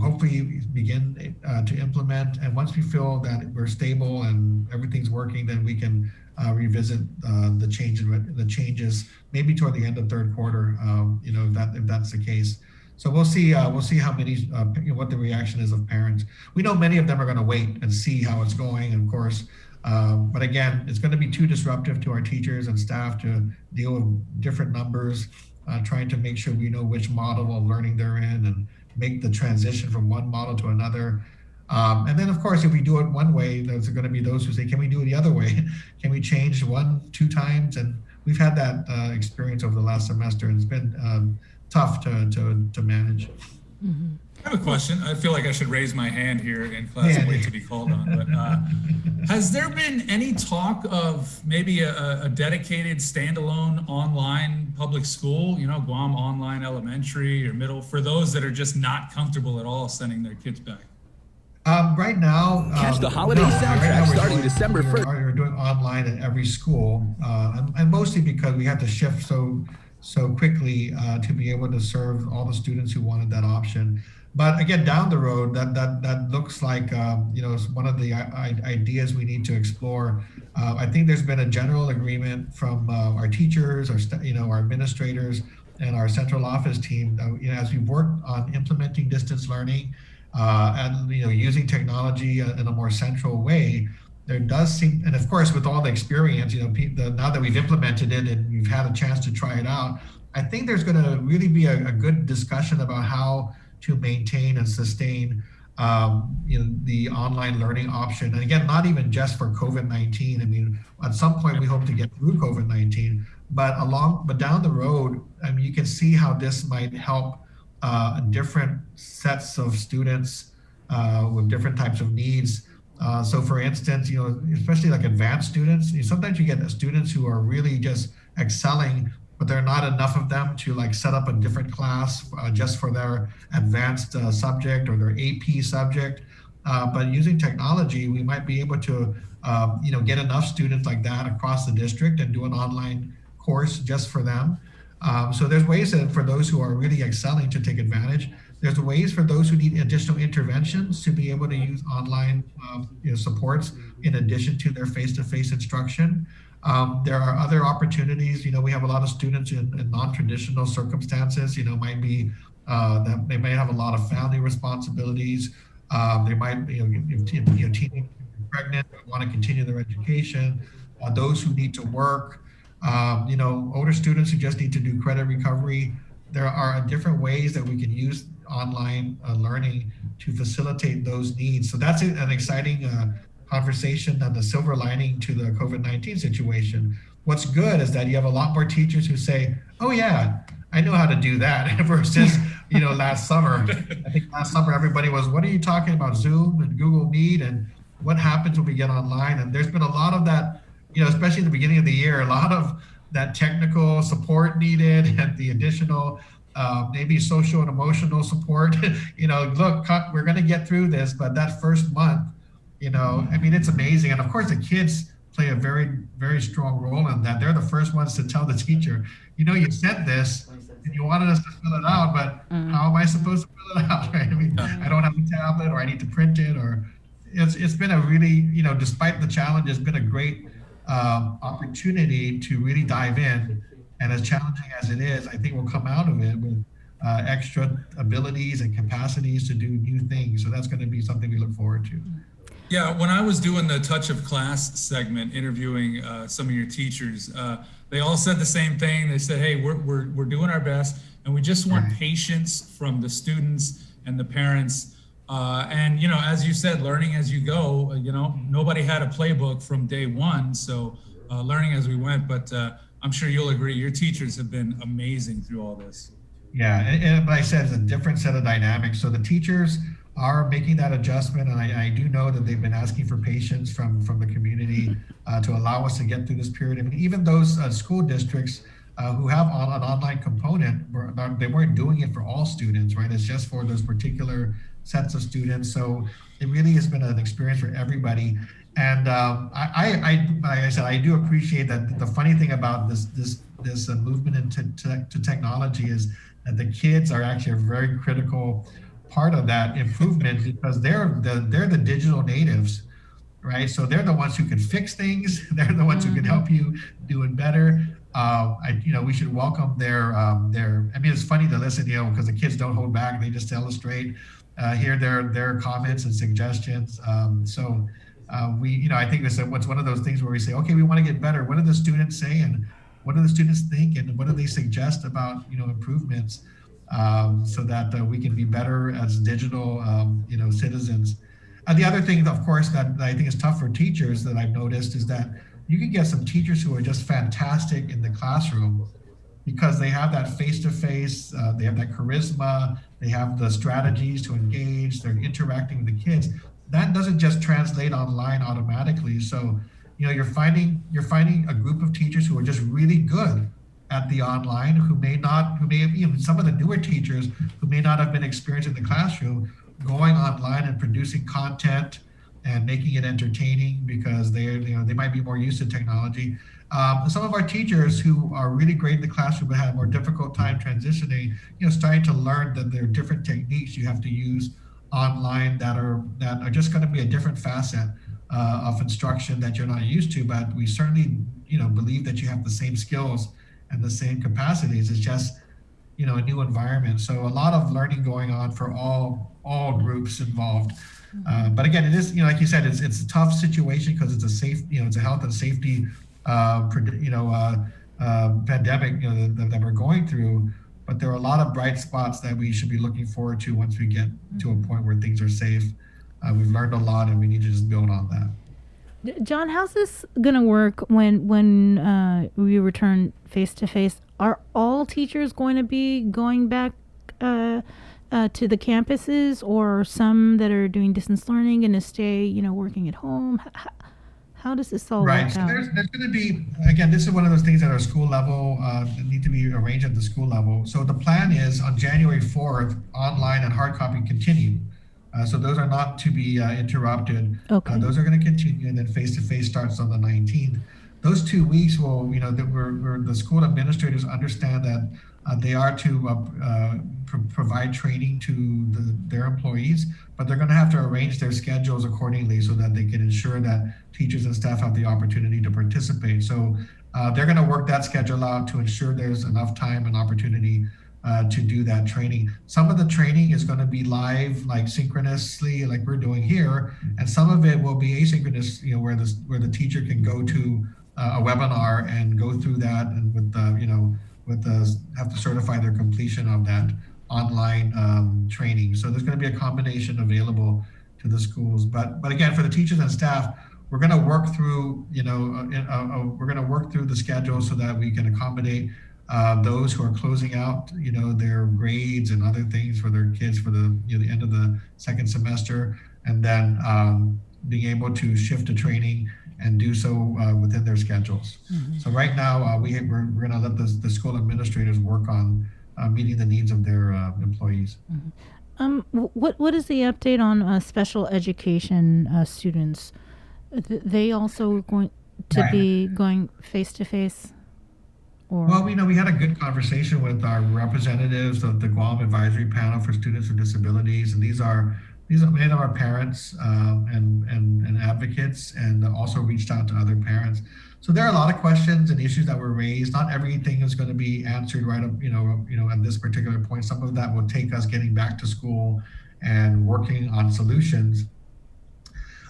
hopefully begin to implement. And once we feel that we're stable and everything's working, then we can revisit the changes maybe toward the end of third quarter, if that's the case. So we'll see how many what the reaction is of parents. We know many of them are going to wait and see how it's going, of course. But again, it's going to be too disruptive to our teachers and staff to deal with different numbers, trying to make sure we know which model of learning they're in and make the transition from one model to another. And then, of course, if we do it one way, there's going to be those who say, can we do it the other way? Can we change 1-2 times? And we've had that experience over the last semester, and it's been tough to manage. I have a question. I feel like I should raise my hand here in class and wait to be called on. But has there been any talk of maybe a dedicated standalone online public school, you know, Guam Online Elementary or middle, for those that are just not comfortable at all sending their kids back? Right now, Catch the holiday soundtrack starting December 1st. We're doing online at every school, and mostly because we had to shift so quickly to be able to serve all the students who wanted that option. But again, down the road, that looks like you know, it's one of the ideas we need to explore. I think there's been a general agreement from our teachers, our administrators, and our central office team. You know, as we work on implementing distance learning and using technology in a more central way, there does seem, and of course, with all the experience, now that we've implemented it and we've had a chance to try it out, I think there's going to really be a good discussion about how to maintain and sustain the online learning option. And again, not even just for COVID-19. I mean, at some point we hope to get through COVID-19, but down the road, I mean, you can see how this might help different sets of students with different types of needs. So for instance, especially like advanced students, sometimes you get students who are really just excelling, but there are not enough of them to like set up a different class just for their advanced subject or their AP subject. But using technology, we might be able to, get enough students like that across the district and do an online course just for them. So there's ways that for those who are really excelling to take advantage. There's ways for those who need additional interventions to be able to use online supports in addition to their face-to-face instruction. There are other opportunities. We have a lot of students in non-traditional circumstances. Might be that they may have a lot of family responsibilities. They might be teenagers pregnant, want to continue their education. Those who need to work. Older students who just need to do credit recovery. There are different ways that we can use online learning to facilitate those needs. So that's an exciting conversation and the silver lining to the COVID-19 situation. What's good is that you have a lot more teachers who say, oh yeah, I know how to do that, versus, last summer. I think last summer everybody was, what are you talking about, Zoom and Google Meet, and what happens when we get online? And there's been a lot of that, especially in the beginning of the year, a lot of that technical support needed and the additional maybe social and emotional support. Look, we're going to get through this, but that first month, I mean, it's amazing. And of course, the kids play a very, very strong role in that. They're the first ones to tell the teacher, you sent this and you wanted us to fill it out, but how am I supposed to fill it out? Right? I mean, I don't have a tablet, or I need to print it, or it's been a really, despite the challenge, it's been a great opportunity to really dive in. And as challenging as it is, I think we'll come out of it with extra abilities and capacities to do new things. So that's going to be something we look forward to. Yeah, when I was doing the Touch of Class segment, interviewing some of your teachers, they all said the same thing. They said, hey, we're doing our best, and we just want patience from the students and the parents. And, as you said, learning as you go, nobody had a playbook from day one. So learning as we went, but I'm sure you'll agree, your teachers have been amazing through all this. Yeah, and like I said, it's a different set of dynamics. So the teachers are making that adjustment, and I do know that they've been asking for patience from the community to allow us to get through this period. I mean, even those school districts who have an online component, they weren't doing it for all students, right? It's just for those particular sets of students. So it really has been an experience for everybody. And like I said, I do appreciate that. The funny thing about this movement into technology is that the kids are actually a very critical part of that improvement, because they're the digital natives, right? So they're the ones who can fix things. They're the ones who can help you do it better. We should welcome their. I mean, it's funny to listen, because the kids don't hold back. They just illustrate, hear their comments and suggestions. I think it's one of those things where we say, okay, we want to get better. What do the students say, and what do the students think, and what do they suggest about improvements, so that we can be better as digital citizens. The other thing, of course, that I think is tough for teachers that I've noticed is that you can get some teachers who are just fantastic in the classroom because they have that face-to-face, they have that charisma, they have the strategies to engage, they're interacting with the kids. That doesn't just translate online automatically. So, you're finding a group of teachers who are just really good at the online, who may have, even some of the newer teachers who may not have been experienced in the classroom, going online and producing content and making it entertaining because they might be more used to technology. Some of our teachers who are really great in the classroom but have a more difficult time transitioning, starting to learn that there are different techniques you have to use online that are just going to be a different facet of instruction that you're not used to. But we certainly, believe that you have the same skills and the same capacities. It's just, a new environment. So a lot of learning going on for all groups involved. But again, it is, like you said, it's a tough situation because it's it's a health and safety, pandemic, that we're going through. But there are a lot of bright spots that we should be looking forward to once we get to a point where things are safe. We've learned a lot, and we need to just build on that. John, how's this gonna work when we return face to face? Are all teachers going to be going back to the campuses, or some that are doing distance learning going to stay, working at home? How does this all Right. work So out? there's going to be, again, this is one of those things at our school level that need to be arranged at the school level. So the plan is on January 4th, online and hard copy continue. So those are not to be interrupted. Okay. Those are going to continue, and then face-to-face starts on the 19th. Those 2 weeks will, the school administrators understand that they are to provide training to their employees, but they're going to have to arrange their schedules accordingly so that they can ensure that teachers and staff have the opportunity to participate. So they're going to work that schedule out to ensure there's enough time and opportunity to do that training. Some of the training is going to be live, like synchronously, like we're doing here, and some of it will be asynchronous, where the teacher can go to a webinar and go through that, and have to certify their completion of that online training. So there's going to be a combination available to the schools. But again, for the teachers and staff, we're going to work through, we're going to work through the schedule so that we can accommodate those who are closing out, their grades and other things for their kids for the the end of the second semester, and then being able to shift to training and do so within their schedules. Mm-hmm. So right now, we're going to let the school administrators work on meeting the needs of their employees. Mm-hmm. What is the update on special education students? They also going to be going face to face? Well, we had a good conversation with our representatives of the Guam Advisory Panel for Students with Disabilities, and these are many of our parents and advocates, and also reached out to other parents. So there are a lot of questions and issues that were raised. Not everything is going to be answered right up, at this particular point. Some of that will take us getting back to school and working on solutions.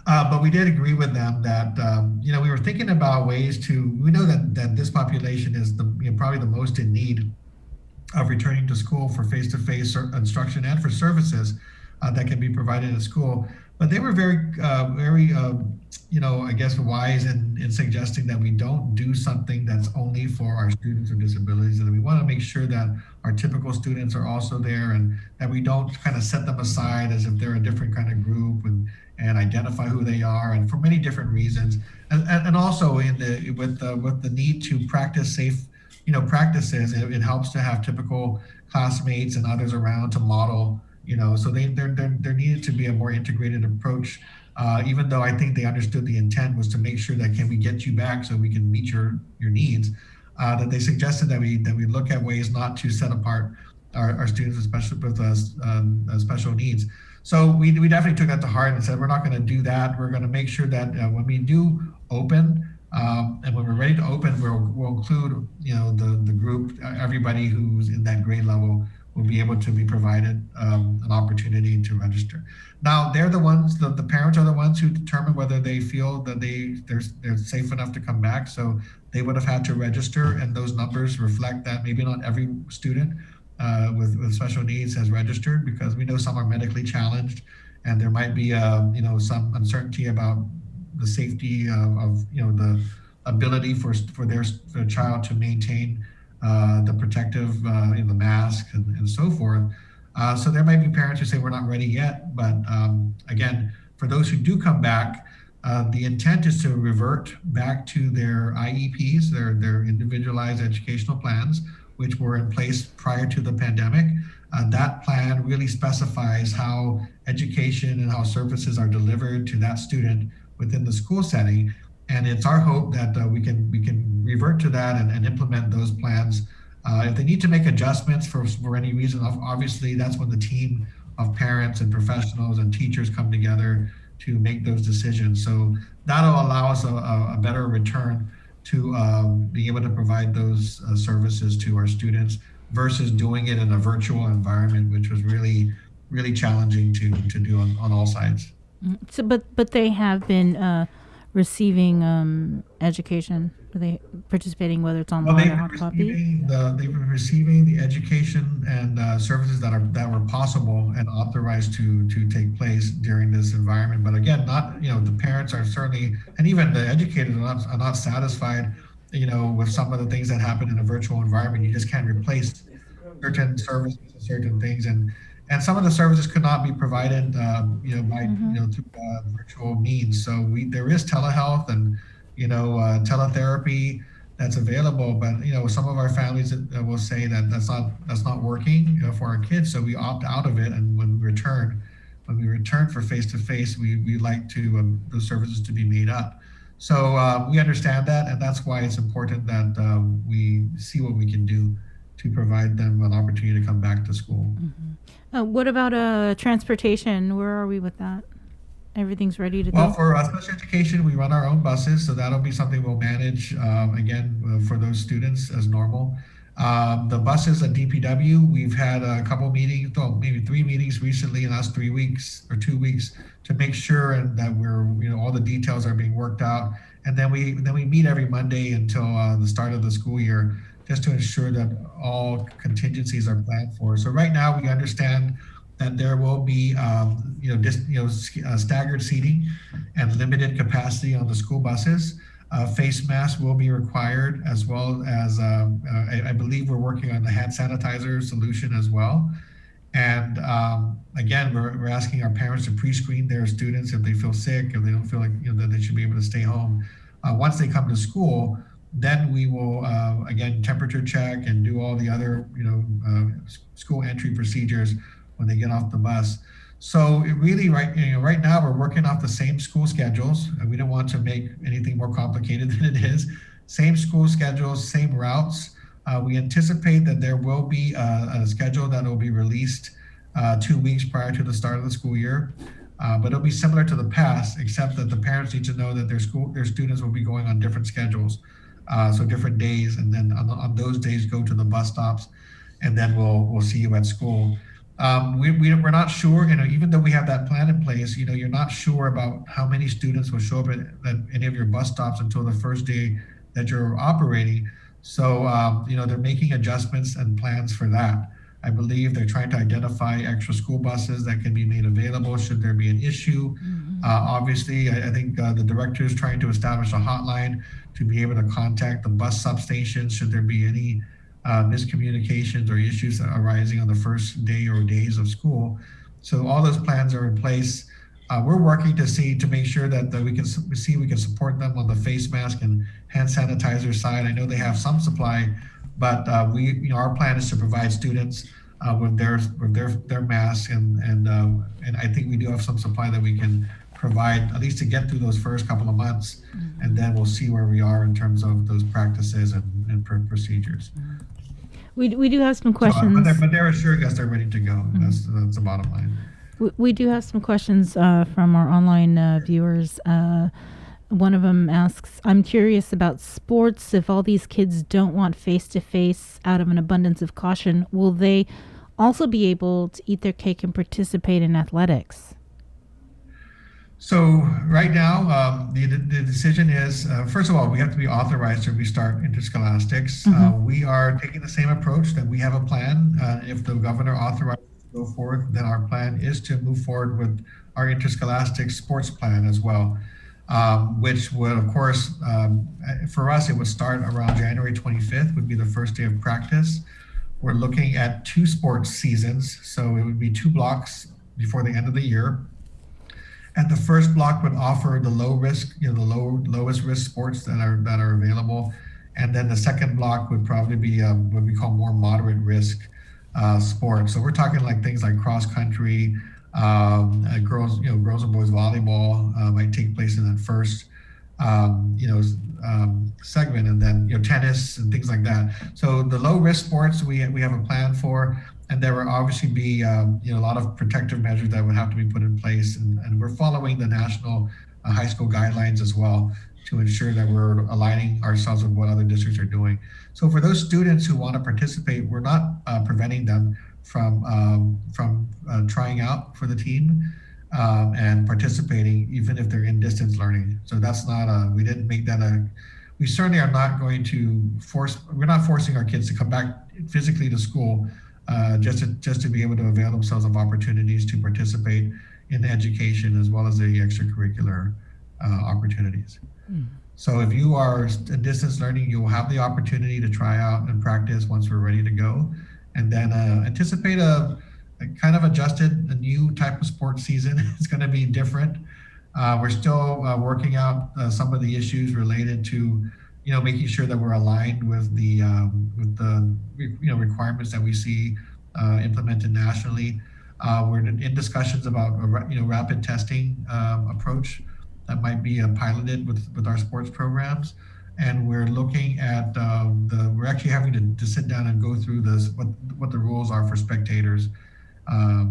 But we did agree with them that, we were thinking about ways we know that this population is probably the most in need of returning to school for face-to-face instruction and for services that can be provided at school. But they were very, I guess, wise in suggesting that we don't do something that's only for our students with disabilities, and that we want to make sure that our typical students are also there, and that we don't kind of set them aside as if they're a different kind of group, and identify who they are, and for many different reasons, and also with the need to practice safe, practices. It helps to have typical classmates and others around to model. So there needed to be a more integrated approach. Even though I think they understood the intent was to make sure that can we get you back so we can meet your needs. That they suggested that we look at ways not to set apart our students with special needs. So we definitely took that to heart and said, we're not going to do that. We're going to make sure that when we do open, and when we're ready to open, we'll include, the group, everybody who's in that grade level will be able to be provided an opportunity to register. Now, they're the ones, the parents are the ones who determine whether they feel that they're safe enough to come back. So they would have had to register, and those numbers reflect that maybe not every student with special needs has registered, because we know some are medically challenged, and there might be some uncertainty about the safety of the ability for their child to maintain the protective the mask and so forth. So there might be parents who say we're not ready yet, but again, for those who do come back, the intent is to revert back to their IEPs, their individualized educational plans, which were in place prior to the pandemic. That plan really specifies how education and how services are delivered to that student within the school setting. And it's our hope that we can revert to that and implement those plans. If they need to make adjustments for any reason, obviously that's when the team of parents and professionals and teachers come together to make those decisions. So that'll allow us a better return to being able to provide those services to our students versus doing it in a virtual environment, which was really, really challenging to do on all sides. So, but they have been receiving education. Are they participating, whether it's online or hard copy? They've been receiving the education and services that were possible and authorized to take place during this environment. But again, the parents are certainly, and even the educators are not satisfied, with some of the things that happen in a virtual environment. You just can't replace certain services and certain things, and some of the services could not be provided, through virtual means. So there is telehealth and teletherapy that's available, but some of our families will say that that's not working for our kids, so we opt out of it. And when we return for face-to-face, we like to those services to be made up. So we understand that, and that's why it's important that we see what we can do to provide them an opportunity to come back to school. What about transportation? Where are we with that? Everything's ready to go? Well, for special education, we run our own buses, so that'll be something we'll manage, for those students as normal. The buses at DPW, we've had a couple meetings, maybe 3 meetings recently in the last 3 weeks or 2 weeks to make sure that we're, all the details are being worked out. And then we meet every Monday until the start of the school year, just to ensure that all contingencies are planned for. So right now we understand that there will be, staggered seating and limited capacity on the school buses. Face masks will be required, as well as I believe we're working on the hand sanitizer solution as well. And again, we're asking our parents to pre-screen their students if they feel sick, if they don't feel like that they should be able to stay home. Once they come to school, then we will again temperature check and do all the other school entry procedures when they get off the bus. So it really, right now we're working off the same school schedules, and we don't want to make anything more complicated than it is. Same school schedules, same routes. We anticipate that there will be a schedule that will be released 2 weeks prior to the start of the school year. But it'll be similar to the past, except that the parents need to know that their students will be going on different schedules, so different days, and then on those days go to the bus stops, and then we'll see you at school. We're not sure, even though we have that plan in place, you're not sure about how many students will show up at any of your bus stops until the first day that you're operating. So, they're making adjustments and plans for that. I believe they're trying to identify extra school buses that can be made available should there be an issue. Obviously, I think the director is trying to establish a hotline to be able to contact the bus substations should there be any miscommunications or issues arising on the first day or days of school. So all those plans are in place. We're working to make sure that we can support them on the face mask and hand sanitizer side. I know they have some supply, but our plan is to provide students with their masks, and I think we do have some supply that we can provide at least to get through those first couple of months, and then we'll see where we are in terms of those practices and procedures. We do have some questions. But they're assuring us they're ready to go. That's the bottom line. We do have some questions from our online viewers. One of them asks, I'm curious about sports. If all these kids don't want face-to-face out of an abundance of caution, will they also be able to eat their cake and participate in athletics? So right now, the decision is, first of all, we have to be authorized to restart interscholastics. We are taking the same approach that we have a plan. If the governor authorizes to go forward, then our plan is to move forward with our interscholastic sports plan as well, which would, of course, for us, it would start around January 25th would be the first day of practice. We're looking at 2 sports seasons, so it would be 2 blocks before the end of the year. And the first block would offer the low risk, the lowest risk sports that are available. And then the second block would probably be what we call more moderate risk sports. So we're talking like things like cross country, girls and boys volleyball might take place in that first segment, and then tennis and things like that. So the low risk sports we have a plan for, and there will obviously be a lot of protective measures that would have to be put in place, and we're following the national high school guidelines as well to ensure that we're aligning ourselves with what other districts are doing. So for those students who want to participate, we're not preventing them from trying out for the team and participating, even if they're in distance learning. So that's not we didn't make that we certainly are not going to we're not forcing our kids to come back physically to school just to be able to avail themselves of opportunities to participate in education as well as the extracurricular opportunities. So if you are in distance learning, you will have the opportunity to try out and practice once we're ready to go. And then anticipate a kind of a new type of sports season. It's going to be different. We're still working out some of the issues related to, making sure that we're aligned with the requirements that we see implemented nationally. We're in discussions about a rapid testing approach that might be piloted with our sports programs. And we're looking at we're actually having to sit down and go through what the rules are for spectators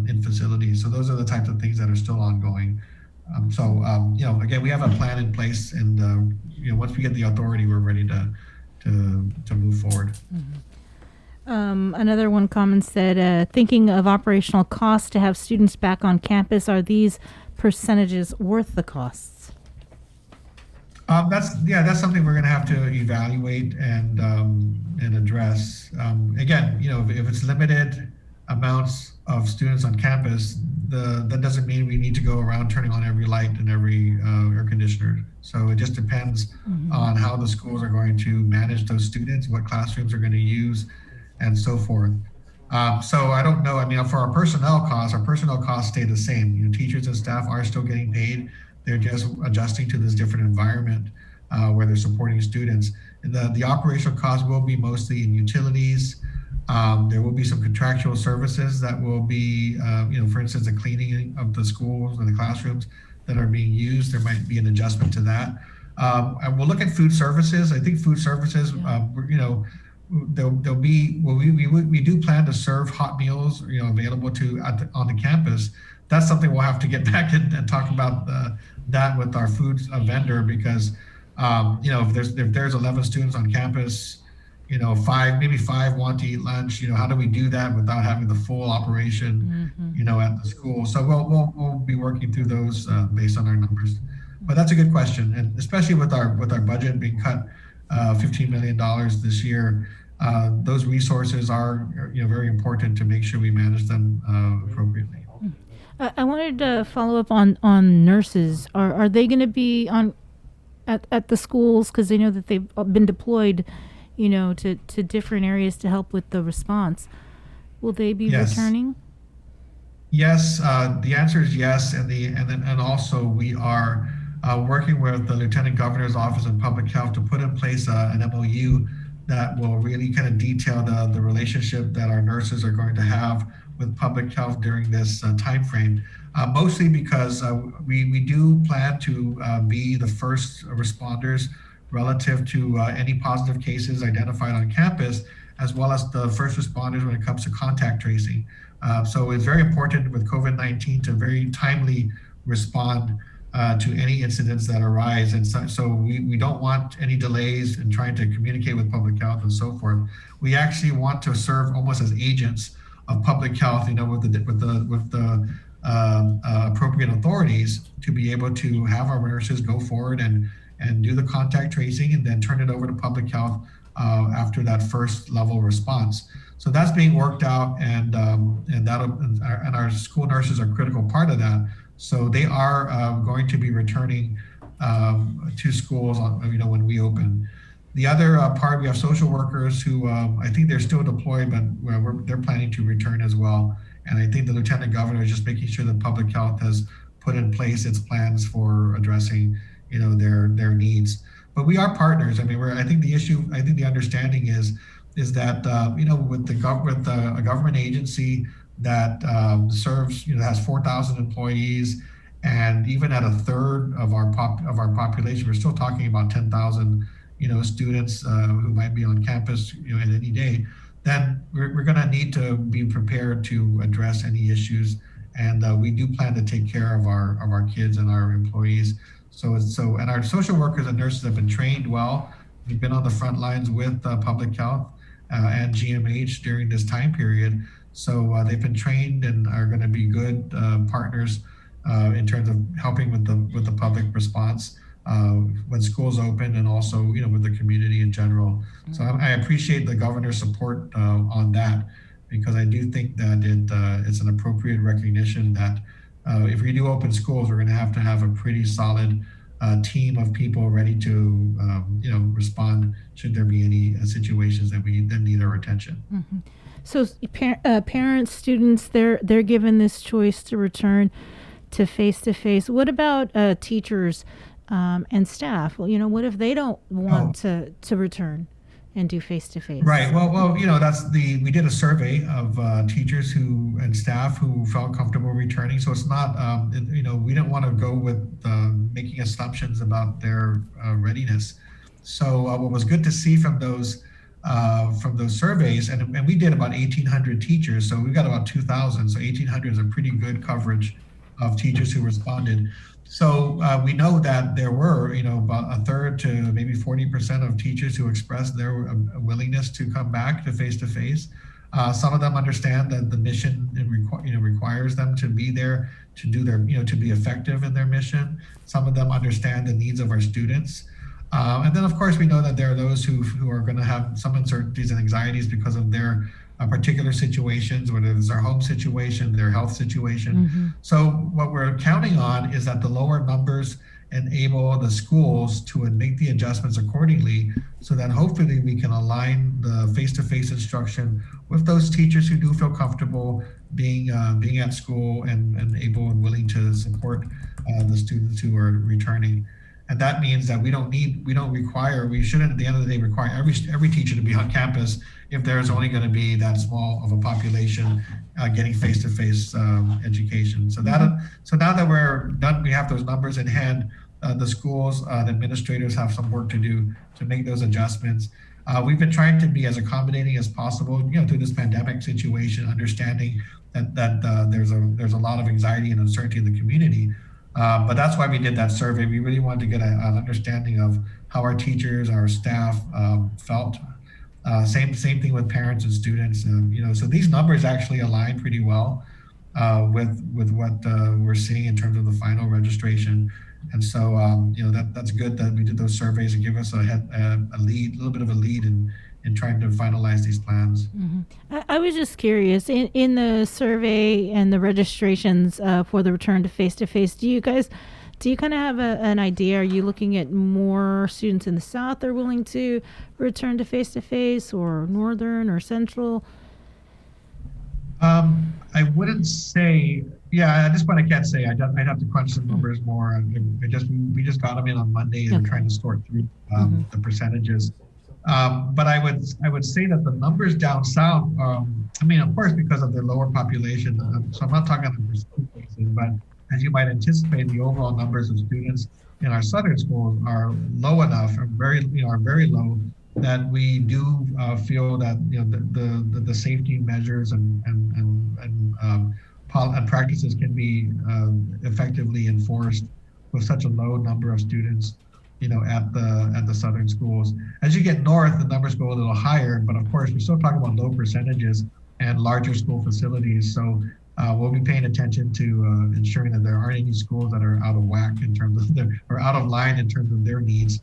in facilities. So those are the types of things that are still ongoing. Again, we have a plan in place, and once we get the authority, we're ready to move forward. Another one comment said, thinking of operational costs to have students back on campus, are these percentages worth the costs? That's something we're going to have to evaluate and address. Again, if it's limited amounts of students on campus, that doesn't mean we need to go around turning on every light and every air conditioner. So it just depends on how the schools are going to manage those students, what classrooms are going to use, and so forth. So I don't know. I mean, for our personnel costs stay the same. Teachers and staff are still getting paid. They're just adjusting to this different environment where they're supporting students. And the operational costs will be mostly in utilities. There will be some contractual services that will be, for instance, the cleaning of the schools and the classrooms that are being used. There might be an adjustment to that. And we'll look at food services. I think food services, there'll be, we do plan to serve hot meals, available on the campus. That's something we'll have to get back and talk about that with our food vendor, because if there's 11 students on campus, maybe five want to eat lunch. How do we do that without having the full operation, at the school? So we'll be working through those based on our numbers. But that's a good question, and especially with our budget being cut $15 million this year, those resources are very important to make sure we manage them appropriately. I wanted to follow up on nurses. Are they going to be at the schools, because they know that they've been deployed, to different areas to help with the response? Will they be returning? Yes, the answer is yes, and also we are working with the Lieutenant Governor's Office of Public Health to put in place an MOU that will really kind of detail the relationship that our nurses are going to have with public health during this time frame, mostly because we do plan to be the first responders relative to any positive cases identified on campus, as well as the first responders when it comes to contact tracing. So it's very important with COVID-19 to very timely respond to any incidents that arise. And so we don't want any delays in trying to communicate with public health and so forth. We actually want to serve almost as agents of public health, with the appropriate authorities to be able to have our nurses go forward and do the contact tracing and then turn it over to public health after that first level response. So that's being worked out, and our school nurses are a critical part of that. So they are going to be returning to schools when we open. The other part, we have social workers who I think they're still deployed, but they're planning to return as well. And I think the Lieutenant Governor is just making sure that public health has put in place its plans for addressing, their needs. But we are partners. I mean, I think the understanding is that with a government agency that serves, has 4,000 employees, and even at a third of our population, we're still talking about 10,000, students who might be on campus, at any day. Then we're going to need to be prepared to address any issues, and we do plan to take care of our kids and our employees. And our social workers and nurses have been trained well. We've been on the front lines with public health and GMH during this time period. So they've been trained and are going to be good partners in terms of helping with the public response when schools open, and also with the community in general. So I appreciate the governor's support on that, because I do think that it's an appropriate recognition that if we do open schools, we're going to have a pretty solid team of people ready to respond should there be any situations that need our attention. Mm-hmm. So parents, students, they're given this choice to return to face-to-face. What about teachers and staff? Well, what if they don't want to return and do face-to-face? Right. Well, we did a survey of teachers and staff who felt comfortable returning. So it's not, we didn't want to go with making assumptions about their readiness. So what was good to see from those surveys, and we did about 1,800 teachers, so we got about 2,000. So 1,800 is a pretty good coverage of teachers who responded. So we know that there were, about a third to maybe 40% of teachers who expressed their willingness to come back to face-to-face. Some of them understand that the mission requires them to be there to do their, to be effective in their mission. Some of them understand the needs of our students. And then, of course, we know that there are those who are going to have some uncertainties and anxieties because of their particular situations, whether it's their home situation, their health situation. Mm-hmm. So what we're counting on is that the lower numbers enable the schools to make the adjustments accordingly, so that hopefully we can align the face-to-face instruction with those teachers who do feel comfortable being at school and able and willing to support the students who are returning. And that means that we shouldn't at the end of the day require every teacher to be on campus if there's only going to be that small of a population getting face-to-face education. So now that we're done, we have those numbers in hand. The schools, the administrators have some work to do to make those adjustments. We've been trying to be as accommodating as possible, through this pandemic situation, understanding that there's a lot of anxiety and uncertainty in the community. But that's why we did that survey. We really wanted to get an understanding of how our teachers, our staff felt. Same thing with parents and students. So these numbers actually align pretty well with what we're seeing in terms of the final registration. And so, that's good that we did those surveys and give us a little bit of a lead in trying to finalize these plans. Mm-hmm. I was just curious, in the survey and the registrations for the return to face-to-face, do you kind of have an idea? Are you looking at more students in the South are willing to return to face-to-face, or Northern or Central? I wouldn't say, at this point I can't say. I'd have to crunch some numbers more. We just got them in on Monday, and we're trying to sort through the percentages. But I would say that the numbers down south, of course, because of their lower population, so I'm not talking about percentages, but as you might anticipate, the overall numbers of students in our southern schools are low enough, are very low, that we do feel that the safety measures and practices can be effectively enforced with such a low number of students at the southern schools. As you get north, the numbers go a little higher, but of course we're still talking about low percentages and larger school facilities. So we'll be paying attention to ensuring that there aren't any schools that are out of whack in terms of or out of line in terms of their needs,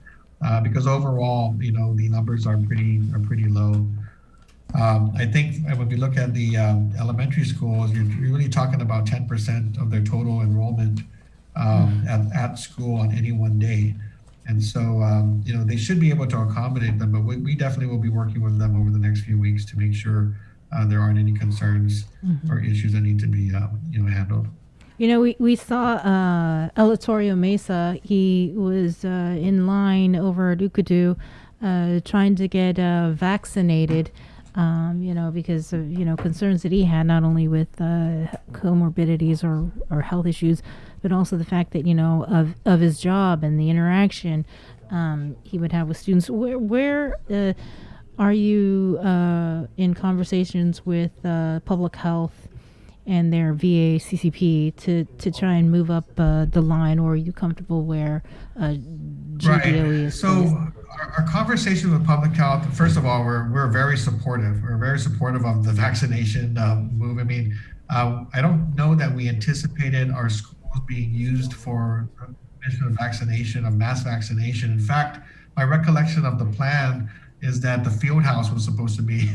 because overall, the numbers are pretty low. I think when we look at the elementary schools, you're really talking about 10% of their total enrollment at school on any one day. And so, they should be able to accommodate them, but we definitely will be working with them over the next few weeks to make sure there aren't any concerns or issues that need to be, handled. We saw Eleuterio Mesa. He was in line over at Ukadu trying to get vaccinated, because of, concerns that he had, not only with comorbidities or health issues, but also the fact that, of his job and the interaction he would have with students. Where are you in conversations with public health and their VA CCP to try and move up the line, or are you comfortable where GBOE is? So our conversation with public health, first of all, we're very supportive. We're very supportive of the vaccination move. I mean, I don't know that we anticipated our schools being used for mission of vaccination, of mass vaccination. In fact, my recollection of the plan is that the field house was supposed to be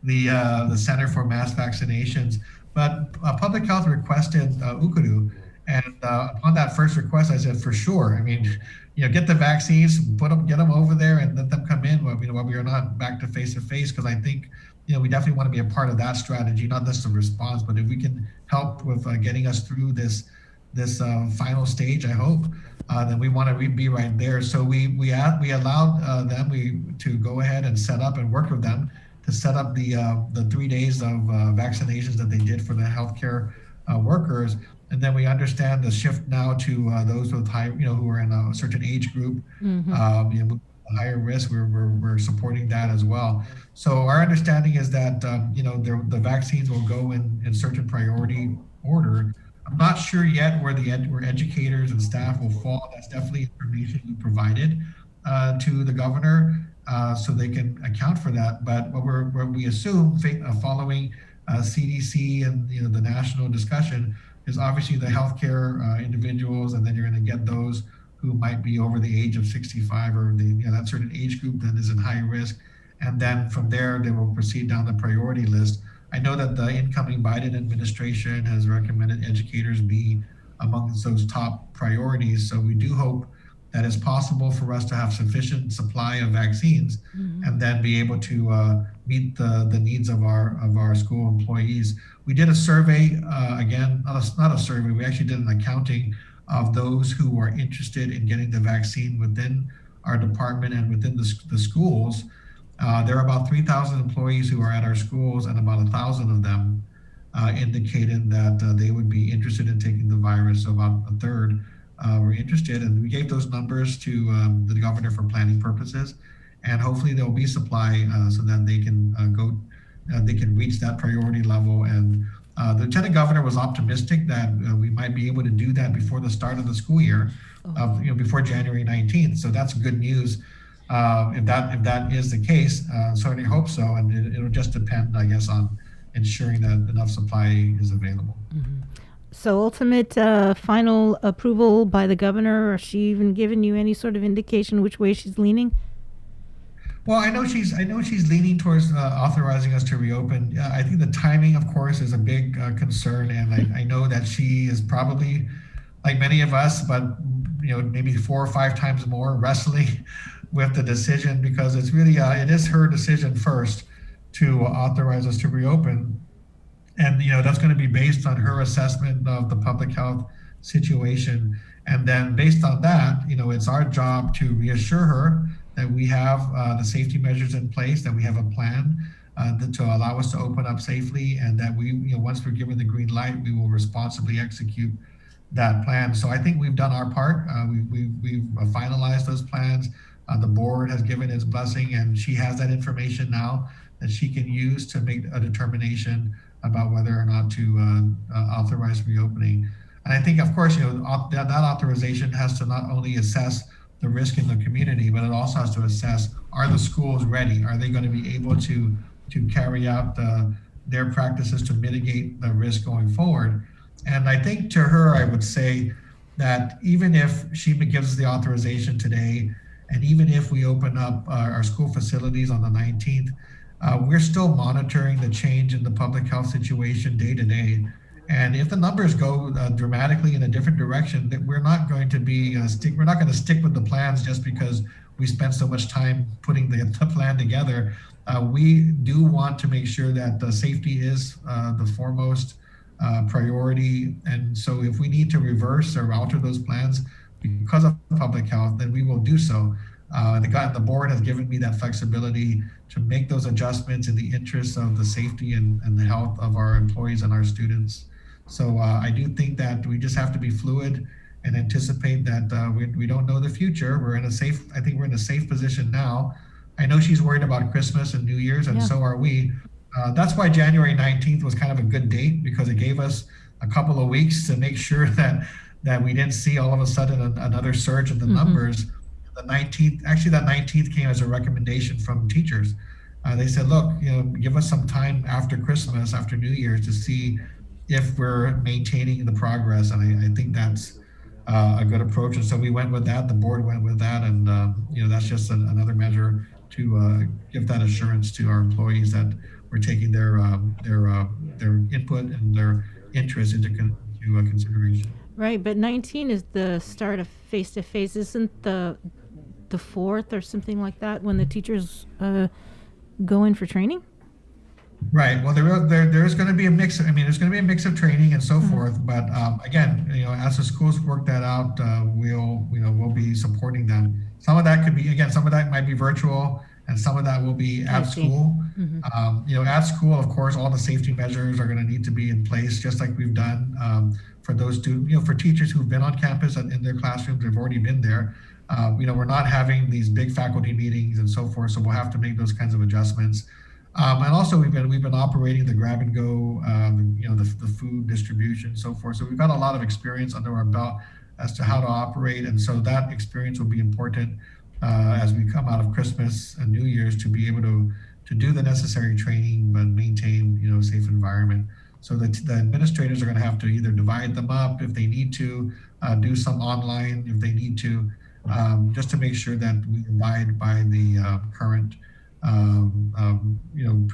the center for mass vaccinations. But public health requested Ukadu, and upon that first request, I said, for sure. I mean, get the vaccines, get them over there, and let them come in. While we are not back to face, because I think, we definitely want to be a part of that strategy, not just the response, but if we can help with getting us through this final stage, I hope, then we want to be right there. So we allowed them to go ahead and set up and work with them to set up the 3 days of vaccinations that they did for the healthcare workers. And then we understand the shift now to those with high, who are in a certain age group, higher risk. We're supporting that as well. So our understanding is that the vaccines will go in certain priority order. I'm not sure yet where educators and staff will fall. That's definitely information we provided to the governor, so they can account for that. But what we assume, following CDC and the national discussion, is obviously the healthcare individuals, and then you're going to get those who might be over the age of 65 or that certain age group that is in high risk, and then from there they will proceed down the priority list. I know that the incoming Biden administration has recommended educators be among those top priorities. So we do hope that it's possible for us to have sufficient supply of vaccines and then be able to meet the needs of our school employees. We did a survey, again, not a survey, we actually did an accounting of those who are interested in getting the vaccine within our department and within the schools. There are about 3,000 employees who are at our schools, and about 1,000 of them indicated that they would be interested in taking the virus. So about a third were interested, and we gave those numbers to the governor for planning purposes, and hopefully there will be supply so that they can they can reach that priority level. And the lieutenant governor was optimistic that we might be able to do that before the start of the school year, before January 19th. So that's good news. If that is the case, certainly hope so, and it'll just depend, I guess, on ensuring that enough supply is available. So ultimate final approval by the governor, or she even given you any sort of indication which way she's leaning? Well, I know she's leaning towards authorizing us to reopen. I think the timing, of course, is a big concern, and I know that she is probably, like many of us, but maybe 4 or 5 times more, wrestling with the decision, because it's really it is her decision first to authorize us to reopen, and that's going to be based on her assessment of the public health situation, and then based on that, it's our job to reassure her that we have the safety measures in place, that we have a plan to allow us to open up safely, and that we once we're given the green light, we will responsibly execute that plan. So I think we've done our part. We've finalized those plans. The board has given its blessing, and she has that information now that she can use to make a determination about whether or not to authorize reopening. And I think, of course, that authorization has to not only assess the risk in the community, but it also has to assess, are the schools ready? Are they going to be able to carry out their practices to mitigate the risk going forward? And I think to her, I would say that even if she gives us the authorization today, and even if we open up our school facilities on the 19th, we're still monitoring the change in the public health situation day to day. And if the numbers go dramatically in a different direction, that we're not going to be we're not going to stick with the plans just because we spent so much time putting the plan together. We do want to make sure that safety is the foremost priority. And so if we need to reverse or alter those plans because of public health, then we will do so. The board has given me that flexibility to make those adjustments in the interest of the safety and the health of our employees and our students. So I do think that we just have to be fluid and anticipate that we don't know the future. I think we're in a safe position now. I know she's worried about Christmas and New Year's, and so are we. That's why January 19th was kind of a good date, because it gave us a couple of weeks to make sure that we didn't see all of a sudden another surge in the numbers. The 19th, actually that 19th came as a recommendation from teachers. They said, look, give us some time after Christmas, after New Year's, to see if we're maintaining the progress. And I think that's a good approach. And so we went with that, the board went with that. And, that's just another measure to give that assurance to our employees that we're taking their input and their interest into consideration. Right, but 19 is the start of face-to-face. Isn't the 4th or something like that when the teachers go in for training? Right. Well, there's going to be a mix. There's going to be a mix of training and so forth. But again, as the schools work that out, we'll be supporting them. Some of that might be virtual, and some of that will be at school. At school, of course, all the safety measures are going to need to be in place, just like we've done for those students. For teachers who've been on campus and in their classrooms, they've already been there. We're not having these big faculty meetings and so forth, so we'll have to make those kinds of adjustments. And also we've been operating the grab and go, the food distribution and so forth. So we've got a lot of experience under our belt as to how to operate. And so that experience will be important as we come out of Christmas and New Year's to be able to do the necessary training, but maintain, a safe environment. So the administrators are going to have to either divide them up if they need to, do some online if they need to, just to make sure that we abide by the current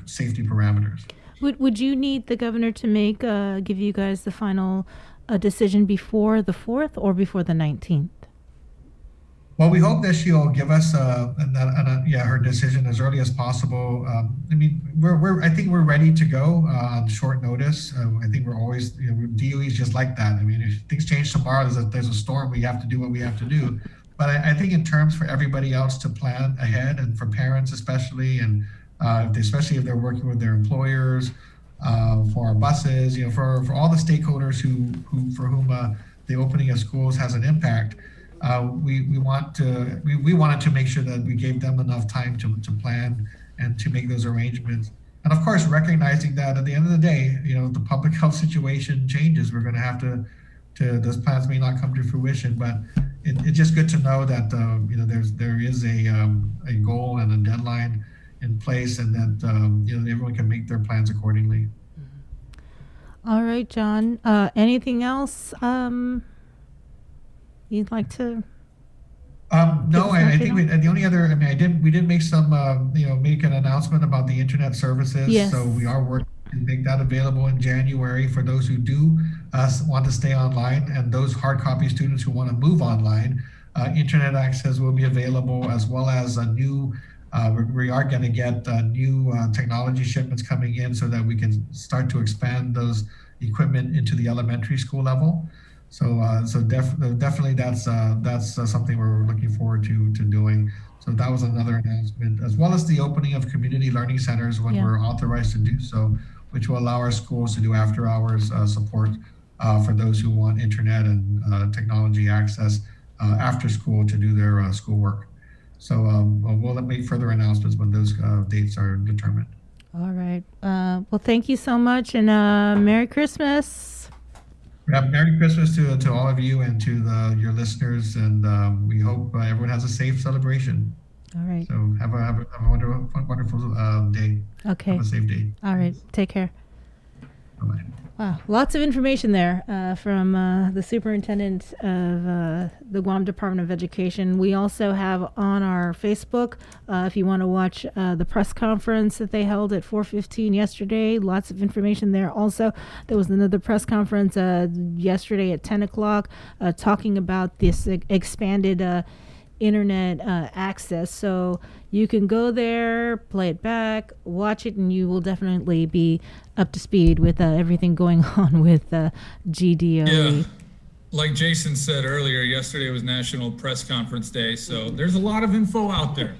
safety parameters. Would you need the governor to give you guys the final decision before the 4th or before the 19th? Well, we hope that she'll give us her decision as early as possible. I think we're ready to go on short notice. I think we're always, DOE is just like that. If things change tomorrow, there's a storm, we have to do what we have to do. But I think in terms for everybody else to plan ahead, and for parents especially, and especially if they're working with their employers, for our buses, for all the stakeholders who for whom the opening of schools has an impact, we wanted to make sure that we gave them enough time to plan and to make those arrangements. And of course, recognizing that at the end of the day, the public health situation changes. We're going to have to those plans may not come to fruition, but it's just good to know that there is a goal and a deadline in place, and that everyone can make their plans accordingly. All right, John. Anything else you'd like to? No, I think the only other. We did make some make an announcement about the internet services. Yes. So we are working to make that available in January for those who do want to stay online, and those hard copy students who want to move online. Internet access will be available, as well as a new. We are going to get new technology shipments coming in so that we can start to expand those equipment into the elementary school level. So definitely that's something we're looking forward to doing. So that was another announcement, as well as the opening of community learning centers when we're authorized to do so, which will allow our schools to do after hours support for those who want internet and technology access after school to do their schoolwork. So we'll make further announcements when those dates are determined. All right. Well, thank you so much, and Merry Christmas. Merry Christmas to all of you and to your listeners, and we hope everyone has a safe celebration. All right. So have a wonderful day. Okay. Have a safe day. All right. Take care. Bye-bye. Wow, lots of information there from the superintendent of the Guam Department of Education. We also have on our Facebook, if you want to watch the press conference that they held at 4:15 yesterday, lots of information there. Also, there was another press conference yesterday at 10 o'clock talking about this expanded internet access. So you can go there, play it back, watch it, and you will definitely be up to speed with everything going on with GDOE. Yeah. Like Jason said earlier, yesterday was National Press Conference Day, so there's a lot of info out there.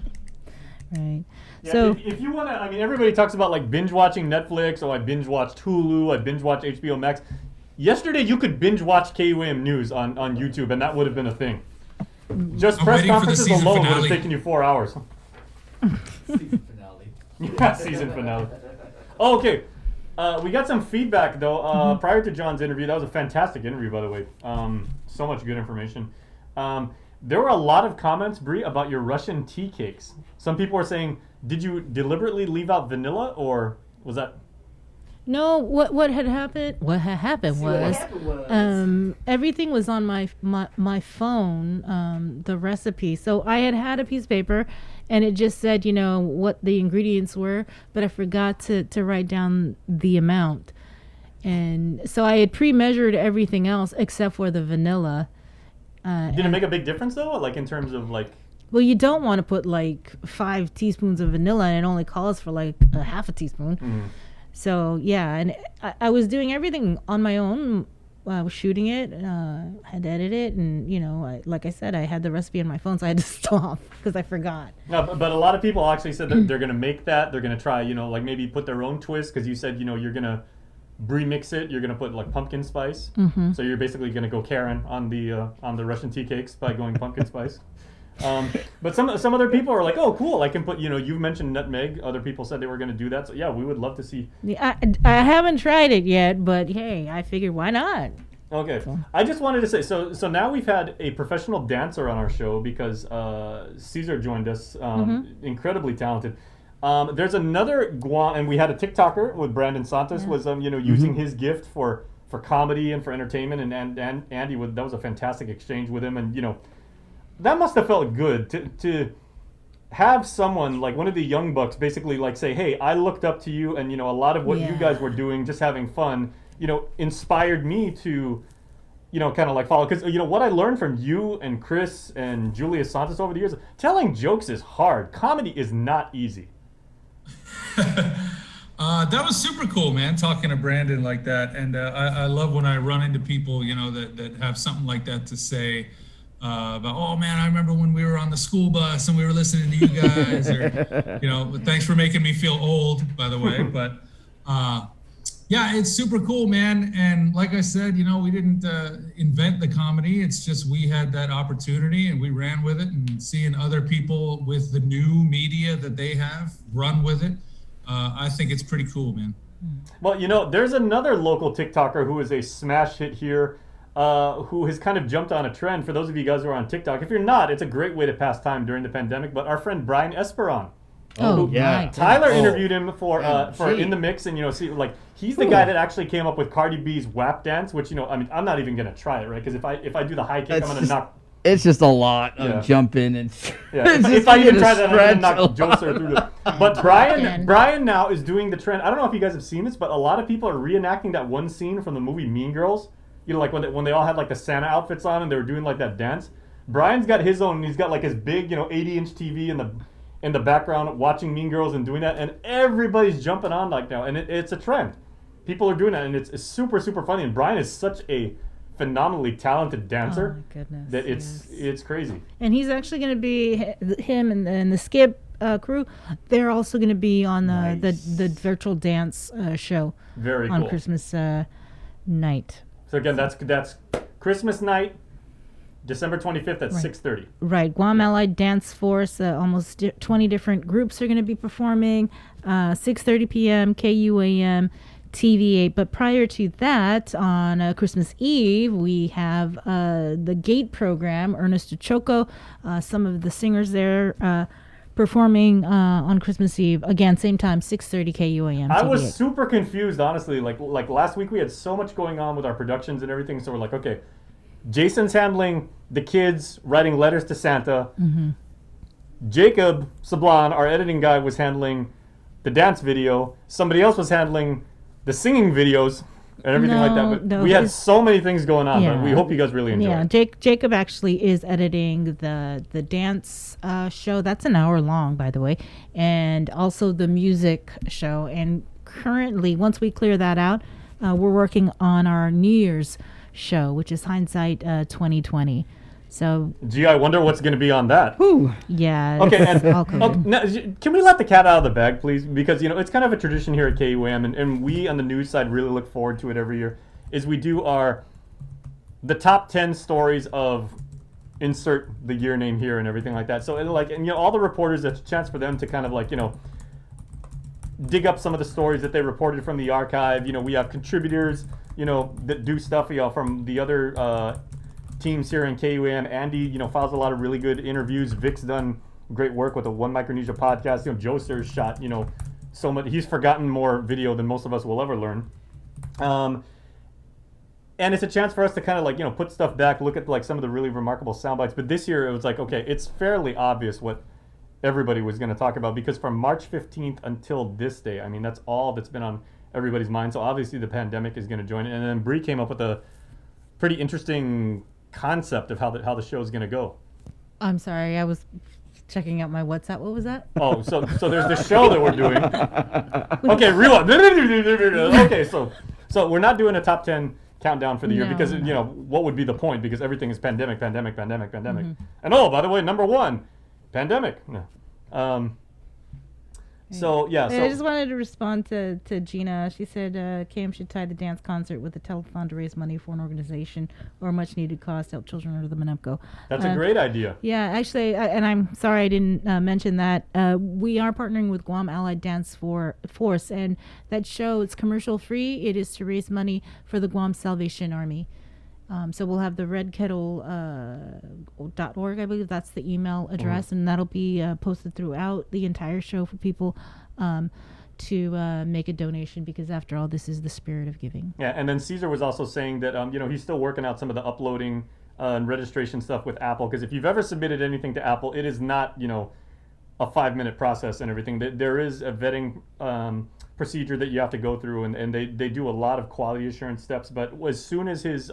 Right. Yeah, So if you want to, I mean, everybody talks about like binge watching Netflix, or I binge watched Hulu, I binge watched HBO Max. Yesterday, you could binge watch KUAM News on YouTube, and that would have been a thing. Just I'm press waiting for the conferences season alone would have finale. taken you 4 hours. Season finale. Yeah, season finale. Oh, okay. We got some feedback though prior to John's interview. That was a fantastic interview, by the way. So much good information. There were a lot of comments, Bree, about your Russian tea cakes. Some people were saying, did you deliberately leave out vanilla, or was that? no, what had happened? What had happened was, everything was on my phone, the recipe. So I had a piece of paper, and it just said, you know, what the ingredients were, but I forgot to write down the amount. And so I had pre-measured everything else except for the vanilla. Did it make a big difference though, like in terms of like? Well, you don't want to put like 5 teaspoons of vanilla, and it only calls for like a half a teaspoon. Mm. So yeah, and I was doing everything on my own. I was shooting it, had to edit it, and you know, like I said, I had the recipe on my phone, so I had to stop because I forgot. No, but a lot of people actually said that they're gonna make that. They're gonna try, you know, like maybe put their own twist, because you said, you know, you're gonna remix it. You're gonna put like pumpkin spice. Mhm. So you're basically gonna go Karen on the Russian tea cakes by going pumpkin spice. But some other people are like, oh, cool, I can put, you know, you mentioned nutmeg. Other people said they were going to do that. So yeah, we would love to see. Yeah, I haven't tried it yet, but hey, I figured why not? Okay. I just wanted to say, so now we've had a professional dancer on our show because Caesar joined us, incredibly talented. There's another Guam, and we had a TikToker with Brandon Santos, was you know, using his gift for comedy and for entertainment, and Andy, that was a fantastic exchange with him, and you know, that must have felt good to have someone like one of the young bucks basically like say, hey, I looked up to you, and you know, a lot of what you guys were doing, just having fun, you know, inspired me to, you know, kind of like follow. Because you know what I learned from you and Chris and Julius Santos over the years, telling jokes is hard. Comedy is not easy. That was super cool, man, talking to Brandon like that. And I love when I run into people, you know, that have something like that to say. About, oh man, I remember when we were on the school bus and we were listening to you guys, or you know, thanks for making me feel old, by the way. But yeah, it's super cool, man. And like I said, you know, we didn't invent the comedy. It's just we had that opportunity and we ran with it, and seeing other people with the new media that they have run with it, I think it's pretty cool, man. Well, you know, there's another local TikToker who is a smash hit here, who has kind of jumped on a trend. For those of you guys who are on TikTok, if you're not, it's a great way to pass time during the pandemic. But our friend Brian Esperon, Tyler interviewed him for In the Mix, and you know, see, like, he's the guy that actually came up with Cardi B's WAP dance, which, you know, I mean, I'm not even gonna try it, right? Because if I do the high kick, I'm gonna knock. It's just a lot of jumping and. If I even try that, I'm gonna knock Joseph through the. But Brian now is doing the trend. I don't know if you guys have seen this, but a lot of people are reenacting that one scene from the movie Mean Girls. You know, like when they all had like the Santa outfits on and they were doing like that dance. Brian's got his own. He's got like his big, you know, 80-inch TV in the background watching Mean Girls and doing that, and everybody's jumping on like now, and it's a trend. People are doing that, and it's super, super funny. And Brian is such a phenomenally talented dancer. Oh, my goodness, that it's crazy. And he's actually going to be him and the Skip crew. They're also going to be on the virtual dance show. Very on cool. Christmas night. So again, that's Christmas night, December 25th at 6:30. Right. Guam Allied Dance Force, almost 20 different groups are going to be performing, 6:30 p.m., KUAM, TV8. But prior to that, on Christmas Eve, we have the GATE program, Ernest Choco, some of the singers there performing on Christmas Eve. Again, same time, 6:30 KUAM. I was TV8. super confused, honestly. Like last week, we had so much going on with our productions and everything. So we're like, okay, Jason's handling the kids writing letters to Santa. Mhm. Jacob Sablon, our editing guy, was handling the dance video. Somebody else was handling the singing videos and everything like that. But No, we had his- so many things going on. But we hope you guys really enjoy Yeah, it. Jacob actually is editing the dance show. That's an hour long, by the way, and also the music show. And currently, once we clear that out, we're working on our New Year's show, which is Hindsight 2020. So Gee, I wonder what's going to be on that. yeah. Okay, it's and all COVID. now, can we let the cat out of the bag, please? Because it's kind of a tradition here at KUAM, and we on the news side really look forward to it every year. Is we do the top 10 stories of insert the year name here and everything like that. So all the reporters, it's a chance for them to kind of dig up some of the stories that they reported from the archive. We have contributors, that do stuff, from the other teams here in KUAM. Andy, files a lot of really good interviews. Vic's done great work with the One Micronesia podcast. Joe Sir's shot, so much. He's forgotten more video than most of us will ever learn. And it's a chance for us to kind of put stuff back, look at some of the really remarkable sound bites. But this year it was okay, it's fairly obvious what everybody was going to talk about, because from March 15th until this day, I mean, that's all that's been on everybody's mind. So obviously the pandemic is going to join it. And then Bree came up with a pretty interesting concept of how the show is going to go. I'm sorry, I was checking out my WhatsApp. What was that? Oh, so there's the show that we're doing. Okay, rewind. Okay, so we're not doing a top 10 countdown for the year, because what would be the point? Because everything is pandemic. Mhm. And by the way, number one, pandemic. No. So yeah. I just wanted to respond to Gina. She said KM should tie the dance concert with a telethon to raise money for an organization or much needed cause to help children under the Menepco. That's a great idea. Yeah, actually, and I'm sorry I didn't mention that. We are partnering with Guam Allied Dance Force, and that show is commercial free. It is to raise money for the Guam Salvation Army. So we'll have the redkettle.org, I believe that's the email address, and that'll be posted throughout the entire show for people to make a donation, because after all, this is the spirit of giving. Yeah, and then Caesar was also saying that he's still working out some of the uploading and registration stuff with Apple, because if you've ever submitted anything to Apple, it is not a 5-minute process and everything. There is a vetting procedure that you have to go through, and they do a lot of quality assurance steps. But as soon as his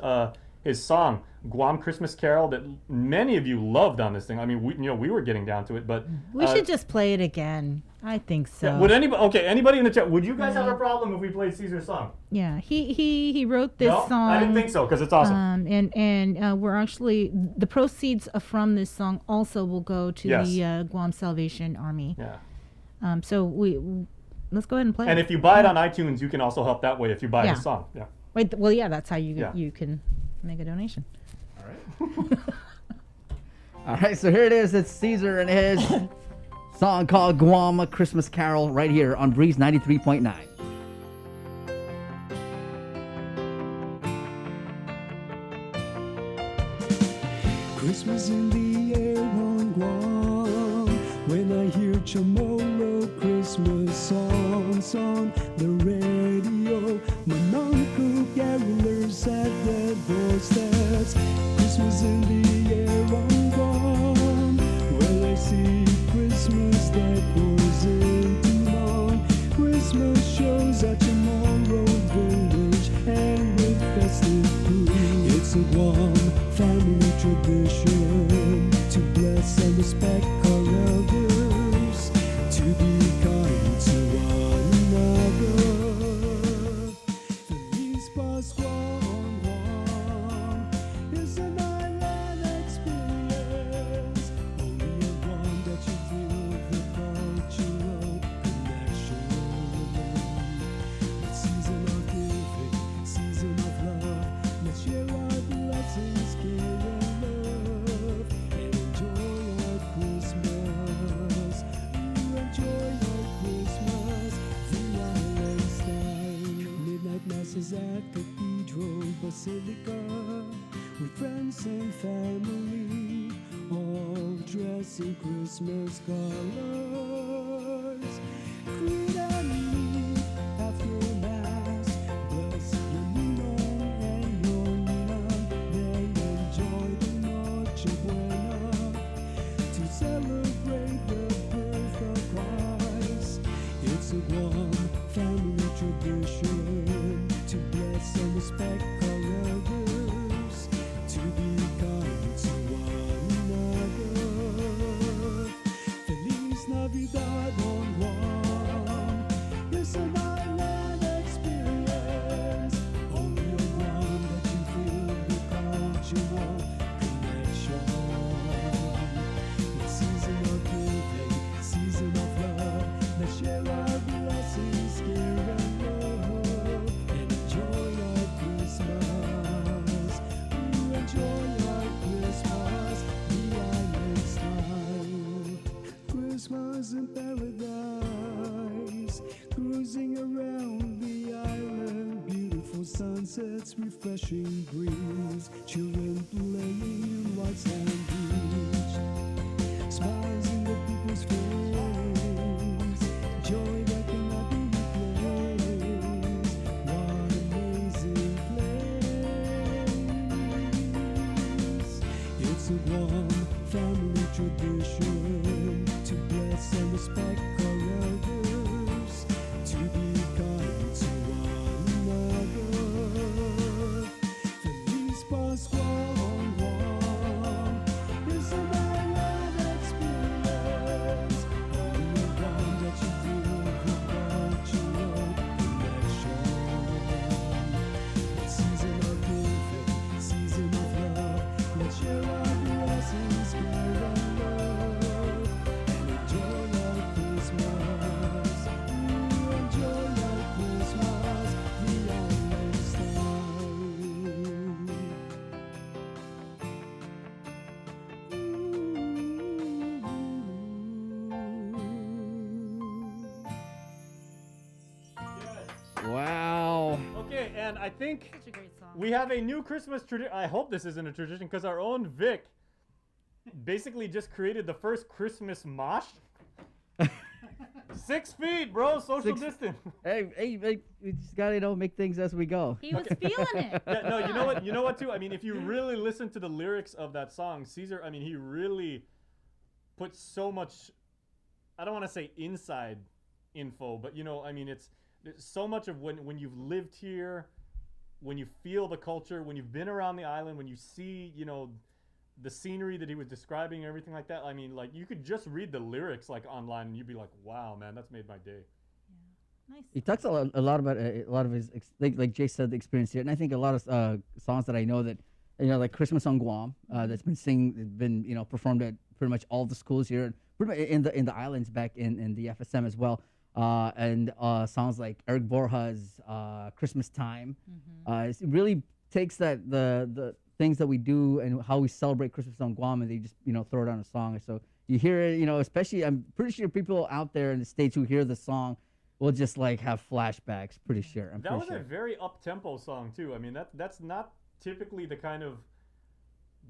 song Guam Christmas Carol, that many of you loved on this thing, I mean, we were getting down to it, but We should just play it again. I think so. yeah, would anybody in the chat, would you guys have a problem if we played Caesar's song? Yeah, he wrote this No, song. I didn't think so, because it's awesome. And we're actually, the proceeds from this song also will go to Yes. the Guam Salvation Army. Yeah. So let's go ahead and play And it. if you buy it on iTunes, you can also help that way if you buy Yeah. his song. Yeah. Wait, well, yeah, that's how you Yeah. you can make a donation. All right, so here it is. It's Caesar and his song called Guam A Christmas Carol right here on Breeze 93.9. Christmas in the air on Guam. When I hear Chamorro Christmas songs on the radio, my uncle carolers at their doorsteps. Christmas in the air on Guam. Well, I see Christmas that goes into long. Christmas shows at Chamorro Village and with festive food. It's a Guam family tradition to bless and respect our elders, to be kind to one another. Feliz Pascua on Guam is an island experience, only a Guam that you feel the cultural connection. It's season of giving, season of love. Let's share our blessings, care and love, and enjoy our Christmas. Enjoy our Christmas, the island style. Midnight masses at Cathedral Basilica, with friends and family. all dressed in Christmas colors. Greet and meet after Mass, bless your Ninon and your Ninan, then enjoy the Noche Buena to celebrate the birth of Christ. It's a Guam family tradition to bless and respect our elders, to be kind to one another. Feliz Navidad on Guam. It's an island experience, only a one that you feel the cultural connection. It's season of giving, season of love. Let's share our blessings, care and love, and enjoy our Christmas. Enjoy our Christmas, the island style. Christmas in paradise, cruising around the island. Beautiful sunsets, refreshing breeze, children playing in white sand beach. Smiles in the people's face, joy that cannot be replaced. What amazing place! It's a Guam family tradition to bless and respect our elders, to be kind to one another. Feliz Pascua on Guam. It's an island experience, only one that you feel the cultural connection. It's season of giving, season of love. Let's share our blessings, care and love, and enjoy our Christmas. Enjoy our Christmas, the island style. Wow. Okay, and I think Such a great song. we have a new Christmas tradition. I hope this isn't a tradition because our own Vic basically just created the first Christmas mosh. 6 feet, bro. Social distance. Hey, we just gotta make things as we go. He was feeling it. Yeah, no, you know what too? I mean, if you really listen to the lyrics of that song, Caesar, I mean, he really put so much, I don't want to say inside info, but I mean, it's so much of when you've lived here, when you feel the culture, when you've been around the island, when you see, the scenery that he was describing and everything like that. I mean, like, you could just read the lyrics like online and you'd be like, wow, man, that's made my day. Nice. He talks a lot about a lot of his, like Jay said, the experience here, and I think a lot of songs that I know that, like Christmas on Guam, that's been performed at pretty much all the schools here, pretty much in the islands back in the FSM as well, and songs like Eric Borja's Christmas Time. It really takes that the things that we do and how we celebrate Christmas on Guam, and they just throw it on a song. So you hear it, especially I'm pretty sure people out there in the States who hear the song will just like have flashbacks. Pretty sure. That was a very up-tempo song too. I mean, that's not typically the kind of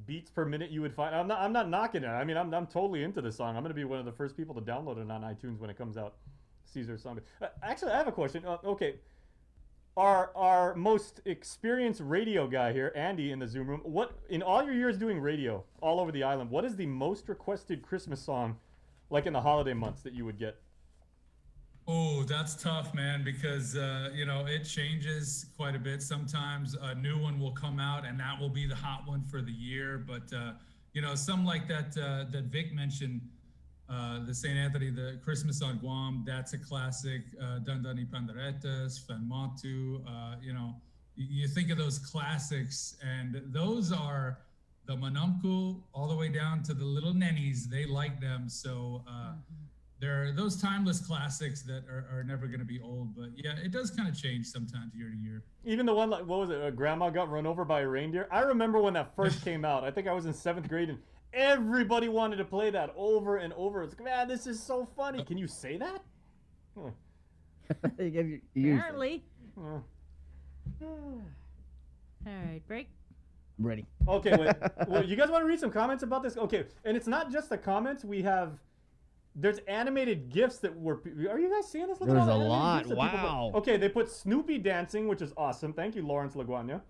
beats per minute you would find. I'm not knocking it. I mean, I'm totally into the song. I'm gonna be one of the first people to download it on iTunes when it comes out. Caesar's song. Actually, I have a question. Okay. Our most experienced radio guy here, Andy, in the Zoom room, what, in all your years doing radio all over the island, what is the most requested Christmas song, like in the holiday months, that you would get? Oh, that's tough, man, because it changes quite a bit. Sometimes a new one will come out and that will be the hot one for the year. But some like that Vic mentioned, the St. Anthony, the Christmas on Guam, that's a classic. Dandani Panderetas, Fanmatu, you think of those classics, and those are the Manamku all the way down to the little nennies. They like them. So There are those timeless classics that are never going to be old, but yeah, it does kind of change sometimes year to year. Even the one like, what was it? Grandma got run over by a reindeer. I remember when that first came out. I think I was in 7th grade, and everybody wanted to play that over and over. It's like, man, this is so funny. Can you say that? Apparently. All right, break. Ready. Okay, wait. Well, you guys want to read some comments about this? Okay, and it's not just the comments. There's animated GIFs that were. Are you guys seeing this? Look at There's all a the lot. animated GIFs that people Wow. put. Okay, they put Snoopy dancing, which is awesome. Thank you, Lawrence Laguana.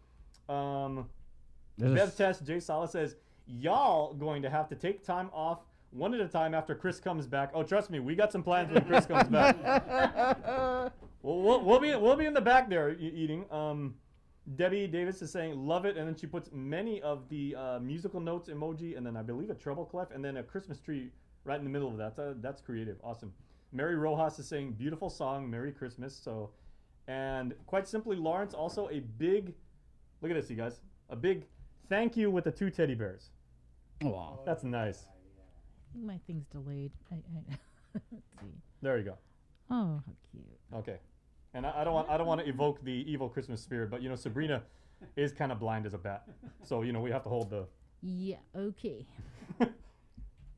Bev Test, Jay Sala says, y'all going to have to take time off one at a time after Chris comes back. Oh, trust me, we got some plans when Chris comes back. We'll be in the back there eating. Debbie Davis is saying, love it. And then she puts many of the musical notes emoji, and then I believe a treble clef, and then a Christmas tree right in the middle of that. That's creative. Awesome. Mary Rojas is saying, beautiful song, Merry Christmas. So, and quite simply, Lawrence, also a big, look at this, you guys, a big thank you with the 2 teddy bears. Wow. That's nice. I think my thing's delayed. Let's see. There you go. Oh, how cute. Okay. And I don't want to evoke the evil Christmas spirit, but Sabrina is kind of blind as a bat. So, we have to hold the... Yeah, okay.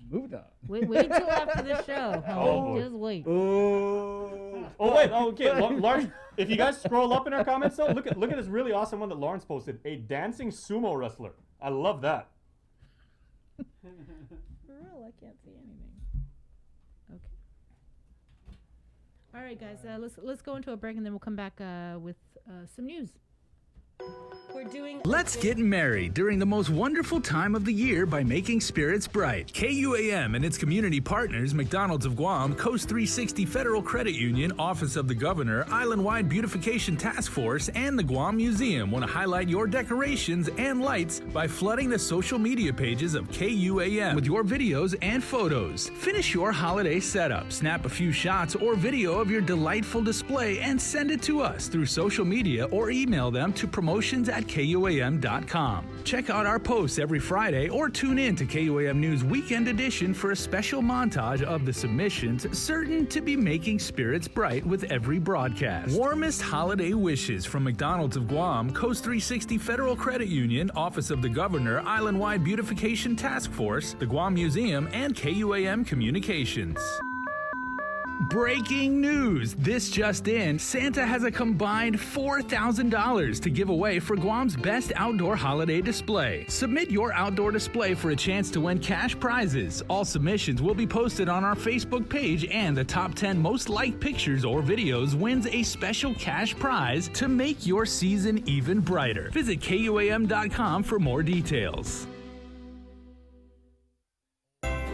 Move on. Wait till after the show. Oh, just wait. Oh, wait. Oh, okay. Lawrence, if you guys scroll up in our comments, though, look at this really awesome one that Lawrence posted. A dancing sumo wrestler. I love that. For real, I can't see anything. Okay. All right, guys. Let's go into a break and then we'll come back with some news. We're doing. Let's get merry during the most wonderful time of the year by making spirits bright. KUAM and its community partners, McDonald's of Guam, Coast 360 Federal Credit Union, Office of the Governor, Island-Wide Beautification Task Force, and the Guam Museum want to highlight your decorations and lights by flooding the social media pages of KUAM with your videos and photos. Finish your holiday setup, snap a few shots or video of your delightful display, and send it to us through social media or email them to promotions@KUAM.com. Check out our posts every Friday or tune in to KUAM News Weekend Edition for a special montage of the submissions certain to be making spirits bright with every broadcast. Warmest holiday wishes from McDonald's of Guam, Coast 360 Federal Credit Union, Office of the Governor, Island-Wide Beautification Task Force, the Guam Museum, and KUAM Communications. Breaking news! This just in, Santa has a combined $4,000 to give away for Guam's best outdoor holiday display. Submit your outdoor display for a chance to win cash prizes. All submissions will be posted on our Facebook page, and the top 10 most liked pictures or videos wins a special cash prize to make your season even brighter. Visit KUAM.com for more details.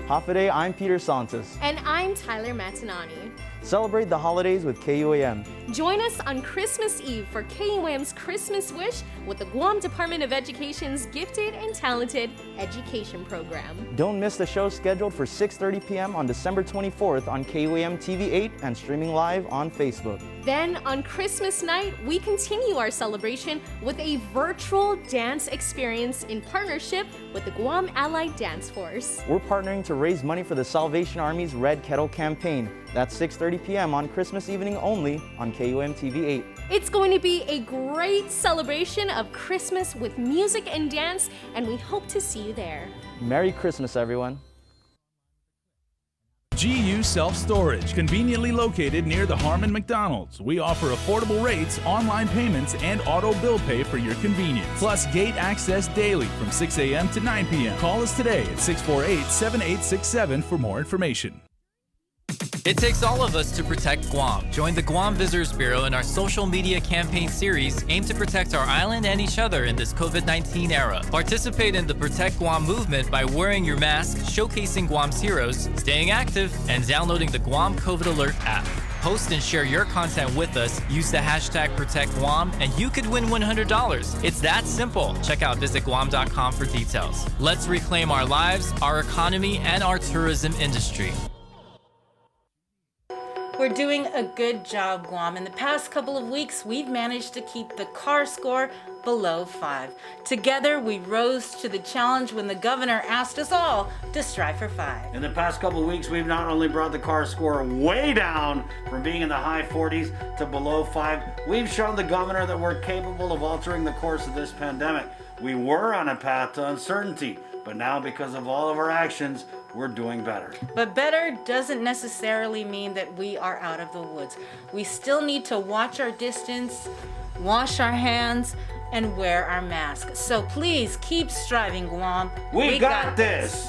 Hafaday, I'm Peter Santos. And I'm Tyler Matinani. Celebrate the holidays with KUAM. Join us on Christmas Eve for KUAM's Christmas Wish with the Guam Department of Education's Gifted and Talented Education Program. Don't miss the show scheduled for 6:30 p.m. on December 24th on KUAM TV 8 and streaming live on Facebook. Then on Christmas night, we continue our celebration with a virtual dance experience in partnership with the Guam Allied Dance Force. We're partnering to raise money for the Salvation Army's Red Kettle campaign. That's 6:30 p.m. on Christmas evening only on KUAM TV 8. It's going to be a great celebration of Christmas with music and dance, and we hope to see you there. Merry Christmas, everyone. GU Self-Storage, conveniently located near the Harmon McDonald's. We offer affordable rates, online payments, and auto bill pay for your convenience. Plus gate access daily from 6 a.m. to 9 p.m. Call us today at 648-7867 for more information. It takes all of us to protect Guam. Join the Guam Visitors Bureau in our social media campaign series aimed to protect our island and each other in this COVID-19 era. Participate in the Protect Guam movement by wearing your mask, showcasing Guam's heroes, staying active, and downloading the Guam COVID Alert app. Post and share your content with us, use the hashtag ProtectGuam, and you could win $100. It's that simple. Check out visitguam.com for details. Let's reclaim our lives, our economy, and our tourism industry. We're doing a good job, Guam. In the past couple of weeks, we've managed to keep the CAR score below 5. Together, we rose to the challenge when the governor asked us all to strive for 5. In the past couple of weeks, we've not only brought the CAR score way down from being in the high 40s to below 5, we've shown the governor that we're capable of altering the course of this pandemic. We were on a path to uncertainty, but now because of all of our actions, we're doing better. But better doesn't necessarily mean that we are out of the woods. We still need to watch our distance, wash our hands, and wear our masks. So please keep striving, Guam. We got this.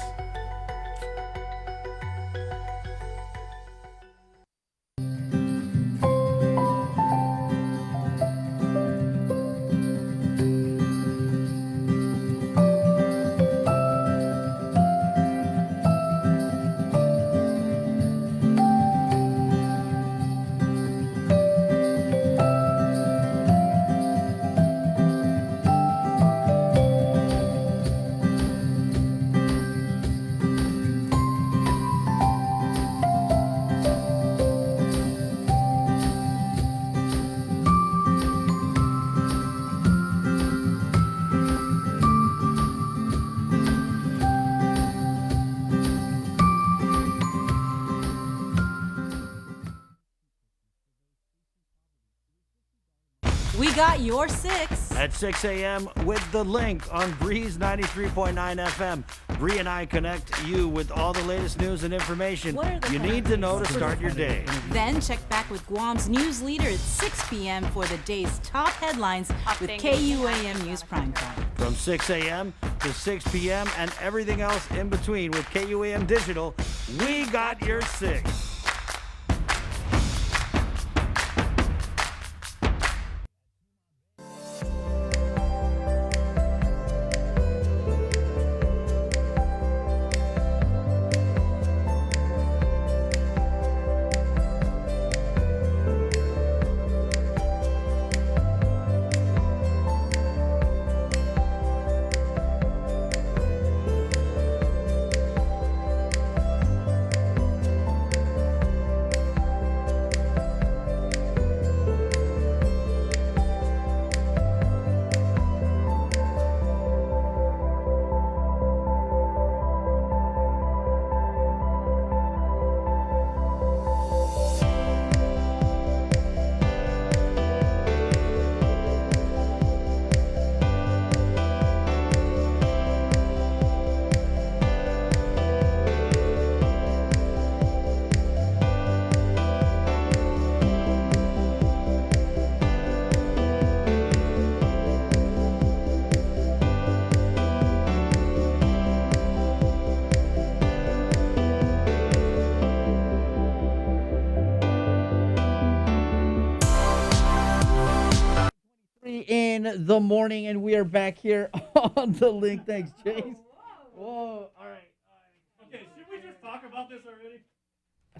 We got your 6. At 6 a.m. with the link on Breeze 93.9 FM. Bree and I connect you with all the latest news and information you need to know to start your day. Then check back with Guam's news leader at 6 p.m. for the day's top headlines with KUAM News Primetime. From 6 a.m. to 6 p.m. and everything else in between with KUAM Digital, we got your 6. In the morning, and we are back here on the link. Thanks, Chase. Whoa, all right. Okay, should we just talk about this already?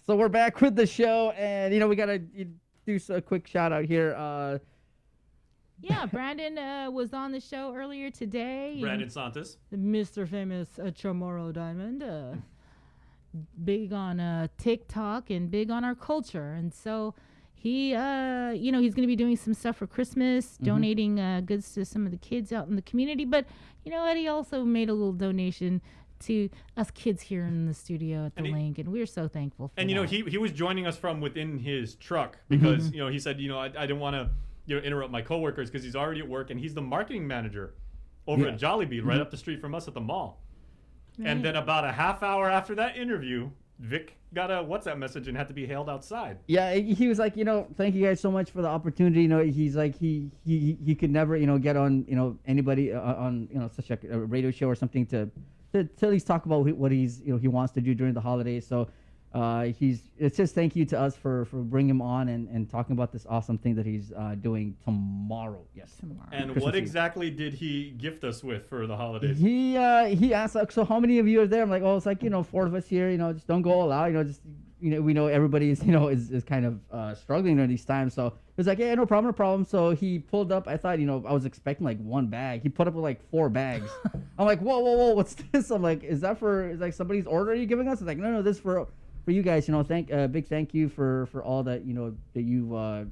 So we're back with the show, and we gotta do a quick shout out here. Yeah, Brandon was on the show earlier today. Brandon Santos, Mr. Famous Chamorro Diamond, big on TikTok and big on our culture, and so. He, he's going to be doing some stuff for Christmas, donating goods to some of the kids out in the community. But you know what? He also made a little donation to us kids here in the studio at the link, and we're so thankful for and that. He was joining us from within his truck because he said I didn't want to interrupt my coworkers because he's already at work, and he's the marketing manager over at Jollibee right up the street from us at the mall. Right. And then about a half hour after that interview, Vic got a WhatsApp message and had to be hailed outside. Yeah, he was like, thank you guys so much for the opportunity. He's like, he could never, get on, anybody on, such a radio show or something to at least talk about what he's, he wants to do during the holidays. So it's just thank you to us for bringing him on and talking about this awesome thing that he's doing tomorrow. Yes, tomorrow. And Christmas what Eve. Exactly did he gift us with for the holidays? He asked, like, so how many of you are there? I'm like, oh, it's like 4 of us here. Just don't go all out. We know everybody is is kind of struggling during these times. So he was like, yeah, no problem. So he pulled up. I thought I was expecting like 1 bag. He put up with like 4 bags. I'm like, whoa, what's this? I'm like, is like somebody's order you're giving us? It's like, no, this is for you guys. Big thank you for all that that you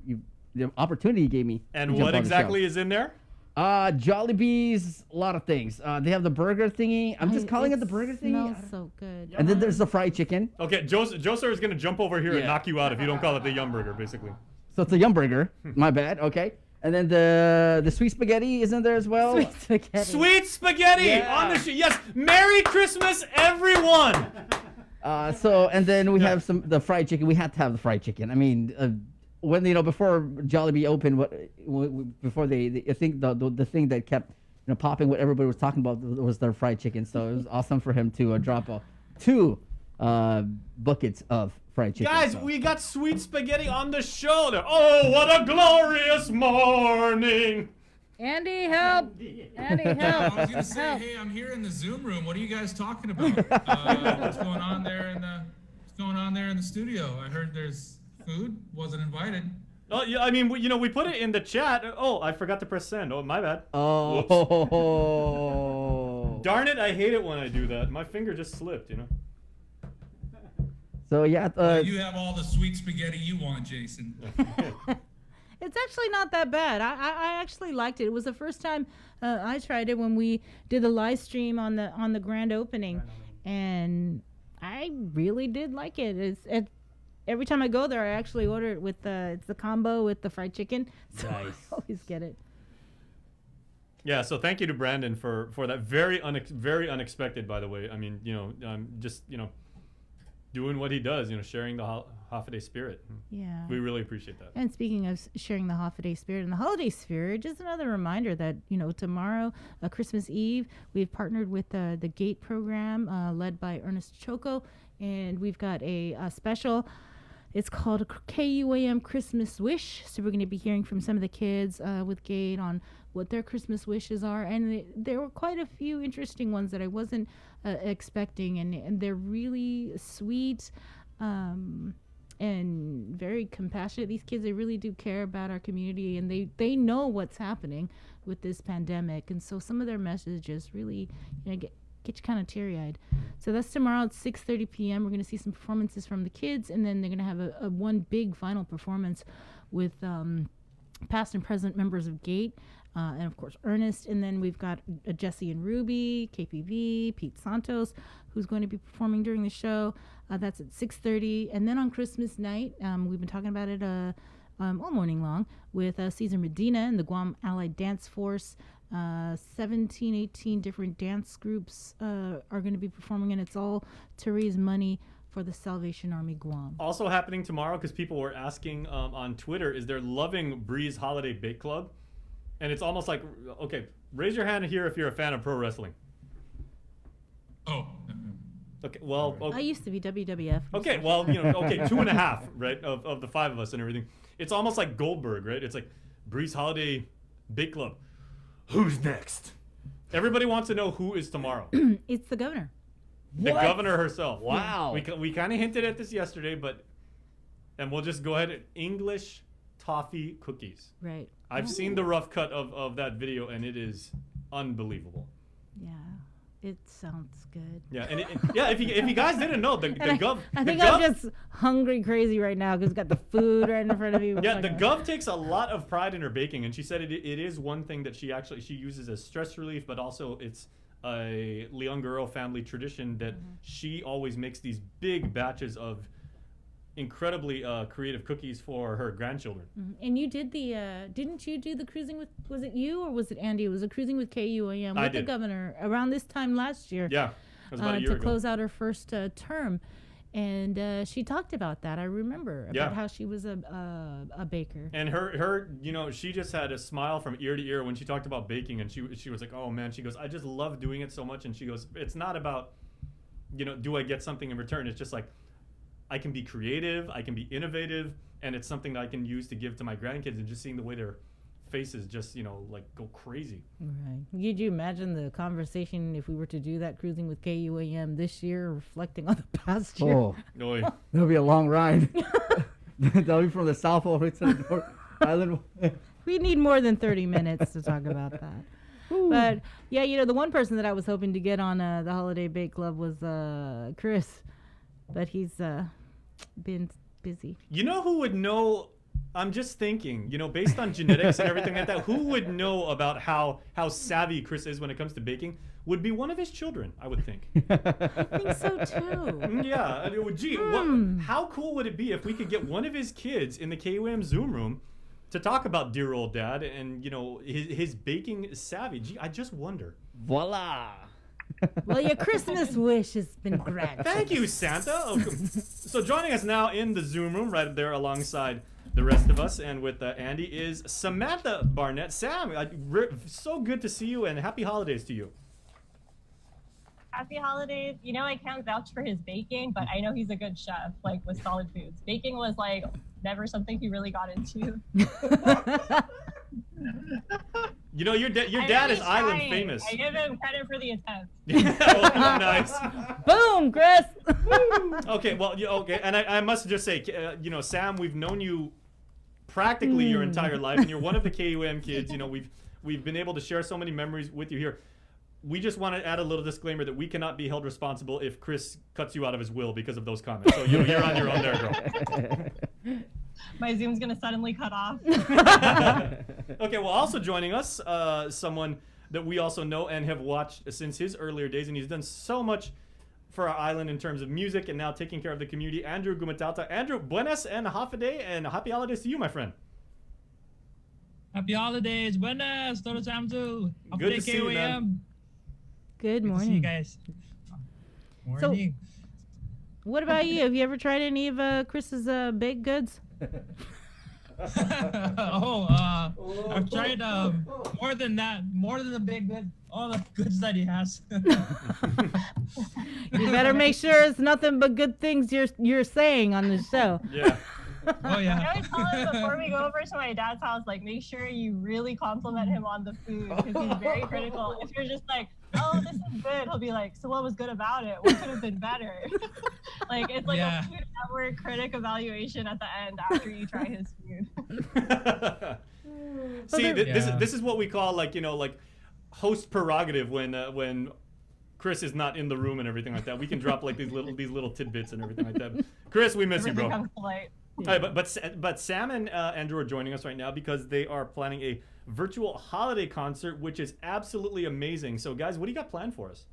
the opportunity you gave me. And what exactly is in there? Jollibee's, a lot of things. They have the burger thingy. I'm just calling it the burger thingy. Smells so good. And then there's the fried chicken. Okay, Joe sir is gonna jump over here and knock you out if you don't call it the Yum Burger, basically. So it's a Yum Burger. My bad. Okay. And then the sweet spaghetti is in there as well. Sweet spaghetti on the show. Yes. Merry Christmas, everyone. And then we have the fried chicken. We had to have the fried chicken. I mean, when before Jollibee opened, before they I think the thing that kept popping what everybody was talking about was their fried chicken. So it was awesome for him to drop 2 buckets of fried chicken. Guys, we got sweet spaghetti on the shoulder. Oh, what a glorious morning! Andy, help! Andy, help! I was gonna say, hey, I'm here in the Zoom room. What are you guys talking about? What's going on there in the studio? I heard there's food. Wasn't invited. Oh, yeah, I mean, we put it in the chat. Oh, I forgot to press send. Oh, my bad. Oh. Darn it, I hate it when I do that. My finger just slipped, So, yeah. You have all the sweet spaghetti you want, Jason. It's actually not that bad. I actually liked it. It was the first time I tried it when we did the live stream on the grand opening, and I really did like it. Every time I go there, I actually order it with it's the combo with the fried chicken. So Nice. I always get it. Yeah, so thank you to Brandon for that very unexpected, by the way. I mean, just doing what he does, sharing the holiday spirit. Yeah. We really appreciate that. And speaking of sharing the holiday spirit and the holiday spirit, just another reminder that, tomorrow, Christmas Eve, we've partnered with the GATE program led by Ernest Choco, and we've got a special. It's called KUAM Christmas Wish. So we're going to be hearing from some of the kids with GATE on what their Christmas wishes are. And there were quite a few interesting ones that I wasn't expecting. And they're really sweet and very compassionate. These kids, they really do care about our community. And they know what's happening with this pandemic. And so some of their messages really get you kind of teary-eyed. So that's tomorrow at 6:30 p.m. We're going to see some performances from the kids, and then they're going to have a one big final performance with past and present members of GATE, and of course Ernest. And then we've got Jesse and Ruby, KPV, Pete Santos, who's going to be performing during the show. That's at 6:30. And then on Christmas night, we've been talking about it all morning long with Cesar Medina and the Guam Allied Dance Force. 17, 18 different dance groups are going to be performing, and it's all to raise money for the Salvation Army Guam. Also happening tomorrow, because people were asking on Twitter, is they're loving Breeze Holiday Bake Club. And it's almost like, okay, raise your hand here if you're a fan of pro wrestling. Oh. Okay, well. Okay. I used to be WWF. Okay, well, okay, 2.5, right, of the 5 of us and everything. It's almost like Goldberg, right? It's like Breeze Holiday Bake Club. Who's next? Everybody wants to know who is tomorrow. It's the governor. The governor herself. Wow. We kind of hinted at this yesterday, and we'll just go ahead. English toffee cookies. Right. I've seen the rough cut of that video, and it is unbelievable. Yeah, it sounds good. Yeah, and if you guys didn't know, the gov. I think I'm just hungry crazy right now because got the food right in front of you. Yeah, the gov takes a lot of pride in her baking, and she said it is one thing that she uses as stress relief, but also it's a Leonguro family tradition that she always makes these big batches of incredibly creative cookies for her grandchildren. And you did didn't you do the cruising with, was it you or was it Andy? It was a cruising with KUAM with the governor around this time last year. Yeah, it was about a year to ago. close out her first term. And she talked about that. I remember about how she was a baker. And her, she just had a smile from ear to ear when she talked about baking, and she was like, "Oh man," she goes, "I just love doing it so much." And she goes, "It's not about, do I get something in return? It's just like, I can be creative, I can be innovative, and it's something that I can use to give to my grandkids." And just seeing the way their faces just, go crazy. Right. Could you imagine the conversation if we were to do that cruising with KUAM this year, reflecting on the past year? Oh, that'll be a long ride. That'll be from the South all the way to the North Island. We need more than 30 minutes to talk about that. But yeah, the one person that I was hoping to get on the Holiday Bake Club was Chris, but he's been busy. You know who would know? I'm just thinking, based on genetics and everything like that, who would know about how savvy Chris is when it comes to baking? Would be one of his children, I would think. I think so too. Yeah. Gee, how cool would it be if we could get one of his kids in the KUM Zoom room to talk about dear old dad and, his baking savvy? Gee, I just wonder. Voila. Well, your Christmas wish has been granted. Thank you, Santa. So joining us now in the Zoom room, right there alongside the rest of us. And with Andy is Samantha Barnett. Sam, so good to see you, and happy holidays to you. Happy holidays. You know, I can't vouch for his baking, but I know he's a good chef, like with solid foods. Baking was like never something he really got into. You know, your dad is island famous. I give him credit for the attempt. Oh, nice. Boom, Chris. Okay, well, okay, and I must just say, you know, Sam, we've known you practically your entire life, and you're one of the KUM kids. You know, we've been able to share so many memories with you here. We just want to add a little disclaimer that we cannot be held responsible if Chris cuts you out of his will because of those comments. So you're on your own there, girl. My Zoom's gonna suddenly cut off. Okay, well, also joining us, someone that we also know and have watched since his earlier days, and he's done so much for our island in terms of music and now taking care of the community. Andrew Gumatauta. Andrew, buenas and half a day, and happy holidays to you, my friend. Happy holidays, buenas, todo samtu. Good to see you, man. Good morning. Good to see you guys. Morning. So, what about you? Have you ever tried any of Chris's baked goods? I've tried more than that, more than the big good, all the goods that he has. You better make sure it's nothing but good things you're saying on the show. Yeah. Oh yeah. I always tell him before we go over to my dad's house, like, make sure you really compliment him on the food because he's very critical. If you're just like, oh, this is good, he'll be like, so what was good about it? What could have been better? Like, it's like a Food Network critic evaluation at the end after you try his food. See, this is what we call, like, you know, like host prerogative when Chris is not in the room and everything like that. We can drop like these little tidbits and everything like that. Chris, we miss you, bro. Comes to light. But Sam and Andrew are joining us right now because they are planning a virtual holiday concert, which is absolutely amazing. So, guys, what do you got planned for us?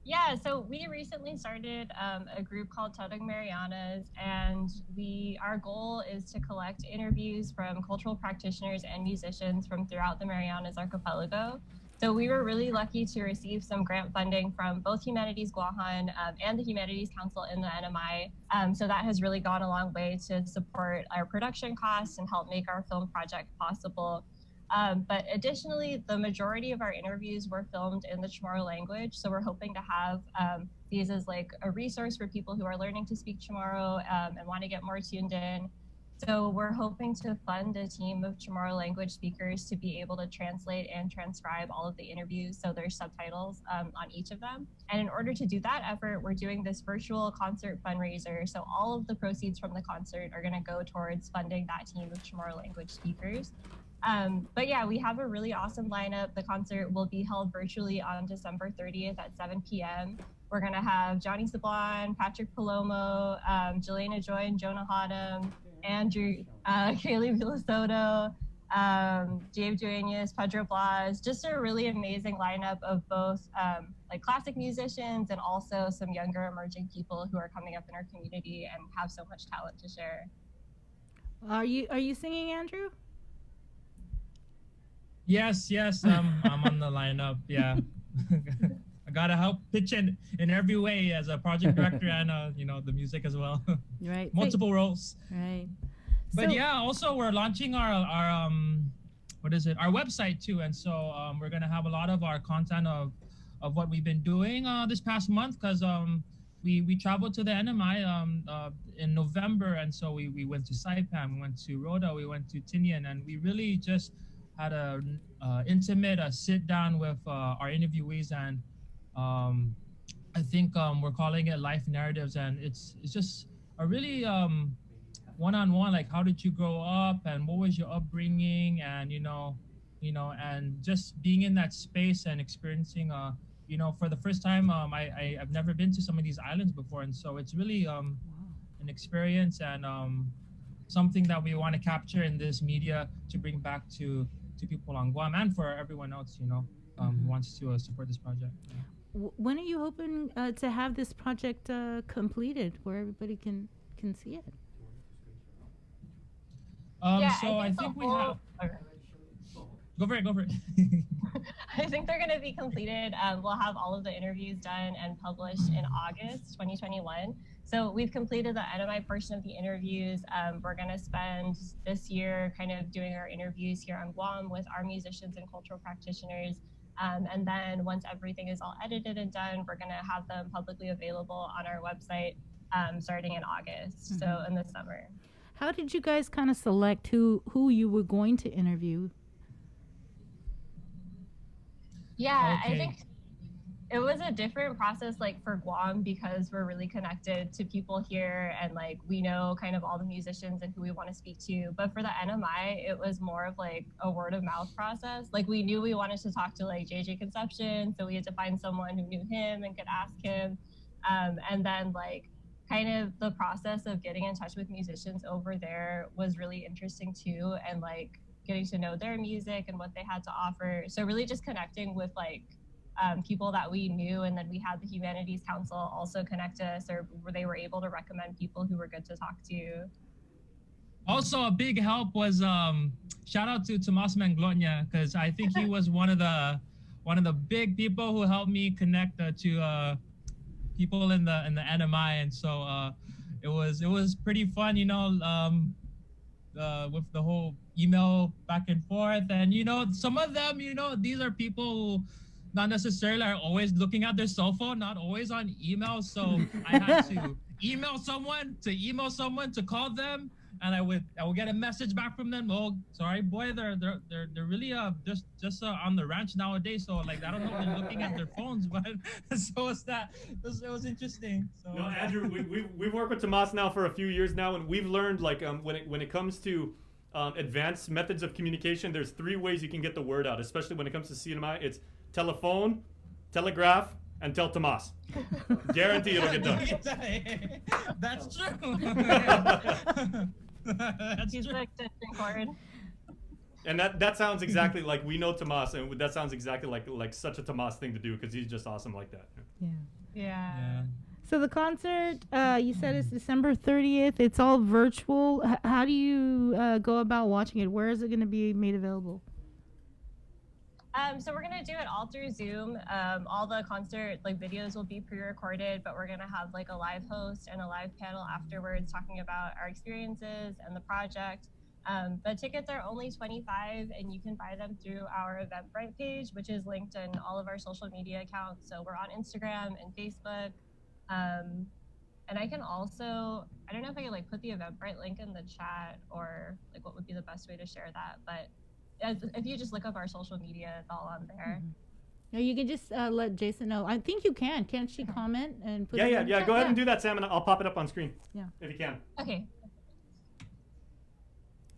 Yeah, so we recently started a group called Todong Marianas, and our goal is to collect interviews from cultural practitioners and musicians from throughout the Marianas Archipelago. So we were really lucky to receive some grant funding from both Humanities Guahan and the Humanities Council in the NMI. So that has really gone a long way to support our production costs and help make our film project possible. But additionally, the majority of our interviews were filmed in the Chamorro language. So we're hoping to have these as like a resource for people who are learning to speak Chamorro and want to get more tuned in. So we're hoping to fund a team of Chamorro language speakers to be able to translate and transcribe all of the interviews, so there's subtitles on each of them. And in order to do that effort, we're doing this virtual concert fundraiser. So all of the proceeds from the concert are going to go towards funding that team of Chamorro language speakers. But yeah, we have a really awesome lineup. The concert will be held virtually on December 30th at 7 p.m. We're going to have Johnny Sablon, Patrick Palomo, Jelena Joy and Jonah Hodham, Andrew, Kaylee Villasoto, Dave Duenas, Pedro Blas, just a really amazing lineup of both like classic musicians and also some younger emerging people who are coming up in our community and have so much talent to share. Are you singing, Andrew? Yes, I'm on the lineup. Yeah. I gotta help pitch in every way as a project director and the music as well. Right. Multiple roles. Right. But yeah, also we're launching our website too, and so we're gonna have a lot of our content of what we've been doing this past month because we traveled to the NMI in November, and so we went to Saipan, we went to Rhoda, we went to Tinian, and we really just had a intimate sit down with our interviewees, and I think we're calling it Life Narratives, and it's just a really one-on-one, like how did you grow up and what was your upbringing, and and just being in that space and experiencing for the first time I've never been to some of these islands before, and so it's really an experience and something that we want to capture in this media to bring back to people on Guam and for everyone else who wants to support this project. When are you hoping to have this project completed where everybody can see it? So I think we have. Go for it. I think they're going to be completed. We'll have all of the interviews done and published in August 2021. So we've completed the NMI portion of the interviews. We're going to spend this year kind of doing our interviews here on Guam with our musicians and cultural practitioners. And then once everything is all edited and done, we're going to have them publicly available on our website starting in August, so in the summer. How did you guys kind of select who you were going to interview? Yeah, Okay. I think it was a different process like for Guam because we're really connected to people here and like we know kind of all the musicians and who we want to speak to. But for the NMI, it was more of like a word of mouth process. Like we knew we wanted to talk to like JJ Conception, so we had to find someone who knew him and could ask him. And then like kind of the process of getting in touch with musicians over there was really interesting too, and like getting to know their music and what they had to offer. So really just connecting with like people that we knew, and then we had the Humanities Council also connect us, or they were able to recommend people who were good to talk to. Also, a big help was shout out to Tomas Manglonia, because I think he was one of the big people who helped me connect to people in the NMI, and so it was pretty fun, you know, with the whole email back and forth. And you know, some of them, you know, these are people who not necessarily are always looking at their cell phone, not always on email. So I had to email someone to call them, and I would get a message back from them. Oh, sorry, boy, they're really just on the ranch nowadays. So like I don't know if they're looking at their phones, but so it's that. It was interesting. So No, Andrew, we've worked with Tomas now for a few years now, and we've learned like when it comes to advanced methods of communication, there's 3 ways you can get the word out, especially when it comes to CNMI. It's telephone, telegraph, and tell Tomas. Guarantee it'll get done. That's true. That's He's true. the extension cord. And that sounds exactly like we know Tomas, and that sounds exactly like such a Tomas thing to do, because he's just awesome like that. Yeah. So the concert, you said it's December 30th. It's all virtual. How do you go about watching it? Where is it going to be made available? So we're gonna do it all through Zoom. All the concert like videos will be pre-recorded, but we're gonna have like a live host and a live panel afterwards talking about our experiences and the project. The tickets are only $25, and you can buy them through our Eventbrite page, which is linked in all of our social media accounts. So we're on Instagram and Facebook. And I can also, I don't know if I can like put the Eventbrite link in the chat, or like what would be the best way to share that, but if you just look up our social media, it's all on there. Or you can just let Jason know. I think you can. Can't she comment and put it in? Yeah. Go ahead and do that, Sam, and I'll pop it up on screen. Yeah. If you can. Okay.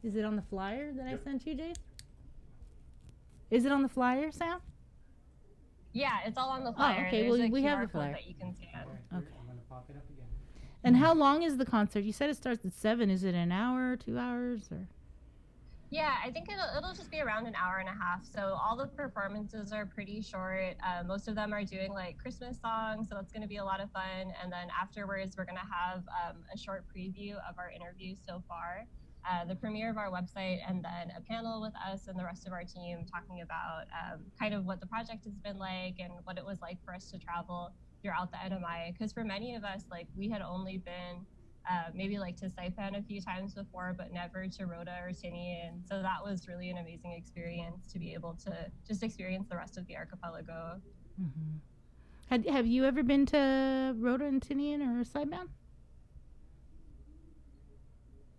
Is it on the flyer that I sent you, Jace? Is it on the flyer, Sam? Yeah, it's all on the flyer. okay. There's Well, a we have QR the code flyer. that you can scan. Okay. I'm gonna pop it up again. And how long is the concert? You said it starts at 7. Is it an hour, 2 hours, or? Yeah, I think it'll just be around an hour and a half. So all the performances are pretty short. Most of them are doing like Christmas songs, so it's going to be a lot of fun. And then afterwards, we're going to have a short preview of our interviews so far, the premiere of our website, and then a panel with us and the rest of our team talking about kind of what the project has been like and what it was like for us to travel throughout the NMI. Because for many of us, like we had only been maybe like to Saipan a few times before, but never to Rota or Tinian. So that was really an amazing experience to be able to just experience the rest of the archipelago. Mm-hmm. Have you ever been to Rota and Tinian or Saipan?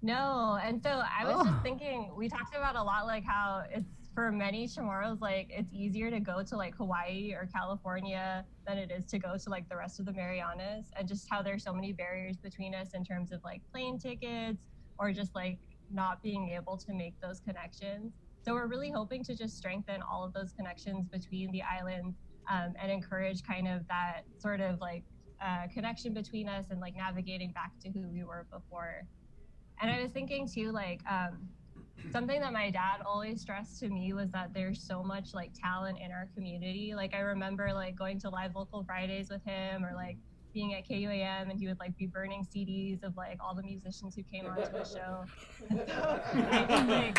No, and so I was just thinking, we talked about a lot like how it's for many Chamorros, like it's easier to go to like Hawaii or California than it is to go to like the rest of the Marianas, and just how there's so many barriers between us in terms of like plane tickets or just like not being able to make those connections. So we're really hoping to just strengthen all of those connections between the islands and encourage kind of that sort of like connection between us and like navigating back to who we were before. And I was thinking too, like, something that my dad always stressed to me was that there's so much like talent in our community. Like I remember like going to Live Local Fridays with him, or like being at KUAM, and he would like be burning CDs of like all the musicians who came onto the show. And so I just like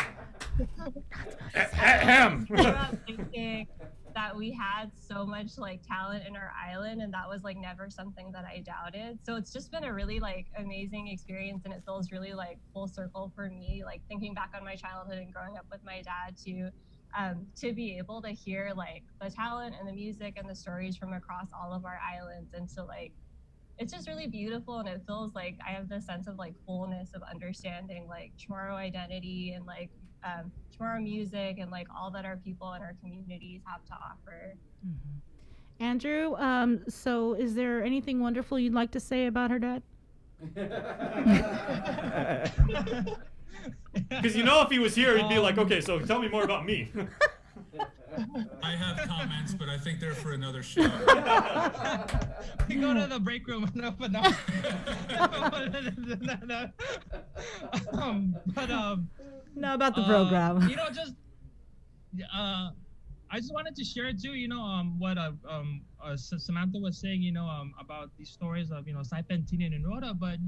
grew up thinking that we had so much like talent in our island, and that was like never something that I doubted. So it's just been a really like amazing experience, and it feels really like full circle for me, like thinking back on my childhood and growing up with my dad to be able to hear like the talent and the music and the stories from across all of our islands. And so like it's just really beautiful, and it feels like I have this sense of like fullness of understanding like Chamorro identity and like Chamorro music and like all that our people and our communities have to offer. Andrew, so is there anything wonderful you'd like to say about her dad? Because if he was here, he'd be like, okay, so tell me more about me. I have comments, but I think they're for another show. We go to the break room. No. No, about the program. I just wanted to share too, what Samantha was saying, about these stories of, Saipan, Tinin, and Rhoda. But,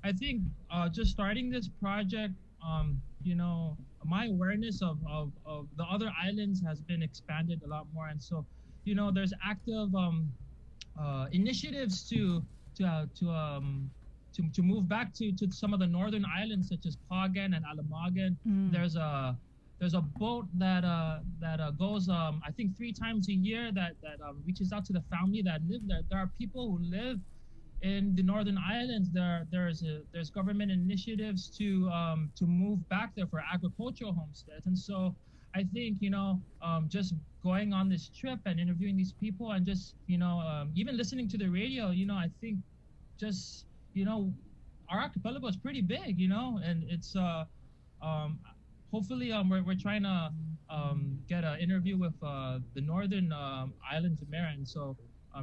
I think just starting this project, my awareness of the other islands has been expanded a lot more. And so, there's active initiatives to move back to some of the northern islands, such as Pagan and Alamagan. There's a boat that goes I think 3 times a year that reaches out to the family that live there. There are people who live in the northern islands. There's government initiatives to move back there for agricultural homesteads. And so I think just going on this trip and interviewing these people and just even listening to the radio, I think just our archipelago is pretty big, and it's hopefully we're trying to get an interview with the northern islands of Mara, and so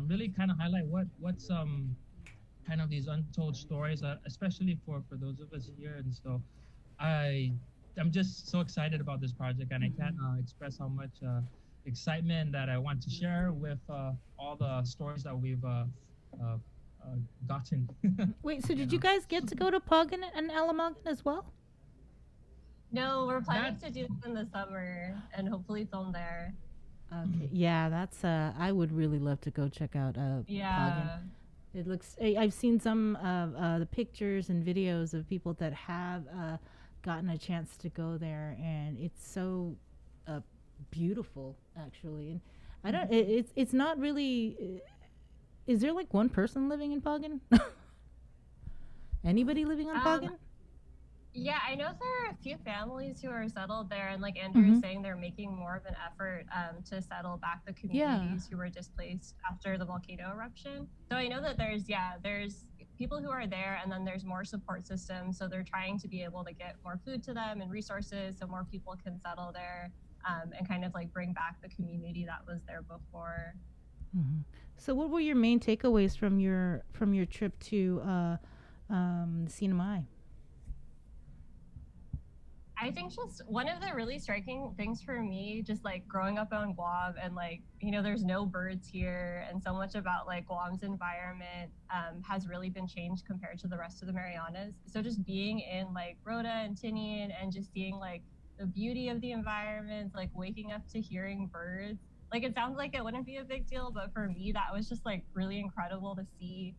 really kind of highlight what's kind of these untold stories, especially for those of us here. And so I'm just so excited about this project, and I can't express how much excitement that I want to share with all the stories that we've gotten. Wait, so did you guys get to go to Pagan and Alamagan as well? No, we're planning to do it in the summer and hopefully film there. Okay, yeah, that's I would really love to go check out Pagan. It looks. I've seen some of the pictures and videos of people that have gotten a chance to go there, and it's so beautiful, actually. And I don't. It's not really. Is there like one person living in Pagan? Anybody living on Pagan? Yeah, I know there are a few families who are settled there, and like Andrew was saying, they're making more of an effort to settle back the communities who were displaced after the volcano eruption. So I know that there's people who are there, and then there's more support systems. So they're trying to be able to get more food to them and resources so more people can settle there and kind of like bring back the community that was there before. So what were your main takeaways from your trip to Sinahanya? I think just one of the really striking things for me, just like growing up on Guam and like, there's no birds here, and so much about like Guam's environment has really been changed compared to the rest of the Marianas. So just being in like Rhoda and Tinian and just seeing like the beauty of the environment, like waking up to hearing birds, like it sounds like it wouldn't be a big deal, but for me that was just like really incredible to see.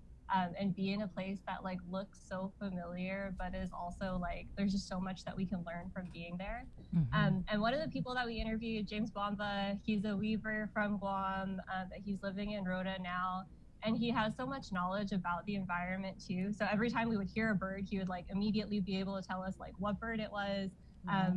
And be in a place that like looks so familiar, but is also like there's just so much that we can learn from being there. And one of the people that we interviewed, James Bamba, he's a weaver from Guam, he's living in Rhoda now, and he has so much knowledge about the environment too. So every time we would hear a bird, he would like immediately be able to tell us like what bird it was.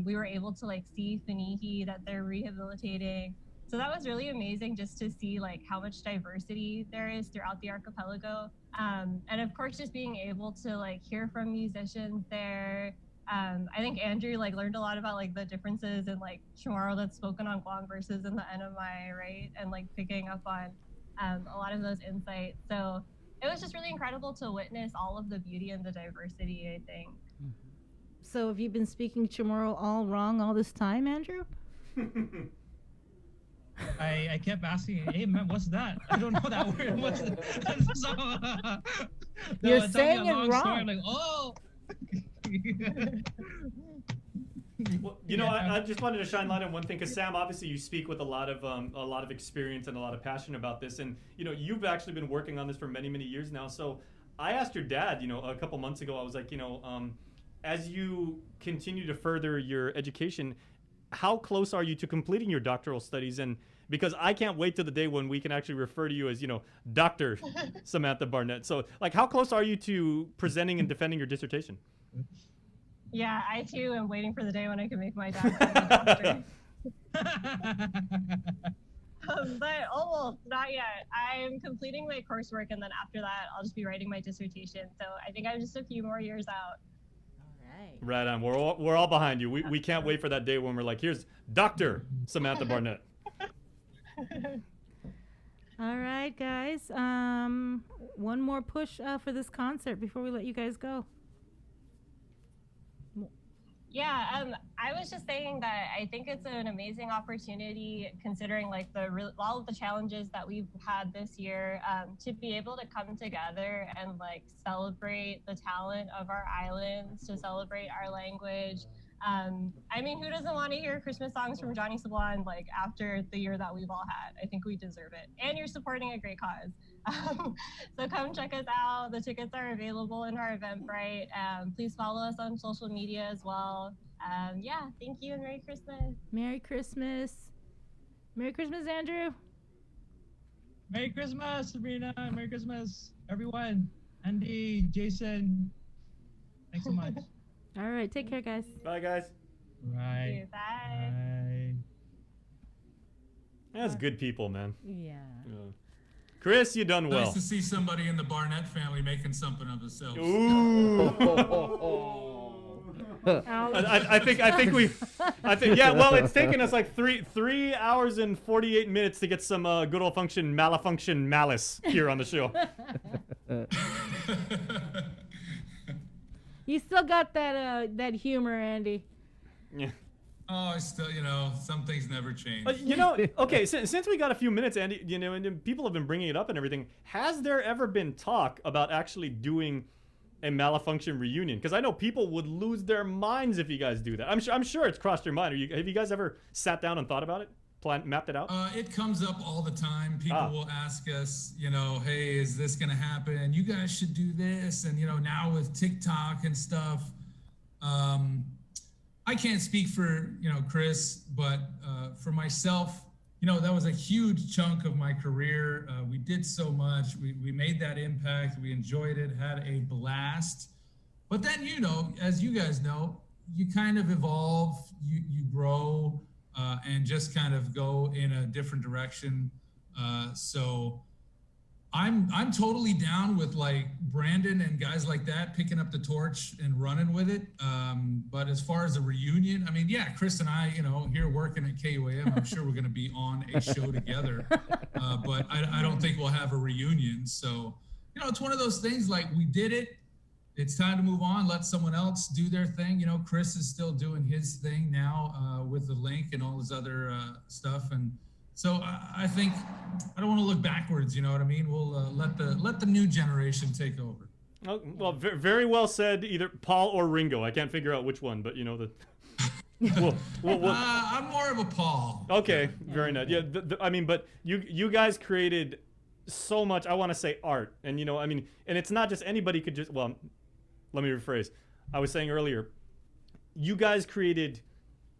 We were able to like see Finihi that they're rehabilitating. So that was really amazing just to see like how much diversity there is throughout the archipelago. And of course, just being able to like hear from musicians there. I think Andrew like learned a lot about like the differences in like Chamorro that's spoken on Guam versus in the NMI, right? And like picking up on a lot of those insights. So it was just really incredible to witness all of the beauty and the diversity, I think. So have you been speaking Chamorro all wrong all this time, Andrew? I kept asking, hey man, what's that? I don't know that word. What's that? So, You're tell me saying a it long story. wrong. I'm like, oh. Well, I just wanted to shine light on one thing, because Sam, obviously you speak with a lot of experience and a lot of passion about this, and you've actually been working on this for many, many years now. So I asked your dad, a couple months ago, I was like, as you continue to further your education, how close are you to completing your doctoral studies? And because I can't wait till the day when we can actually refer to you as, Dr. Samantha Barnett. So, like, how close are you to presenting and defending your dissertation? Yeah, I too am waiting for the day when I can make my dad call me doctor. But almost, not yet. I'm completing my coursework, and then after that, I'll just be writing my dissertation. So I think I'm just a few more years out. Right on. We're all behind you. We can't wait for that day when we're like, here's Dr. Samantha Barnett. All right, guys. One more push for this concert before we let you guys go. Yeah, I was just saying that I think it's an amazing opportunity, considering like all of the challenges that we've had this year, to be able to come together and like celebrate the talent of our islands, to celebrate our language. I mean, who doesn't want to hear Christmas songs from Johnny Sablon like after the year that we've all had? I think we deserve it, and you're supporting a great cause. So come check us out. The tickets are available in our Eventbrite. Please follow us on social media as well. Yeah, thank you and Merry Christmas. Merry Christmas. Merry Christmas, Andrew. Merry Christmas, Sabrina. Merry Christmas, everyone. Andy, Jason. Thanks so much. All right, take care, guys. Bye, guys. Bye. Bye. That's good people, man. Yeah. Chris, you done well. Nice to see somebody in the Barnett family making something of themselves. Ooh. I think yeah. Well, it's taken us like 3 hours and 48 minutes to get some good old malfunction malice here on the show. You still got that humor, Andy. Yeah. Oh, it's still, some things never change. Okay, since we got a few minutes, Andy, and people have been bringing it up and everything, has there ever been talk about actually doing a malfunction reunion? Because I know people would lose their minds if you guys do that. I'm sure it's crossed your mind. Have you guys ever sat down and thought about it? Mapped it out? It comes up all the time. People will ask us, hey, is this going to happen? You guys should do this. And, now with TikTok and stuff, I can't speak for, Chris, but for myself, that was a huge chunk of my career. We did so much. We made that impact. We enjoyed it, had a blast. But then, as you guys know, you kind of evolve, you grow, and just kind of go in a different direction. So I'm totally down with like Brandon and guys like that picking up the torch and running with it. But as far as a reunion, I mean, yeah, Chris and I, here working at KUAM, I'm sure we're going to be on a show together. But I don't think we'll have a reunion. So, it's one of those things like we did it. It's time to move on. Let someone else do their thing. Chris is still doing his thing now with the link and all his other stuff. And so I think I don't want to look backwards. You know what I mean? We'll let the new generation take over. Oh, well, very well said. Either Paul or Ringo. I can't figure out which one, but I'm more of a Paul. Okay, very nice. Yeah, but you guys created so much. I want to say art, and and it's not just anybody could just. Well, let me rephrase. I was saying earlier, you guys created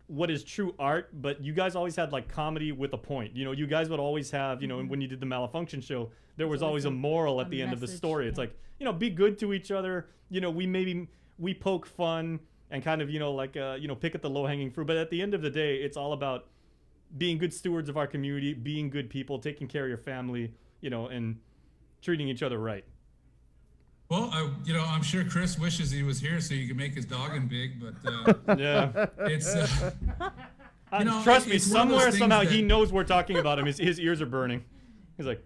what is true art, but you guys always had like comedy with a point. You guys would always have, when you did the Malfunction show, there was always a moral at the end of the story. It's like, be good to each other. We poke fun and kind of, pick at the low-hanging fruit. But at the end of the day, it's all about being good stewards of our community, being good people, taking care of your family, and treating each other right. Well, I'm sure Chris wishes he was here so you could make his doggin big, but yeah, it's trust me, somewhere somehow he knows we're talking about him. His ears are burning. He's like,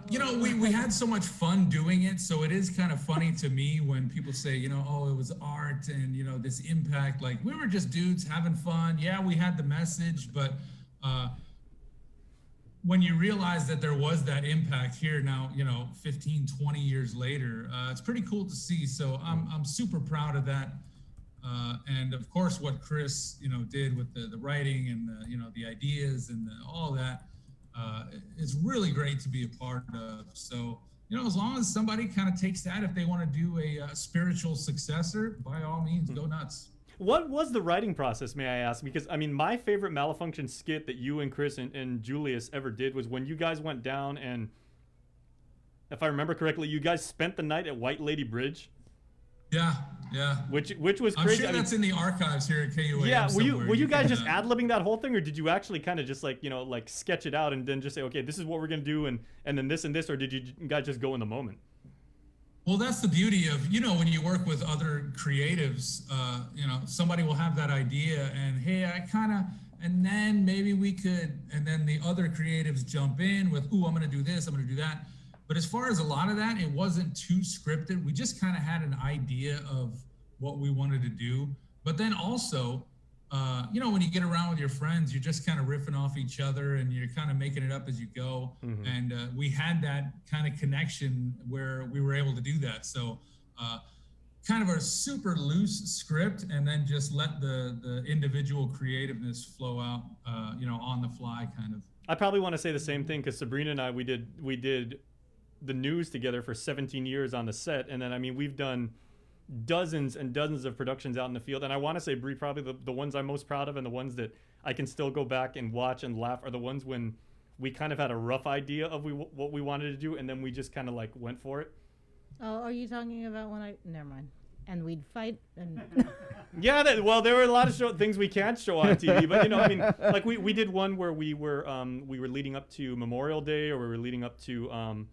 we had so much fun doing it, so it is kind of funny to me when people say, oh, it was art and this impact. Like we were just dudes having fun. Yeah, we had the message, but when you realize that there was that impact here now, 15, 20 years later, it's pretty cool to see. So I'm super proud of that. And of course, what Chris, did with the writing and the ideas and all that, it's really great to be a part of. So, as long as somebody kind of takes that, if they want to do a spiritual successor, by all means, go nuts. What was the writing process, may I ask? Because, my favorite Malfunction skit that you and Chris and Julius ever did was when you guys went down and, if I remember correctly, you guys spent the night at White Lady Bridge. Yeah. Which was I'm crazy. sure that's in the archives here at KUAM. Yeah, were you guys just can, ad-libbing that whole thing, or did you actually kind of just like sketch it out and then just say, okay, this is what we're gonna do, and then this and this, or did you guys just go in the moment? Well, that's the beauty of, when you work with other creatives, somebody will have that idea and, hey, and then maybe we could, and then the other creatives jump in with, ooh, I'm going to do this, I'm going to do that. But as far as a lot of that, it wasn't too scripted. We just kind of had an idea of what we wanted to do. But then also, when you get around with your friends, you're just kind of riffing off each other and you're kind of making it up as you go. Mm-hmm. And we had that kind of connection where we were able to do that. So kind of a super loose script, and then just let the individual creativeness flow out, on the fly kind of. I probably want to say the same thing, because Sabrina and I, we did the news together for 17 years on the set. And then, we've done dozens and dozens of productions out in the field, and I want to say, Bree, probably the ones I'm most proud of and the ones that I can still go back and watch and laugh are the ones when we kind of had a rough idea of what we wanted to do, and then we just kind of went for it. Oh, are you talking about when never mind. And we'd fight and yeah, there were a lot of things we can't show on TV, but we did one where we were leading up to Memorial Day, or we were leading up to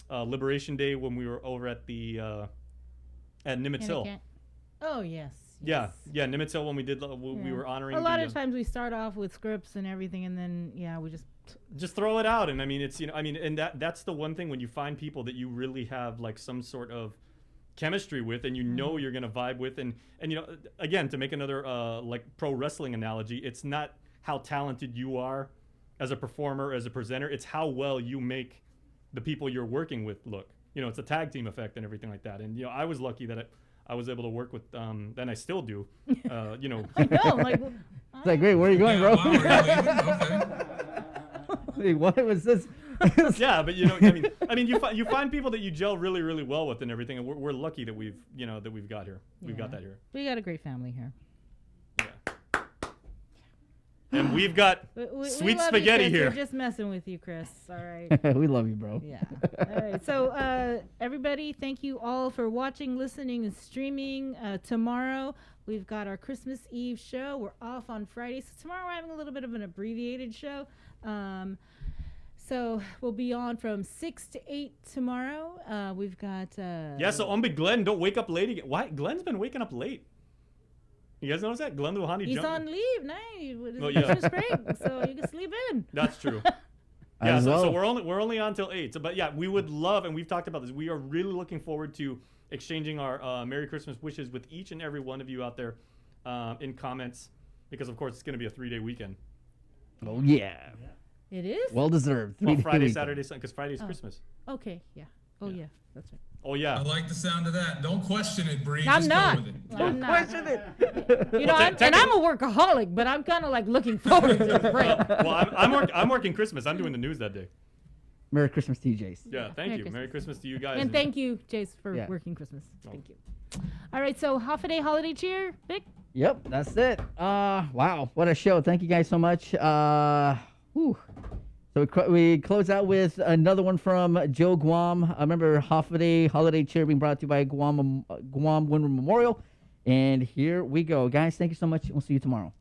Liberation Day, when we were over at the at Nimitz Hill. Oh yes. Yeah, Nimitz Hill, when we did we were honoring. A lot of times we start off with scripts and everything, and then we just throw it out. And it's and that's the one thing, when you find people that you really have some sort of chemistry with, and you're gonna vibe with, and again, to make another pro wrestling analogy, it's not how talented you are as a performer, as a presenter, it's how well you make the people you're working with look. It's a tag team effect and everything like that. And I was lucky that I was able to work with and I still do. I know, it's great. Where are you going, bro? Wow, okay. Hey, what was this? Yeah, but you find people that you gel really, really well with and everything, and we're lucky that we've got here. We've got that here. We got a great family here. And we've got sweet spaghetti here. We're just messing with you, Chris. All right. We love you, bro. Yeah. All right. So, everybody, thank you all for watching, listening, and streaming. Tomorrow, we've got our Christmas Eve show. We're off on Friday. So, tomorrow, we're having a little bit of an abbreviated show. So, we'll be on from 6 to 8 tomorrow. We've got... so big Glenn, don't wake up late again. Why? Glenn's been waking up late. You guys notice that? Glenn Luhani He's jumped. on leave now. Christmas break, so you can sleep in. That's true. So we're only on till 8. So, but we would love, and we've talked about this, we are really looking forward to exchanging our Merry Christmas wishes with each and every one of you out there in comments, because of course it's going to be a 3-day weekend. Oh yeah. It is? Well deserved. Well, Friday, Saturday, Sunday, because Friday's Christmas. Okay, yeah. Oh yeah, that's right. Oh yeah. I like the sound of that. Don't question it, Bree. I'm Just not. go with it. I'm not. Question it. I'm a workaholic, but I'm kind of looking forward to the break. Well, I'm working Christmas. I'm doing the news that day. Merry Christmas to you, Jace. Yeah, thank you. Merry Christmas to you guys. And thank you, Jace, for working Christmas. Thank you. All right, so half a day holiday cheer, Vic? Yep, that's it. Wow, what a show. Thank you guys so much. So we close out with another one from Joe Guam. Remember, half a day holiday cheer being brought to you by Guam Windward Memorial. And here we go. Guys, thank you so much. We'll see you tomorrow.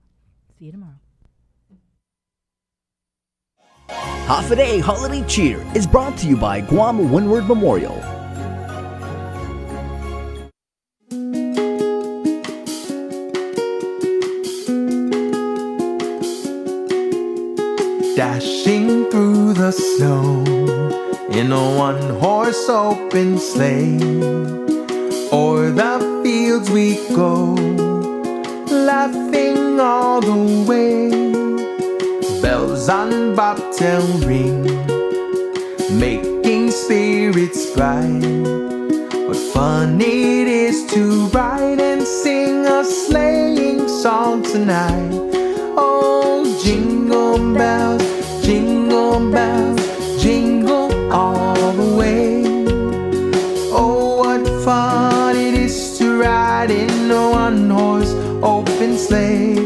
See you tomorrow. Half a Day Holiday Cheer is brought to you by Guam Windward Memorial. Dashing through the snow in a one-horse open sleigh, o'er the fields we go, laughing all the way. bells on bobtail ring, making spirits bright. What fun it is to ride and sing a sleighing song tonight. Oh, jingle bells, jingle all the way. Oh, what fun it is to ride in a one-horse open sleigh.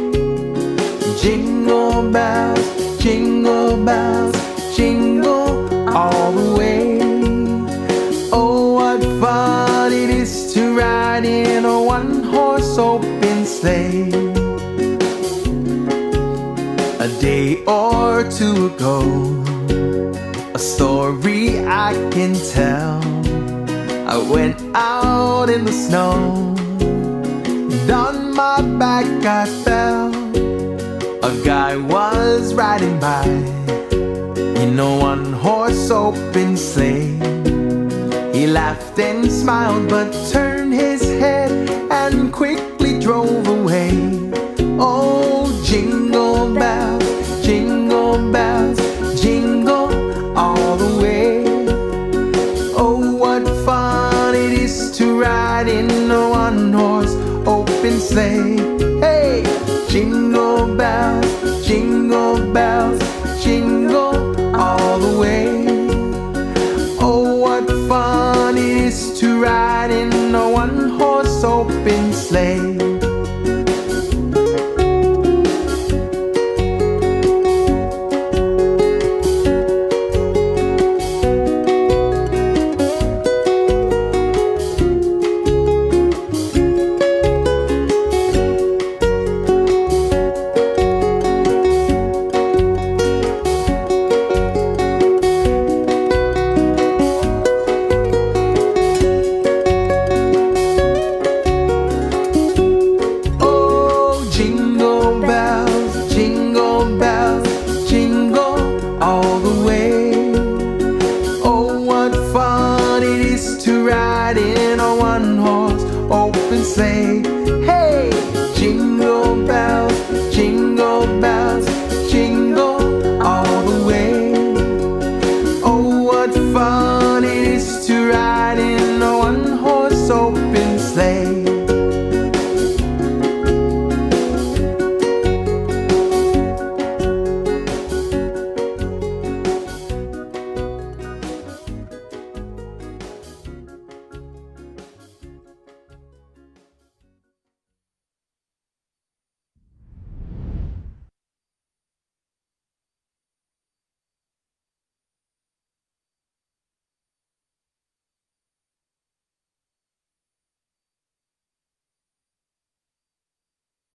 Jingle bells, jingle all the way. Oh, what fun it is to ride in a one-horse open sleigh. A day or two ago, a story I can tell. I went out in the snow, and on my back I fell. A guy was riding by in a one-horse open sleigh. He laughed and smiled but turned his head and quickly drove away. Oh, jingle bells, jingle all the way. Oh, what fun it is to ride in a one-horse open sleigh. Hey, jingle bells, jingle all the way. Oh, what fun it is to ride in a one-horse open sleigh. All the